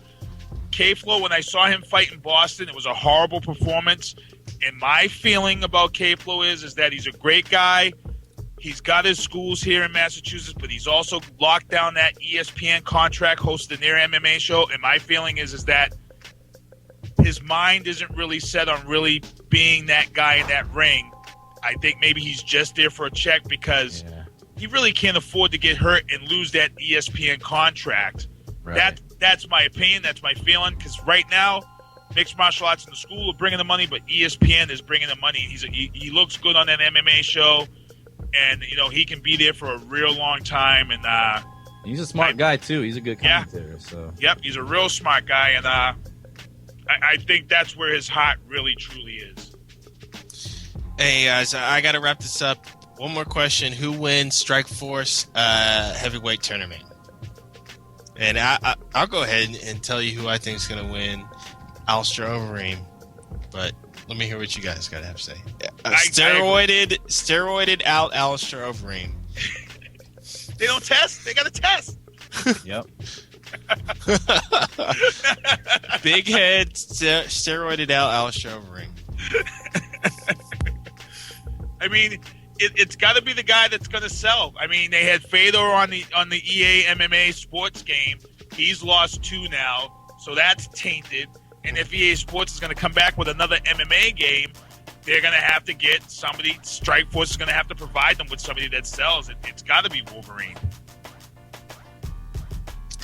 K-Flow, when I saw him fight in Boston, it was a horrible performance. And my feeling about K-Flow is that he's a great guy. He's got his schools here in Massachusetts, but he's also locked down that ESPN contract hosting their MMA show. And my feeling is that his mind isn't really set on really being that guy in that ring. I think maybe he's just there for a check because he really can't afford to get hurt and lose that ESPN contract. Right. That's my opinion. That's my feeling. Because right now, mixed martial arts in the school are bringing the money, but ESPN is bringing the money. He looks good on that MMA show, and he can be there for a real long time. And he's a smart guy too. He's a good commentator. So he's a real smart guy, and I think that's where his heart really truly is. Hey guys, I got to wrap this up. One more question: who wins Strikeforce heavyweight tournament? And I'll go ahead and tell you who I think is going to win. Alistair Overeem, but let me hear what you guys got to have to say. Steroided out Alistair Overeem. They don't test. They got to test. Yep. Big head, steroided out Alistair Overeem. I mean, it's got to be the guy that's going to sell. I mean, they had Fedor on the EA MMA sports game. He's lost 2 now, so that's tainted. And if EA Sports is going to come back with another MMA game, they're going to have to get somebody. Strikeforce is going to have to provide them with somebody that sells. It's got to be Wolverine.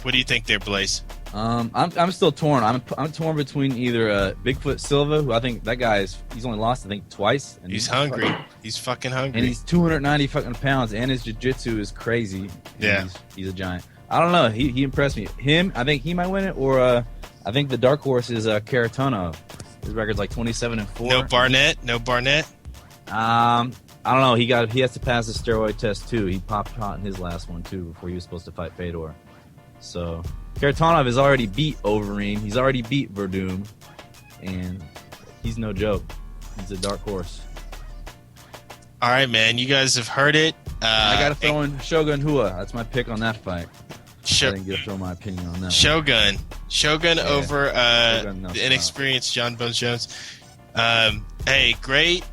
What do you think there, Blaze? I'm still torn. I'm torn between either Bigfoot Silva, who I think that guy he's only lost I think twice, and he's hungry. He's fucking hungry, and he's 290 fucking pounds, and his jiu-jitsu is crazy. Yeah, he's a giant. I don't know. He impressed me. I think he might win it, or I think the dark horse is Caratono. His record's like 27-4. No Barnett. I don't know. He has to pass the steroid test too. He popped hot in his last one too before he was supposed to fight Fedor. So Karatanov has already beat Overeem. He's already beat Verdum, and he's no joke. He's a dark horse. All right, man. You guys have heard it. I got to throw in Shogun Hua. That's my pick on that fight. I didn't get to throw my opinion on that. Shogun over the inexperienced John Bones Jones. Hey, great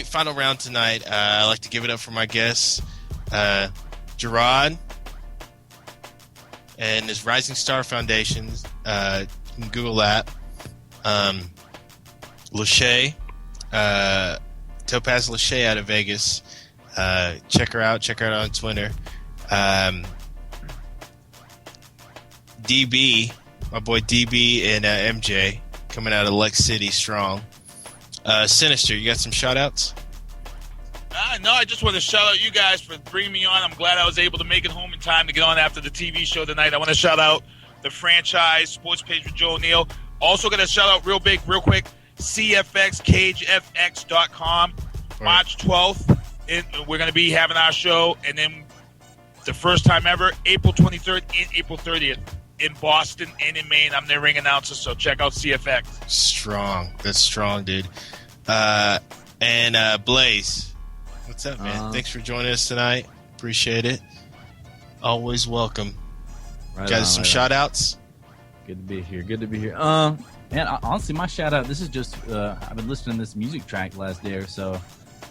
final round tonight. I'd like to give it up for my guests, Gerard and his Rising Star Foundation. You can Google that. Lachey, Topaz Lachey out of Vegas. Check her out. Check her out on Twitter. DB, my boy DB and MJ coming out of Lex City strong. Sinister, you got some shout outs? No, I just want to shout out you guys for bringing me on. I'm glad I was able to make it home in time to get on after the TV show tonight. I want to shout out the franchise sports page with Joe O'Neill. Also going to shout out real quick, CFX, CageFX.com. March 12th, we're going to be having our show. And then the first time ever, April 23rd and April 30th in Boston and in Maine. I'm their ring announcer, so check out CFX. Strong. That's strong, dude. And Blaze, what's up, man? Thanks for joining us tonight. Appreciate it. Always welcome. Got some shout outs? Good to be here. Man, honestly, my shout out, this is just, I've been listening to this music track last day or so,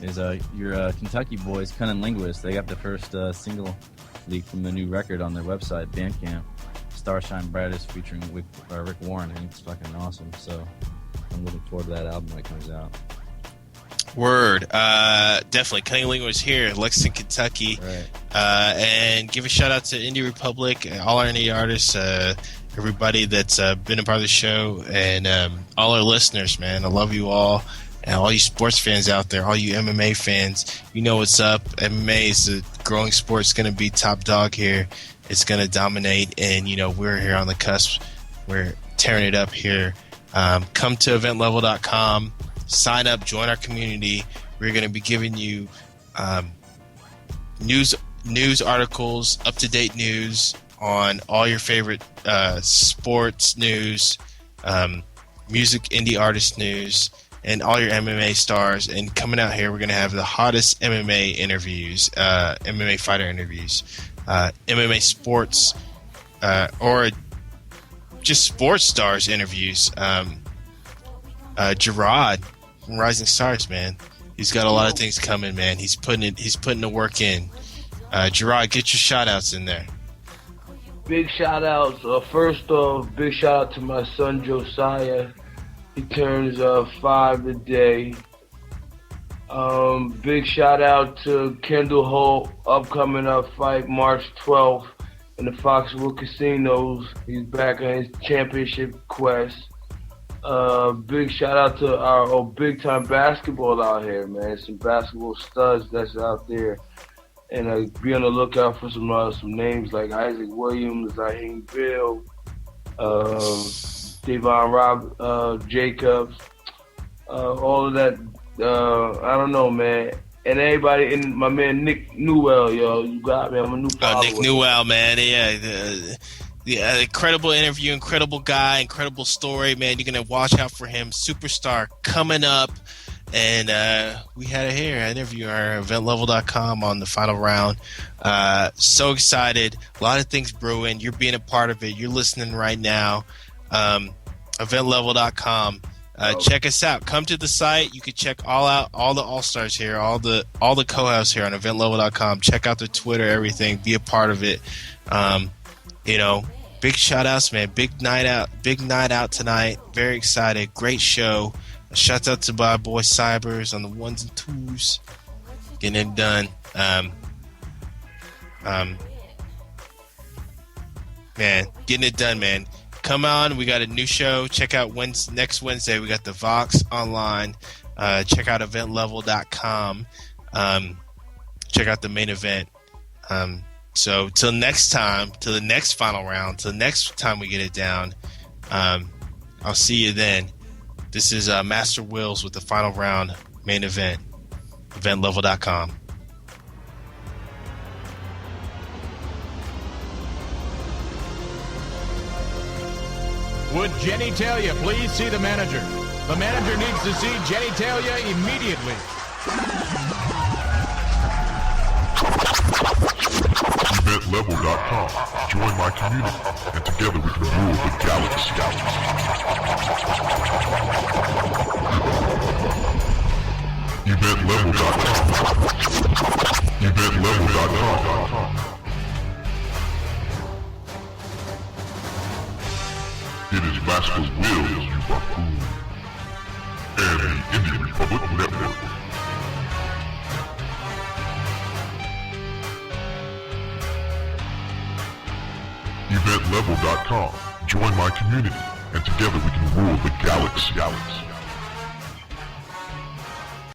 is your Kentucky boys, Cunning Linguist. They got the first single leaked from the new record on their website, Bandcamp. Starshine Brightest featuring Rick Warren. I think it's fucking awesome. So I'm looking forward to that album when it comes out. Word. Definitely. Cunning Linguist here in Lexington, Kentucky. Right. And give a shout out to Indie Republic, all our indie artists, everybody that's been a part of the show, and all our listeners, man. I love you all. And all you sports fans out there, all you MMA fans, you know what's up. MMA is a growing sport. It's going to be top dog here. It's going to dominate, and, you know, we're here on the cusp. We're tearing it up here. Come to eventlevel.com, sign up, join our community. We're going to be giving you news articles, up-to-date news on all your favorite sports news, music, indie artist news, and all your MMA stars. And coming out here, we're going to have the hottest MMA interviews, MMA fighter interviews, MMA sports, or just sports stars interviews. Gerard from Rising Stars, man. He's got a lot of things coming, man. He's putting the work in. Gerard, get your shout-outs in there. Big shout-outs. First off, big shout-out to my son, Josiah. He turns 5 today. Big shout-out to Kendall Holt, upcoming fight March 12th in the Foxwood Casinos. He's back on his championship quest. Big shout-out to our big-time basketball out here, man. Some basketball studs that's out there. And be on the lookout for some names like Isaac Williams, Zaheem Bill, Devon Jacobs, all of that. I don't know, man. And everybody, and my man NickNewell, yo, you got me. I'm a new follower. NickNewell, man. Yeah, incredible interview, incredible guy, incredible story, man. You're gonna watch out for him. Superstar coming up. And we had an interview on eventlevel.com on the final round. So excited. A lot of things brewing. You're being a part of it. You're listening right now. Eventlevel.com. Check us out. Come to the site. You can check all the all-stars here, all the co-hosts here on eventlevel.com. Check out their Twitter, everything. Be a part of it. You know, big shout-outs, man. Big night out tonight. Very excited. Great show. Shout out to my boy Cybers on the 1s and 2s, getting it done. Man, getting it done, man. Come on, we got a new show. Check out next Wednesday. We got the Vox online. Check out eventlevel.com. Check out the main event. So till next time, till the next final round, till the next time we get it down. I'll see you then. This is Master Wills with the final round main event. Eventlevel.com. Would Jenny Talia please see the manager? The manager needs to see Jenny Talia immediately. EventLevel.com. Join my community, and together we can rule the galaxy. EventLevel.com. EventLevel.com. It is Master Wills, you buffoon, and the Indie Republic Network. EventLevel.com. Join my community, and together we can rule the galaxy.